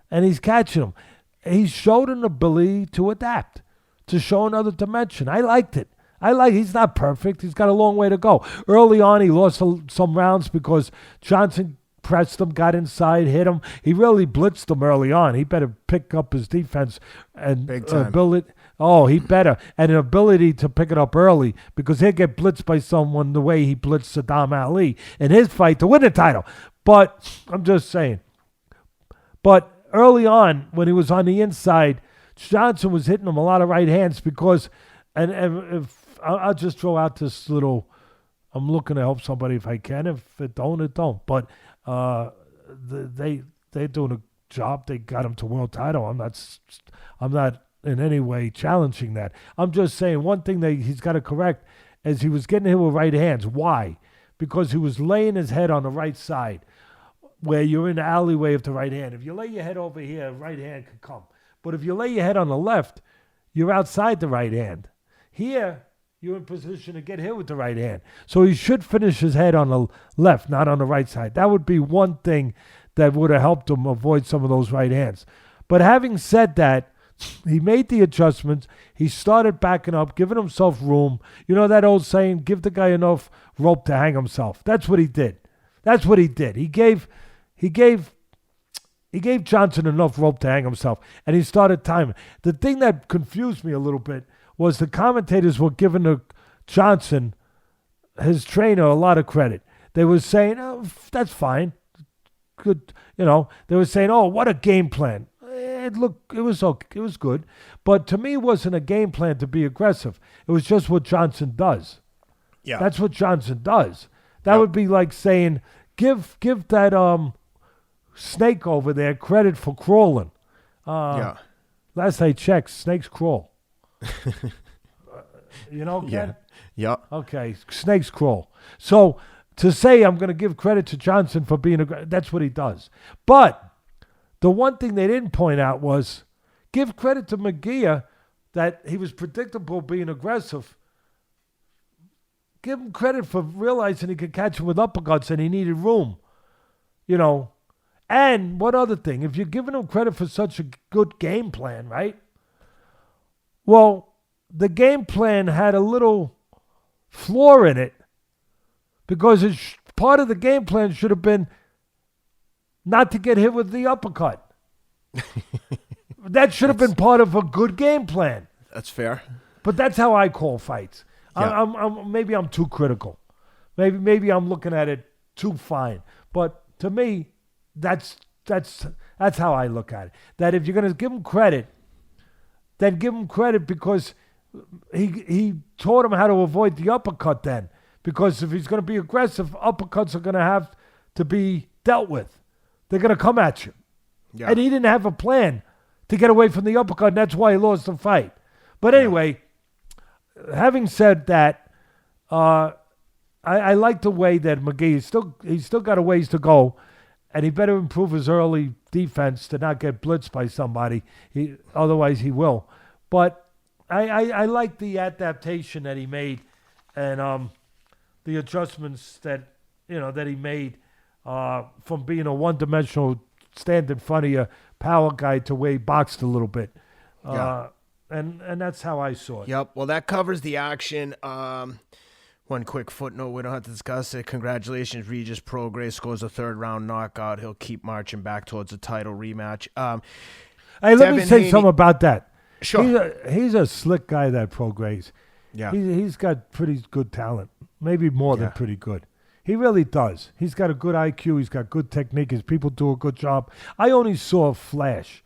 And he's catching him. He showed an ability to adapt, to show another dimension. I liked it. He's not perfect. He's got a long way to go. Early on, he lost some rounds because Johnson pressed him, got inside, hit him. He really blitzed him early on. He better pick up his defense and build it. Oh, he better. And an ability to pick it up early because he'll get blitzed by someone the way he blitzed Saddam Ali in his fight to win the title. But I'm just saying. But early on, when he was on the inside, Johnson was hitting him a lot of right hands because, and if I'll just throw out this little, I'm looking to help somebody if I can. If it don't, it don't. But they're doing a job. They got him to world title. I'm not in any way challenging that. I'm just saying one thing that he's got to correct is he was getting hit with right hands. Why? Because he was laying his head on the right side where you're in the alleyway of the right hand. If you lay your head over here, right hand could come. But if you lay your head on the left, you're outside the right hand. Here, you're in position to get hit with the right hand. So he should finish his head on the left, not on the right side. That would be one thing that would have helped him avoid some of those right hands. But having said that, he made the adjustments. He started backing up, giving himself room. You know that old saying, give the guy enough rope to hang himself. That's what he did. He gave Johnson enough rope to hang himself, and he started timing. The thing that confused me a little bit was the commentators were giving Johnson, his trainer, a lot of credit. They were saying, oh, that's fine. Good. They were saying, oh, what a game plan. It was okay. It was good. But to me, it wasn't a game plan to be aggressive. It was just what Johnson does. Yeah. That's what Johnson does. That would be like saying, give that snake over there credit for crawling. Last I checked, snakes crawl. Ken? Yeah. Okay, snakes crawl. So to say I'm going to give credit to Johnson for being that's what he does. But the one thing they didn't point out was give credit to Munguia that he was predictable being aggressive. Give him credit for realizing he could catch him with uppercuts and he needed room. And one other thing, if you're giving him credit for such a good game plan, right? Well, the game plan had a little flaw in it because part of the game plan should have been not to get hit with the uppercut. That should have been part of a good game plan. That's fair. But that's how I call fights. Yeah. Maybe I'm too critical. Maybe I'm looking at it too fine. But to me, that's how I look at it. That if you're going to give him credit, then give him credit because he taught him how to avoid the uppercut then. Because if he's going to be aggressive, uppercuts are going to have to be dealt with. They're going to come at you. Yeah. And he didn't have a plan to get away from the uppercut, and that's why he lost the fight. But anyway, having said that, I like the way that McGee he's still got a ways to go. And he better improve his early defense to not get blitzed by somebody. Otherwise, he will. But I like the adaptation that he made, and the adjustments that he made from being a one-dimensional stand in front of you power guy to where he boxed a little bit. And that's how I saw it. Yep. Well, that covers the action. One quick footnote, we don't have to discuss it. Congratulations, Regis Prograis scores a third-round knockout. He'll keep marching back towards a title rematch. Hey, let me say something about that. Sure. He's a slick guy, that Prograis. Yeah. He's got pretty good talent, maybe more than pretty good. He really does. He's got a good IQ. He's got good technique. His people do a good job. I only saw a flash.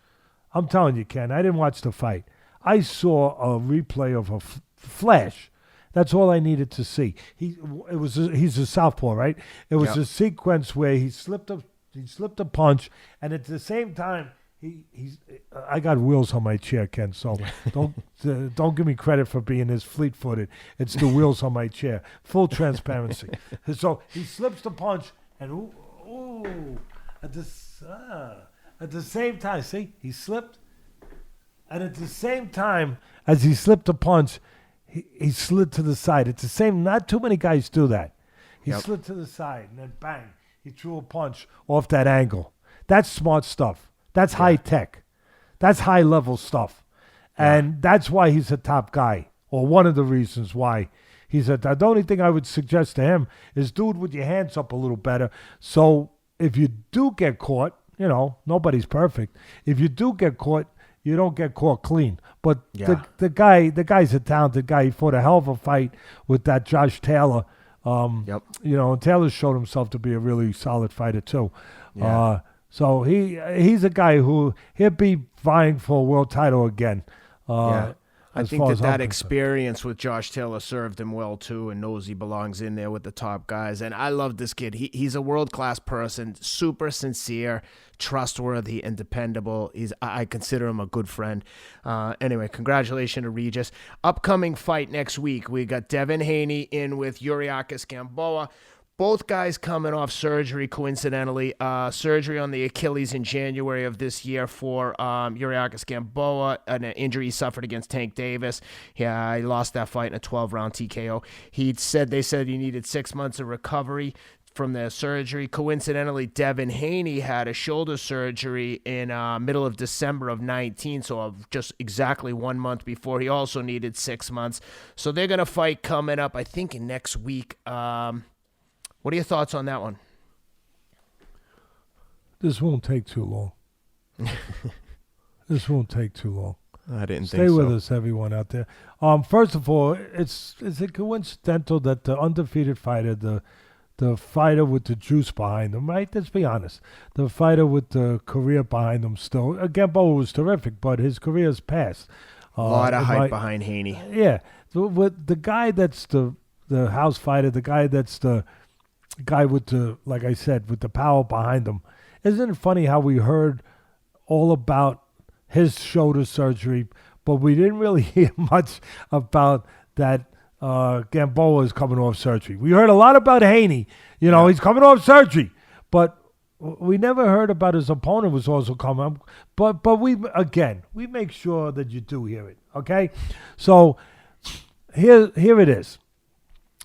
I'm telling you, Ken, I didn't watch the fight. I saw a replay of a flash. That's all I needed to see. He's a southpaw, right? It was a sequence where he slipped a punch, and at the same time, I got wheels on my chair, Ken. So don't give me credit for being this fleet-footed. It's the wheels on my chair. Full transparency. So he slips the punch, and at the same time, see, he slipped, and at the same time as he slipped the punch, he slid to the side. It's the same. Not too many guys do that. He slid to the side, and then bang, he threw a punch off that angle. That's smart stuff. That's high tech. That's high level stuff. And that's why he's a top guy, or one of the reasons why he's the only thing I would suggest to him is do it with your hands up a little better. So if you do get caught, nobody's perfect. If you do get caught, you don't get caught clean. But the guy's a talented guy. He fought a hell of a fight with that Josh Taylor. And Taylor showed himself to be a really solid fighter too. Yeah. So he's a guy who he'll be vying for a world title again. I think that experience with Josh Taylor served him well too, and knows he belongs in there with the top guys. And I love this kid. He's a world-class person, super sincere, trustworthy, and dependable. I consider him a good friend. Anyway, congratulations to Regis. Upcoming fight next week, we got Devin Haney in with Uriah Gamboa. Both guys coming off surgery, coincidentally. Surgery on the Achilles in January of this year for Uriah Gamboa, an injury he suffered against Tank Davis. Yeah, he lost that fight in a 12-round TKO. They said he needed 6 months of recovery from the surgery. Coincidentally, Devin Haney had a shoulder surgery in middle of December of 19, so just exactly 1 month before. He also needed 6 months. So they're going to fight coming up, I think, next week. What are your thoughts on that one? This won't take too long. This won't take too long. I didn't Stay think so. with us, everyone out there. First of all, it's coincidental that the undefeated fighter, the fighter with the juice behind him, right? Let's be honest. The fighter with the career behind him still. Gamboa was terrific, but his career's passed. A lot of hype behind Haney. Yeah. With the guy that's the house fighter, the guy that's the guy with the, like I said, with the power behind him. Isn't it funny how we heard all about his shoulder surgery, but we didn't really hear much about that Gamboa is coming off surgery. We heard a lot about Haney. He's coming off surgery, but we never heard about his opponent was also coming. But we make sure that you do hear it, okay? So here it is.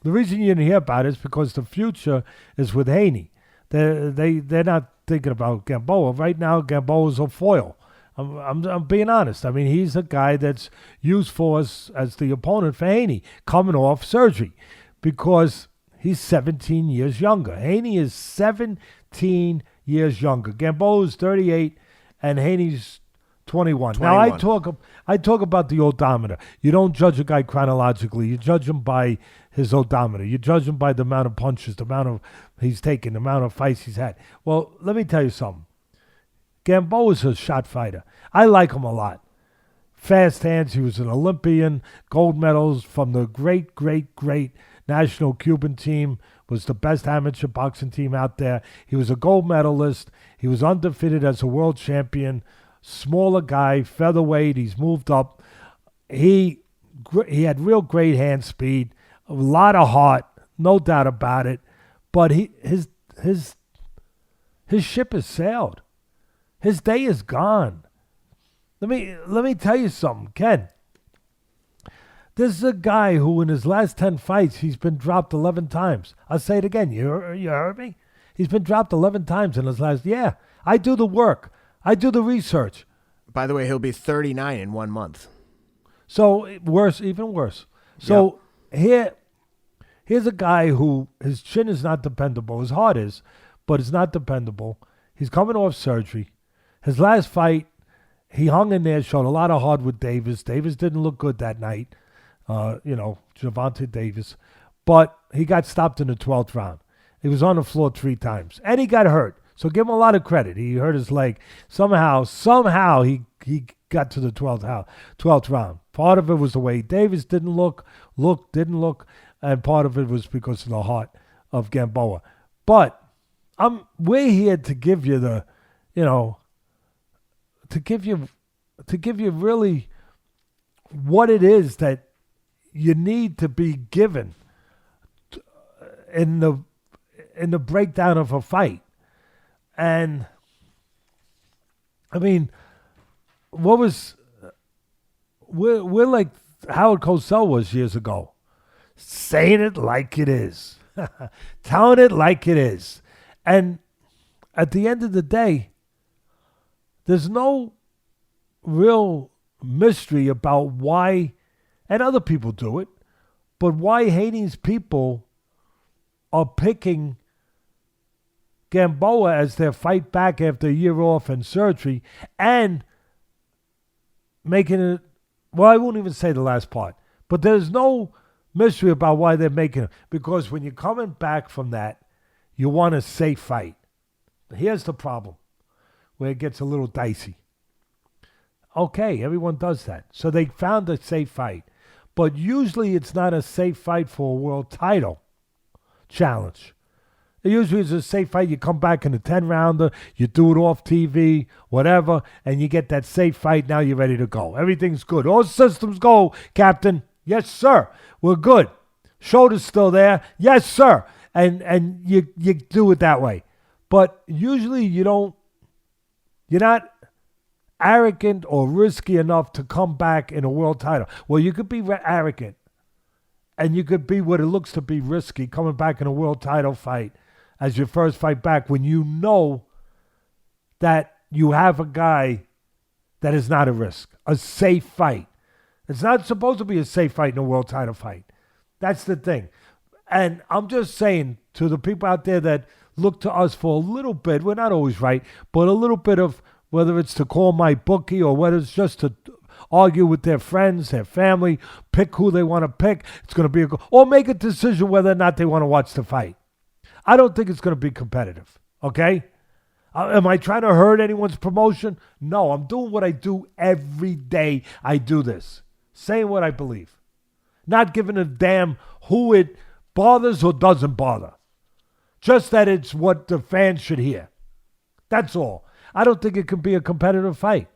The reason you didn't hear about it is because the future is with Haney. They're not thinking about Gamboa. Right now, Gamboa's a foil. I'm being honest. I mean, he's a guy that's useful as the opponent for Haney, coming off surgery, because he's 17 years younger. Haney is 17 years younger. Gamboa is 38, and Haney's 21. Now, I talk about the odometer. You don't judge a guy chronologically. You judge him by his odometer. You judge him by the amount of punches, the amount of he's taken, the amount of fights he's had. Well, let me tell you something. Gamboa is a shot fighter. I like him a lot. Fast hands. He was an Olympian, gold medals from the great, great, great national Cuban team. Was the best amateur boxing team out there. He was a gold medalist. He was undefeated as a world champion. Smaller guy, featherweight. He's moved up. He had real great hand speed, a lot of heart, no doubt about it. But his His ship has sailed. His day is gone. Let me tell you something, Ken. This is a guy who in his last 10 fights, he's been dropped 11 times. I'll say it again. You heard me? He's been dropped 11 times in his last... Yeah, I do the work. I do the research. By the way, he'll be 39 in 1 month. So, worse, even worse. So, here's a guy who, his chin is not dependable. His heart is, but it's not dependable. He's coming off surgery. His last fight, he hung in there, showed a lot of heart with Davis. Davis didn't look good that night. Gervonta Davis. But he got stopped in the 12th round. He was on the floor 3 times. And he got hurt. So give him a lot of credit. He hurt his leg. Somehow he got to the 12th round. Part of it was the way Davis didn't look. And part of it was because of the heart of Gamboa. But we're here to give you to give you really what it is that you need to be given in the breakdown of a fight. And I mean, we're like Howard Cosell was years ago, saying it like it is, telling it like it is. And at the end of the day, there's no real mystery about why, and other people do it, but why Haney's people are picking Gamboa as their fight back after a year off and surgery and making it, well, I won't even say the last part, but there's no mystery about why they're making it, because when you're coming back from that, you want a safe fight. Here's the problem where it gets a little dicey. Okay, everyone does that. So they found a safe fight. But usually it's not a safe fight for a world title challenge. It usually is a safe fight. You come back in a 10-rounder, you do it off TV, whatever, and you get that safe fight. Now you're ready to go. Everything's good. All systems go, Captain. Yes, sir. We're good. Shoulder's still there. Yes, sir. And you do it that way. But usually you're not arrogant or risky enough to come back in a world title. Well, you could be arrogant and you could be what it looks to be risky, coming back in a world title fight as your first fight back when you know that you have a guy that is not a risk, a safe fight. It's not supposed to be a safe fight in a world title fight. That's the thing. And I'm just saying to the people out there that look to us for a little bit, we're not always right, but a little bit of, whether it's to call my bookie or whether it's just to argue with their friends, their family, pick who they want to pick. It's going to be or make a decision whether or not they want to watch the fight. I don't think it's going to be competitive, okay? Am I trying to hurt anyone's promotion? No, I'm doing what I do every day. I do this, saying what I believe, not giving a damn who it bothers or doesn't bother. Just that it's what the fans should hear. That's all. I don't think it can be a competitive fight.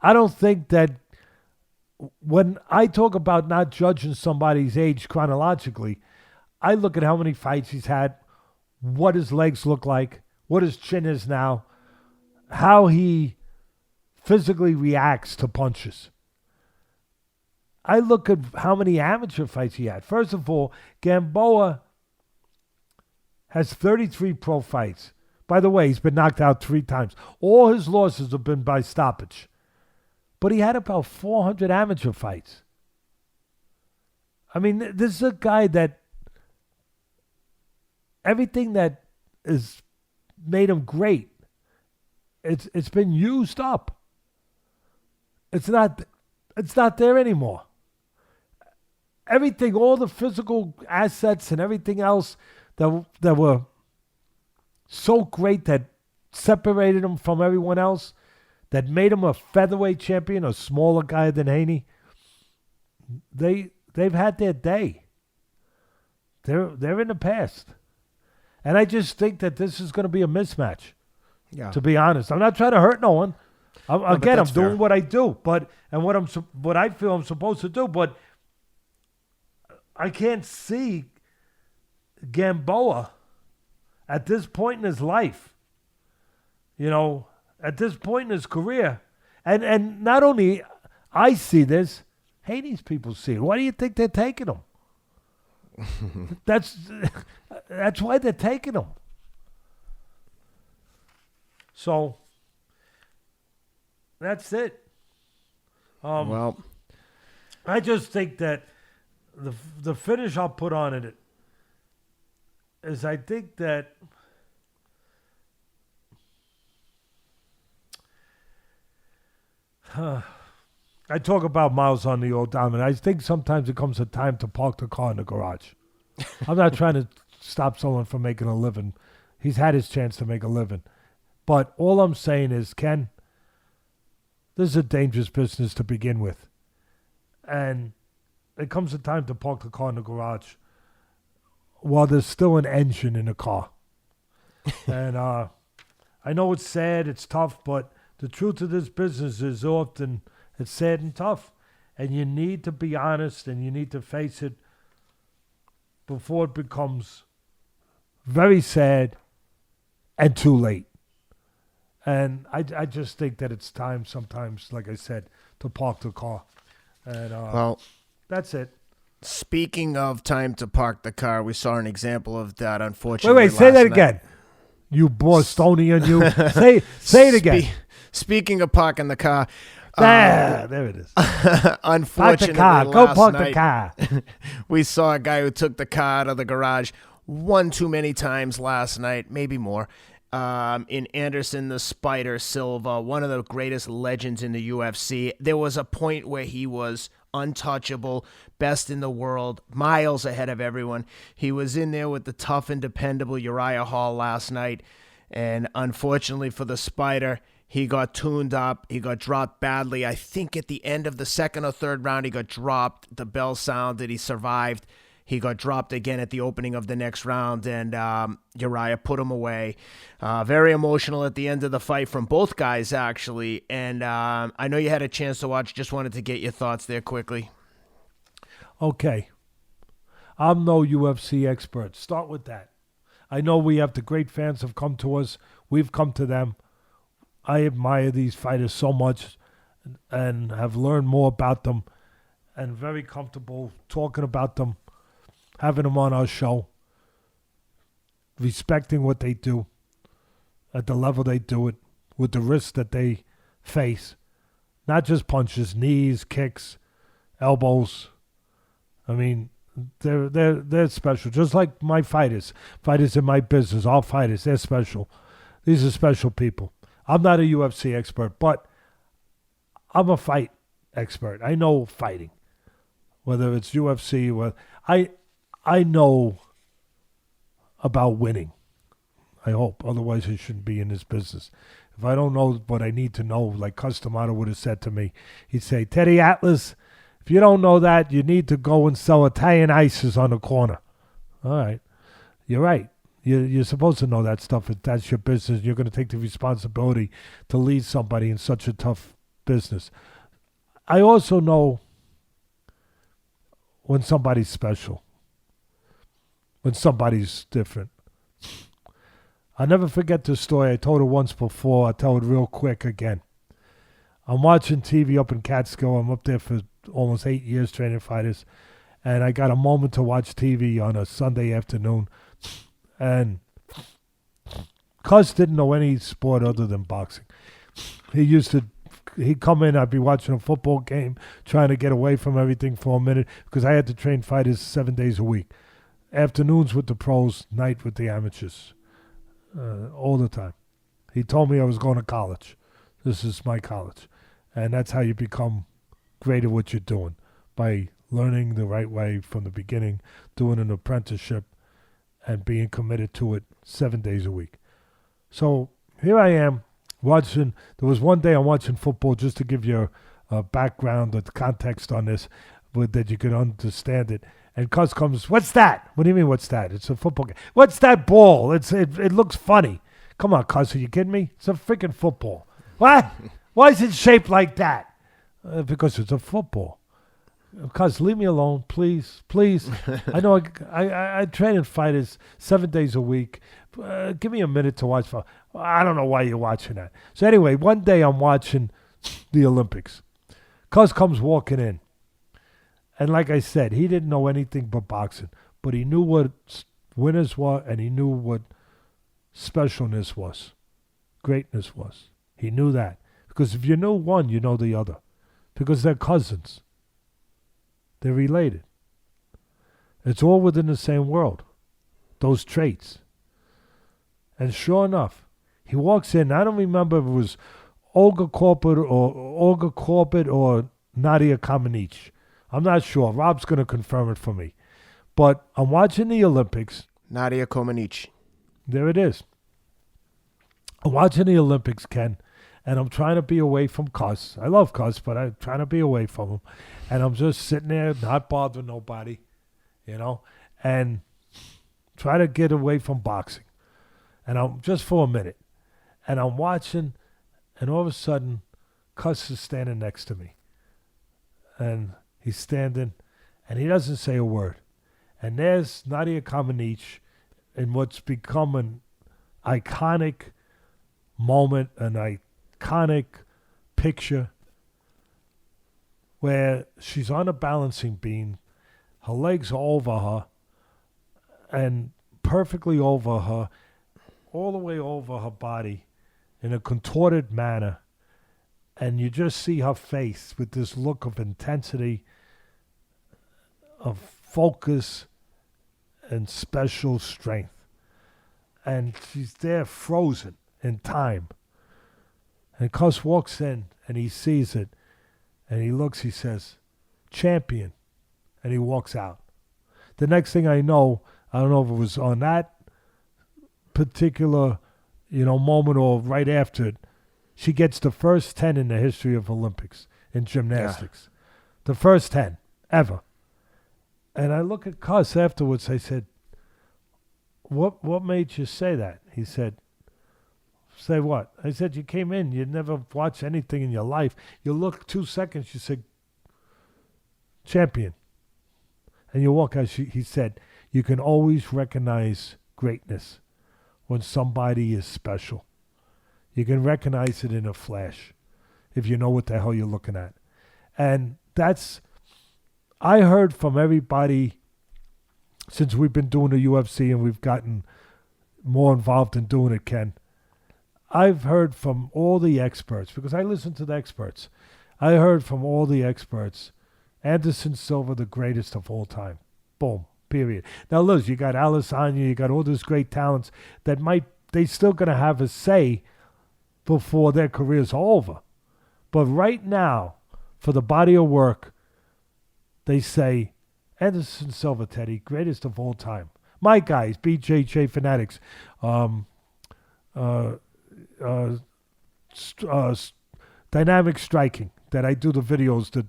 I don't think that when I talk about not judging somebody's age chronologically, I look at how many fights he's had, what his legs look like, what his chin is now, how he physically reacts to punches. I look at how many amateur fights he had. First of all, Gamboa has 33 pro fights. By the way, he's been knocked out 3 times. All his losses have been by stoppage. But he had about 400 amateur fights. I mean, this is a guy that everything that has made him great, it's been used up. It's not there anymore. Everything, all the physical assets and everything else that were so great that separated him from everyone else, that made him a featherweight champion, a smaller guy than Haney, they've had their day. They're in the past. And I just think that this is going to be a mismatch, to be honest. I'm not trying to hurt no one. I'm doing what I do, and what I feel I'm supposed to do, but I can't see Gamboa at this point in his life at this point in his career. And not only I see this, Haney's people see it. Why do you think they're taking him? That's why they're taking him. So that's it. Well, I just think that the finish I'll put on it is I think that I talk about Miles on the old diamond. I think sometimes it comes a time to park the car in the garage. I'm not trying to stop someone from making a living. He's had his chance to make a living. But all I'm saying is, Ken, this is a dangerous business to begin with. And it comes a time to park the car in the garage while there's still an engine in the car. And I know it's sad, it's tough, but the truth of this business is often it's sad and tough. And you need to be honest and you need to face it before it becomes very sad and too late. And I just think that it's time sometimes, like I said, to park the car. And well, that's it. Speaking of time to park the car, we saw an example of that, unfortunately. Wait, say that again. You Bostonian, you. say it again. Speaking of parking the car. There it is. Unfortunately, park the car. Go park the car. We saw a guy who took the car out of the garage one too many times last night, maybe more. In Anderson the Spider Silva, one of the greatest legends in the UFC. There was a point where he was untouchable, best in the world, miles ahead of everyone. He was in there with the tough and dependable Uriah Hall last night, and unfortunately for the Spider, he got tuned up. He got dropped badly. I think at the end of the second or third round, he got dropped. The bell sounded. He survived. He got dropped again at the opening of the next round, and Uriah put him away. Very emotional at the end of the fight from both guys, actually. And I know you had a chance to watch. Just wanted to get your thoughts there quickly. Okay. I'm no UFC expert. Start with that. I know we have the great fans have come to us. We've come to them. I admire these fighters so much and have learned more about them and very comfortable talking about them, having them on our show, respecting what they do at the level they do it, with the risks that they face. Not just punches, knees, kicks, elbows. I mean, they're special. Just like my fighters. Fighters in my business, all fighters, they're special. These are special people. I'm not a UFC expert, but I'm a fight expert. I know fighting. Whether it's UFC, I know about winning. I hope. Otherwise, I shouldn't be in this business. If I don't know what I need to know, like Customato would have said to me, he'd say, Teddy Atlas, if you don't know that, you need to go and sell Italian ices on the corner. All right. You're right. You're supposed to know that stuff. If that's your business, you're going to take the responsibility to lead somebody in such a tough business. I also know when somebody's special, when somebody's different. I'll never forget this story. I told it once before. I'll tell it real quick again. I'm watching TV up in Catskill. I'm up there for almost 8 years training fighters. And I got a moment to watch TV on a Sunday afternoon. And Cuz didn't know any sport other than boxing. He'd come in, I'd be watching a football game, trying to get away from everything for a minute, because I had to train fighters 7 days a week. Afternoons with the pros, night with the amateurs. All the time. He told me I was going to college. This is my college. And that's how you become great at what you're doing, by learning the right way from the beginning, doing an apprenticeship, and being committed to it 7 days a week. So here I am watching. There was one day I'm watching football, just to give you a background, a context on this, but that you can understand it. And Cuz comes, what's that? What do you mean, what's that? It's a football game. What's that ball? It looks funny. Come on, Cuz, are you kidding me? It's a freaking football. What? Why is it shaped like that? Because it's a football. Cuz, leave me alone, please, please. I know I train in fighters 7 days a week. Give me a minute to watch. I don't know why you're watching that. So anyway, one day I'm watching the Olympics. Cuz comes walking in. And like I said, he didn't know anything but boxing. But he knew what winners were, and he knew what specialness was. Greatness was. He knew that. Because if you know one, you know the other. Because they're cousins. They're related. It's all within the same world. Those traits. And sure enough, he walks in. I don't remember if it was Olga Korbut or Nadia Comaneci. I'm not sure. Rob's going to confirm it for me. But I'm watching the Olympics. Nadia Comaneci. There it is. I'm watching the Olympics, Ken, and I'm trying to be away from Cus. I love Cus, but I'm trying to be away from him. And I'm just sitting there, not bothering nobody, and try to get away from boxing. And I'm just for a minute. And I'm watching, and all of a sudden, Cus is standing next to me. And he's standing, and he doesn't say a word. And there's Nadia Comaneci in what's become an iconic moment, an iconic picture, where she's on a balancing beam, her legs are over her, and perfectly over her, all the way over her body, in a contorted manner, and you just see her face with this look of intensity, of focus, and special strength. And she's there frozen in time. And Cus walks in, and he sees it, and he looks, he says, "Champion," and he walks out. The next thing I know, I don't know if it was on that particular, moment or right after it, she gets the first 10 in the history of Olympics in gymnastics. Yeah. The first 10 ever. And I look at Cus afterwards, I said, what made you say that? He said, "Say what?" I said, "You came in, you never watched anything in your life. You look 2 seconds, you said, 'Champion.' And you walk out," he said, "You can always recognize greatness when somebody is special. You can recognize it in a flash if you know what the hell you're looking at." And I heard from everybody since we've been doing the UFC and we've gotten more involved in doing it, Ken. I've heard from all the experts, because I listen to the experts. I heard from all the experts, Anderson Silva, the greatest of all time. Boom. Period. Now, look, you got Alessandro, you got all those great talents that they still going to have a say before their careers are over. But right now, for the body of work, they say, Anderson Silva, Teddy, greatest of all time. My guys, BJJ Fanatics, Dynamic Striking, that I do the videos,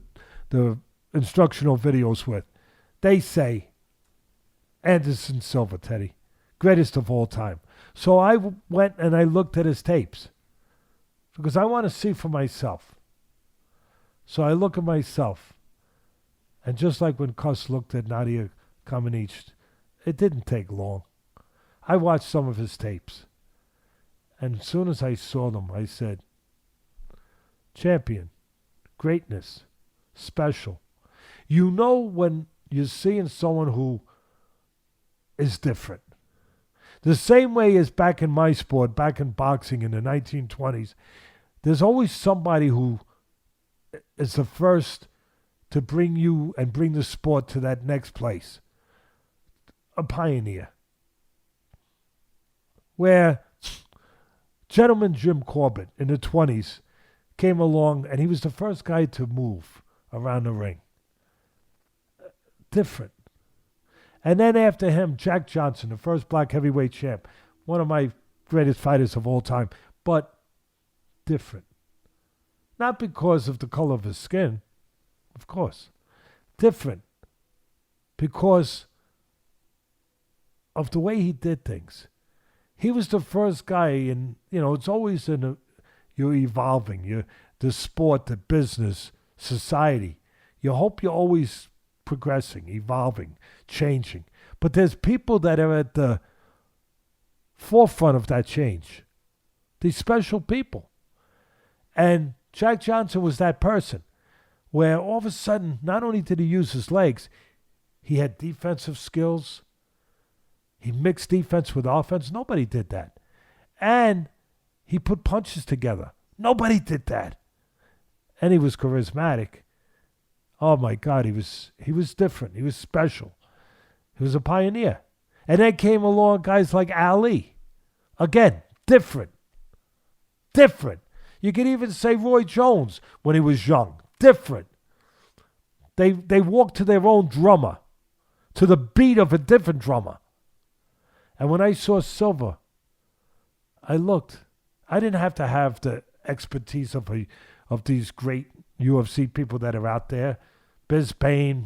the instructional videos with, they say, Anderson Silva, Teddy, greatest of all time. So I went and I looked at his tapes because I want to see for myself. So I look at myself, and just like when Cus looked at Nadia Comaneci, it didn't take long. I watched some of his tapes, and as soon as I saw them, I said, "Champion, greatness, special." You know when you're seeing someone who is different. The same way as back in my sport, back in boxing in the 1920s, there's always somebody who is the first to bring you and bring the sport to that next place. A pioneer. Where gentleman Jim Corbett in the 20s came along and he was the first guy to move around the ring. Different. And then after him, Jack Johnson, the first black heavyweight champ, one of my greatest fighters of all time, but different. Not because of the color of his skin, of course. Different because of the way he did things. He was the first guy, and it's always you're evolving, the sport, the business, society. You hope you're always progressing, evolving, changing. But there's people that are at the forefront of that change. These special people. And Jack Johnson was that person where all of a sudden, not only did he use his legs, he had defensive skills. He mixed defense with offense. Nobody did that. And he put punches together. Nobody did that. And he was charismatic. Oh my God, he was different. He was special. He was a pioneer. And then came along guys like Ali. Again, different. Different. You could even say Roy Jones when he was young. Different. They walked to their own drummer, to the beat of a different drummer. And when I saw Silva, I looked. I didn't have to have the expertise of these great UFC people that are out there. Bisping,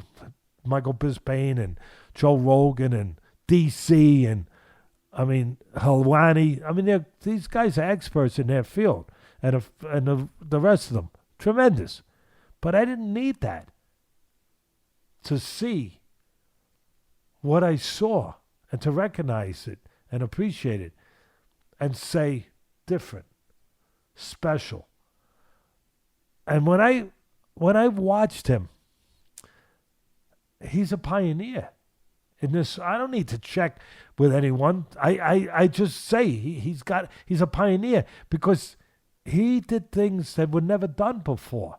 Michael Bisping, and Joe Rogan, and DC, and Helwani. These guys are experts in their field, and the rest of them, tremendous. But I didn't need that to see what I saw and to recognize it and appreciate it and say different, special. And when I watched him, he's a pioneer in this. I don't need to check with anyone. I just say he's a pioneer because he did things that were never done before.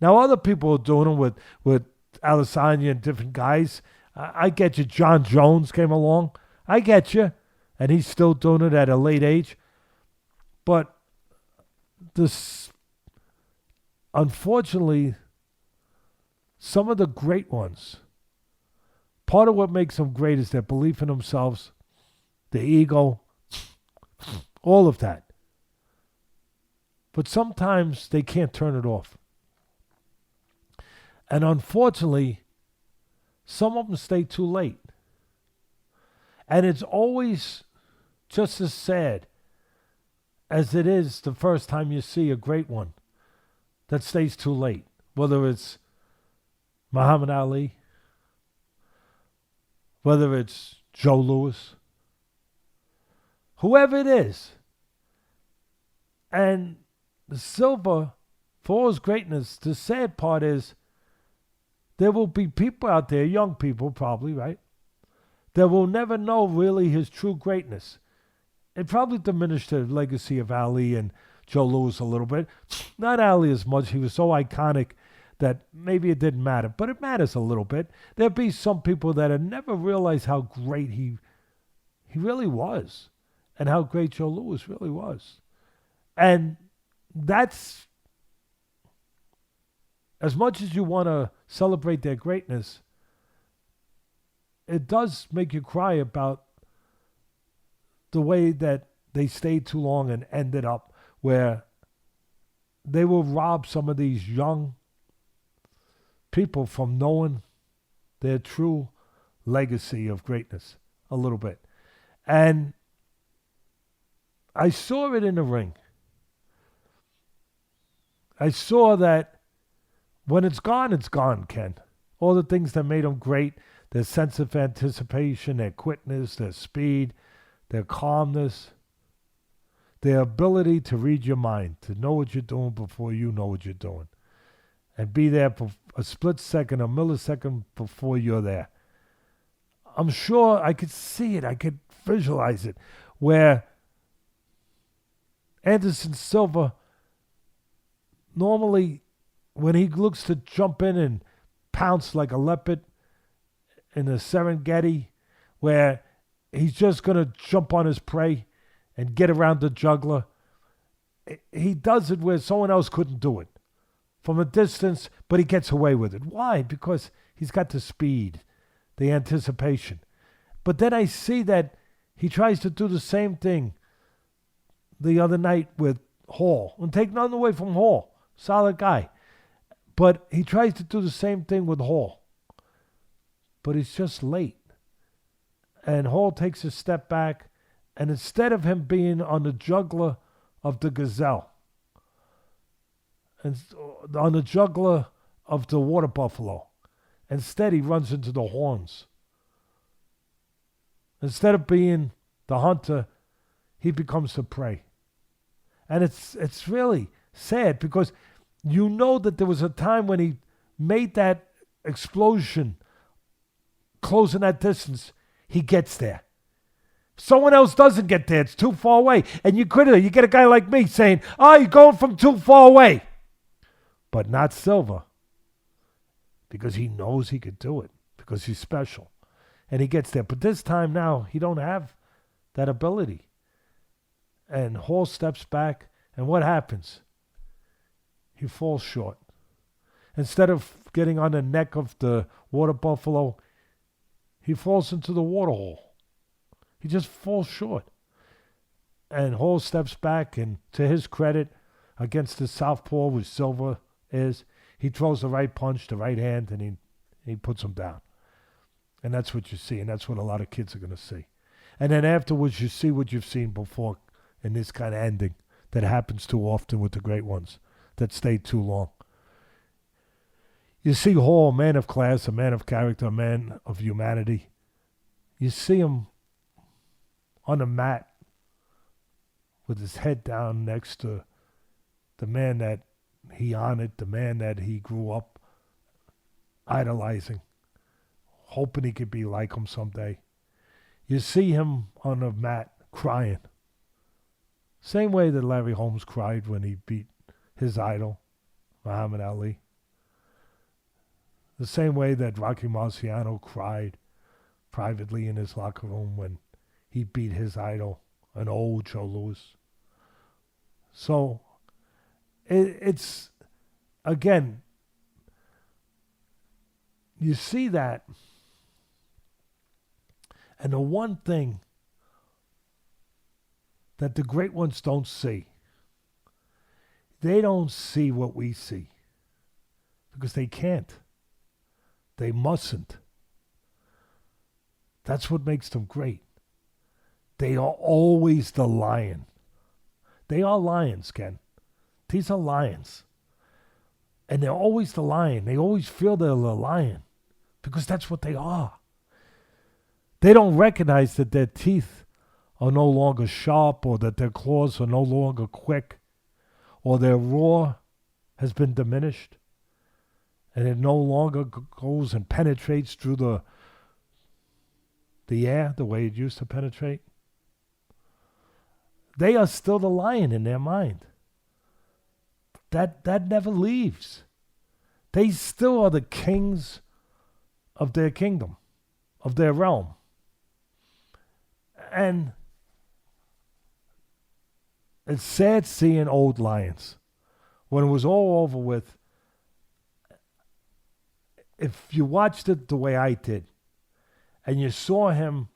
Now other people are doing them with Adesanya and different guys. I get you. John Jones came along. I get you. And he's still doing it at a late age. But unfortunately, some of the great ones, part of what makes them great is their belief in themselves, their ego, all of that. But sometimes they can't turn it off. And unfortunately, some of them stay too late. And it's always just as sad as it is the first time you see a great one that stays too late. Whether it's Muhammad Ali, whether it's Joe Louis, whoever it is. And the Silva, for all his greatness, the sad part is there will be people out there, young people probably, right, that will never know really his true greatness. It probably diminished the legacy of Ali and Joe Louis a little bit. Not Ali as much. He was so iconic that maybe it didn't matter, but it matters a little bit. There'll be some people that have never realized how great he really was and how great Joe Louis really was. And that's, as much as you want to celebrate their greatness, it does make you cry about the way that they stayed too long and ended up where they will rob some of these young people from knowing their true legacy of greatness a little bit. And I saw it in the ring. I saw that when it's gone, Ken. All the things that made them great, their sense of anticipation, their quickness, their speed, their calmness, their ability to read your mind, to know what you're doing before you know what you're doing, and be there for a split second, a millisecond before you're there. I'm sure I could see it, I could visualize it, where Anderson Silva, normally when he looks to jump in and pounce like a leopard in the Serengeti, where he's just going to jump on his prey and get around the juggler, he does it where someone else couldn't do it. From a distance, but he gets away with it. Why? Because he's got the speed, the anticipation. But then I see that he tries to do the same thing the other night with Hall. And take nothing away from Hall. Solid guy. But he tries to do the same thing with Hall. But he's just late. And Hall takes a step back. And instead of him being on the jugular of the gazelle, and on the jugular of the water buffalo, instead he runs into the horns. Instead of being the hunter, he becomes the prey. And it's really sad because you know that there was a time when he made that explosion, closing that distance, he gets there. Someone else doesn't get there. It's too far away. And you get a guy like me saying, oh, you're going from too far away. But not Silva. Because he knows he could do it. Because he's special. And he gets there. But this time now, he don't have that ability. And Hall steps back. And what happens? He falls short. Instead of getting on the neck of the water buffalo, he falls into the water hole. He just falls short. And Hall steps back, and to his credit, against the southpaw, which Silva is, he throws the right punch, the right hand, and he puts him down. And that's what you see, and that's what a lot of kids are going to see. And then afterwards, you see what you've seen before in this kind of ending that happens too often with the great ones that stay too long. You see Hall, a man of class, a man of character, a man of humanity. You see him on the mat with his head down next to the man that he honored, the man that he grew up idolizing, hoping he could be like him someday. You see him on the mat crying. Same way that Larry Holmes cried when he beat his idol, Muhammad Ali. The same way that Rocky Marciano cried privately in his locker room when he beat his idol, an old Joe Louis. So, it's, again, you see that. And the one thing that the great ones don't see, they don't see what we see. Because they can't. They mustn't. That's what makes them great. They are always the lion. They are lions, Ken. These are lions. And they're always the lion. They always feel they're the lion. Because that's what they are. They don't recognize that their teeth are no longer sharp, or that their claws are no longer quick, or their roar has been diminished, and it no longer goes and penetrates through the air the way it used to penetrate. They are still the lion in their mind. That never leaves. They still are the kings of their kingdom, of their realm. And it's sad seeing old lions. When it was all over with, if you watched it the way I did, and you saw him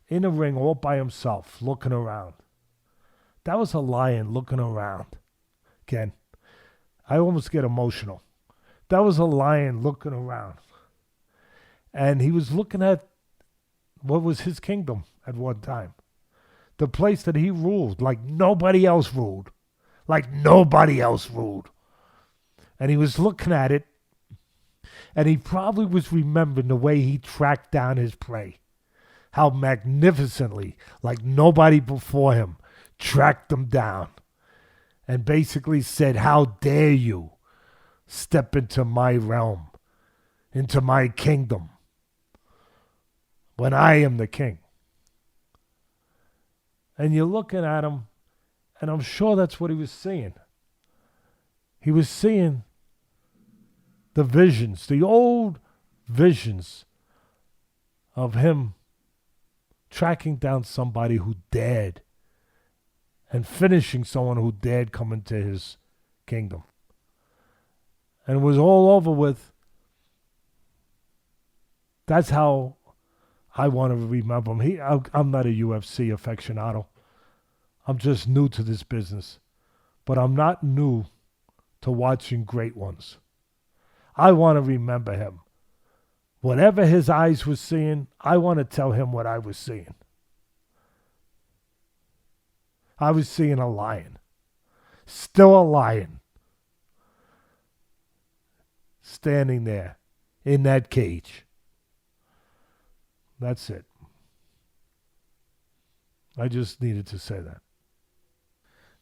in a ring all by himself, looking around, that was a lion looking around. Ken, I almost get emotional. That was a lion looking around. And he was looking at what was his kingdom at one time. The place that he ruled like nobody else ruled. Like nobody else ruled. And he was looking at it, and he probably was remembering the way he tracked down his prey. How magnificently, like nobody before him, tracked them down. And basically said, how dare you step into my realm, into my kingdom, when I am the king. And you're looking at him, and I'm sure that's what he was seeing. He was seeing the visions, the old visions of him tracking down somebody who dared and finishing someone who dared come into his kingdom. And it was all over with. That's how I want to remember him. I'm not a UFC aficionado. I'm just new to this business. But I'm not new to watching great ones. I want to remember him. Whatever his eyes were seeing, I want to tell him what I was seeing. I was seeing a lion. Still a lion. Standing there in that cage. That's it. I just needed to say that.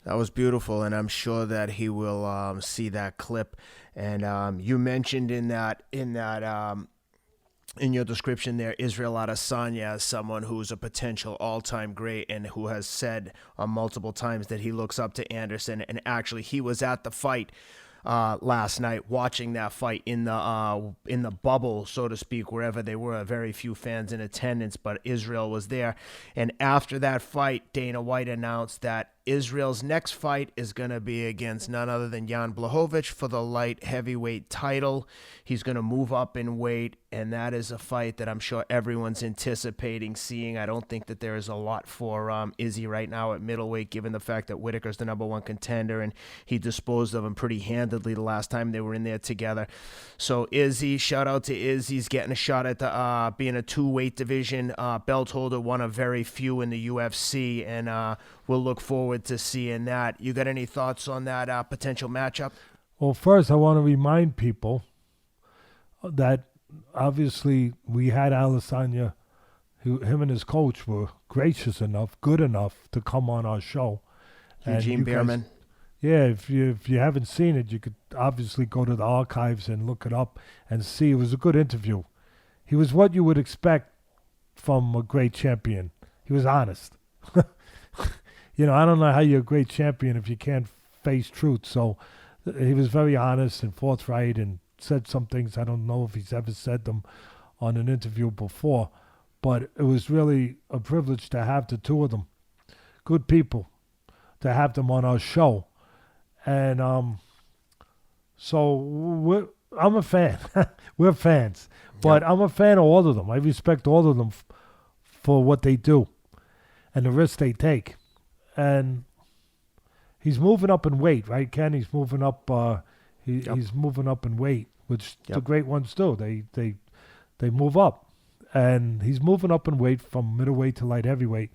That was beautiful, and I'm sure that he will see that clip. And you mentioned in your description there, Israel Adesanya as someone who's a potential all-time great and who has said multiple times that he looks up to Anderson. And actually, he was at the fight last night, watching that fight in the bubble, so to speak, wherever they were. Very few fans in attendance, but Israel was there. And after that fight, Dana White announced that Israel's next fight is going to be against none other than Jan Blachowicz for the light heavyweight title. He's going to move up in weight, and that is a fight that I'm sure everyone's anticipating seeing. I don't think that there is a lot for Izzy right now at middleweight, given the fact that Whitaker's the number one contender, and he disposed of him pretty handedly the last time they were in there together. So Izzy, shout out to Izzy. He's getting a shot at the being a two-weight division belt holder, one of very few in the UFC, and we'll look forward to seeing that. You got any thoughts on that potential matchup? Well, first, I want to remind people that obviously we had Adesanya, him and his coach were gracious enough, good enough to come on our show. Eugene Behrman. Yeah, if you haven't seen it, you could obviously go to the archives and look it up and see. It was a good interview. He was what you would expect from a great champion. He was honest. You know, I don't know how you're a great champion if you can't face truth. So he was very honest and forthright and said some things. I don't know if he's ever said them on an interview before, but it was really a privilege to have the two of them. Good people, to have them on our show. And so I'm a fan. We're fans. But I'm a fan of all of them. I respect all of them for what they do and the risks they take. And he's moving up in weight, right, Ken? He's moving up. He's moving up in weight, which the great ones do. They move up, and he's moving up in weight from middleweight to light heavyweight.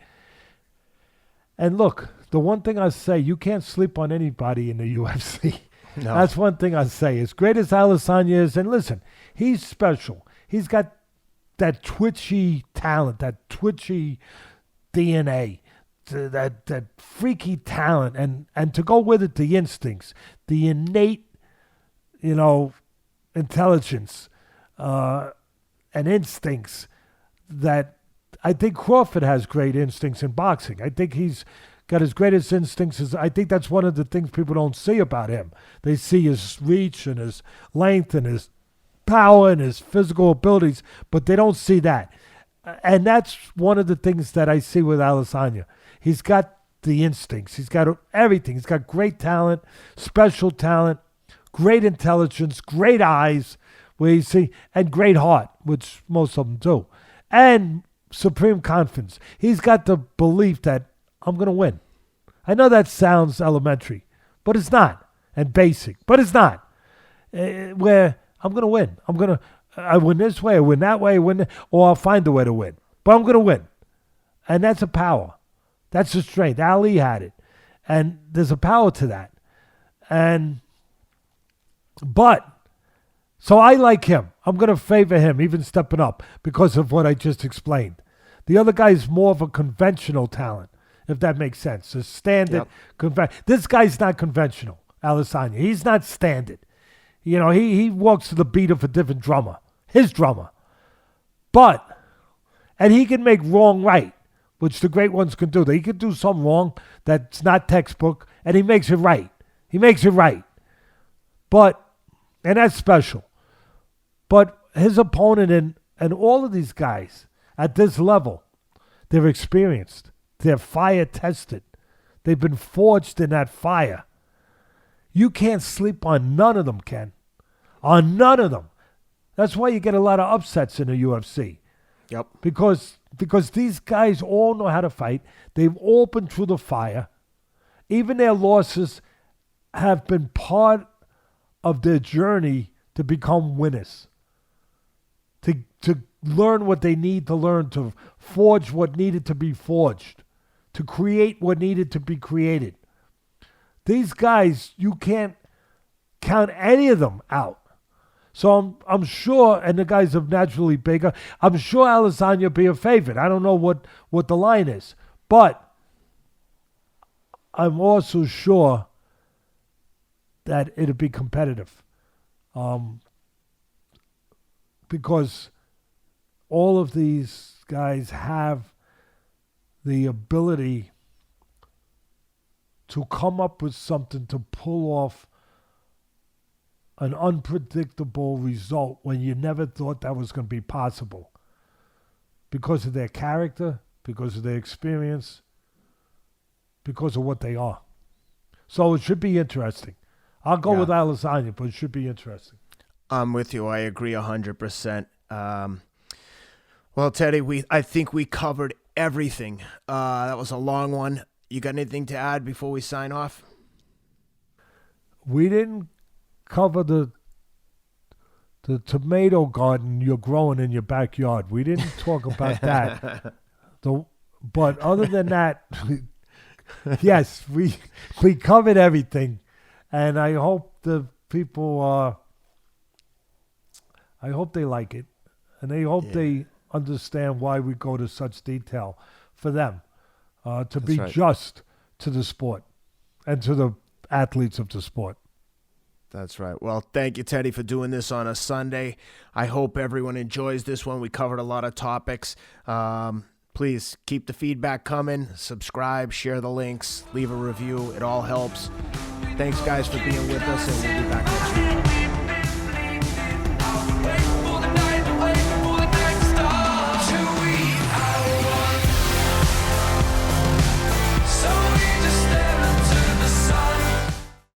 And look, the one thing I say, you can't sleep on anybody in the UFC. No. That's one thing I say. As great as Adesanya is, and listen, he's special. He's got that twitchy talent, that twitchy DNA. That freaky talent, and to go with it, the instincts, the innate, intelligence and instincts that I think Crawford has great instincts in boxing. I think he's got his greatest instincts. I think that's one of the things people don't see about him. They see his reach and his length and his power and his physical abilities, but they don't see that. And that's one of the things that I see with Adesanya. He's got the instincts. He's got everything. He's got great talent, special talent, great intelligence, great eyes, where you see, and great heart, which most of them do, and supreme confidence. He's got the belief that I'm going to win. I know that sounds elementary, but it's not, and basic, but it's not. Where I'm going to win. I win this way, I win that way, or I'll find a way to win. But I'm going to win. And that's a power. That's a strength. Ali had it. And there's a power to that. So I like him. I'm going to favor him, even stepping up, because of what I just explained. The other guy is more of a conventional talent, if that makes sense. A standard. This guy's not conventional, Adesanya. He's not standard. He walks to the beat of a different drummer. His drummer. And he can make wrong right, which the great ones can do. He can do something wrong that's not textbook, and he makes it right. And that's special. But his opponent and all of these guys at this level, they're experienced. They're fire tested. They've been forged in that fire. You can't sleep on none of them, Ken. On none of them. That's why you get a lot of upsets in the UFC. Yep. Because these guys all know how to fight. They've all been through the fire. Even their losses have been part of their journey to become winners. To learn what they need to learn, to forge what needed to be forged, to create what needed to be created. These guys, you can't count any of them out. So I'm sure, and the guys are naturally bigger, I'm sure Adesanya will be a favorite. I don't know what the line is. But I'm also sure that it'll be competitive. Because all of these guys have the ability to come up with something to pull off an unpredictable result when you never thought that was going to be possible. Because of their character, because of their experience, because of what they are. So it should be interesting. I'll go with Adesanya, but it should be interesting. I'm with you. I agree 100%. Well, Teddy, I think we covered everything. That was a long one. You got anything to add before we sign off? We didn't cover the tomato garden you're growing in your backyard. We didn't talk about that. But other than that, yes, we covered everything. And I hope the people, I hope they like it. And I hope they understand why we go to such detail for them. To be just to the sport and to the athletes of the sport. That's right. Well, thank you, Teddy, for doing this on a Sunday. I hope everyone enjoys this one. We covered a lot of topics. Please keep the feedback coming. Subscribe, share the links, leave a review. It all helps. Thanks, guys, for being with us, and we'll be back next week.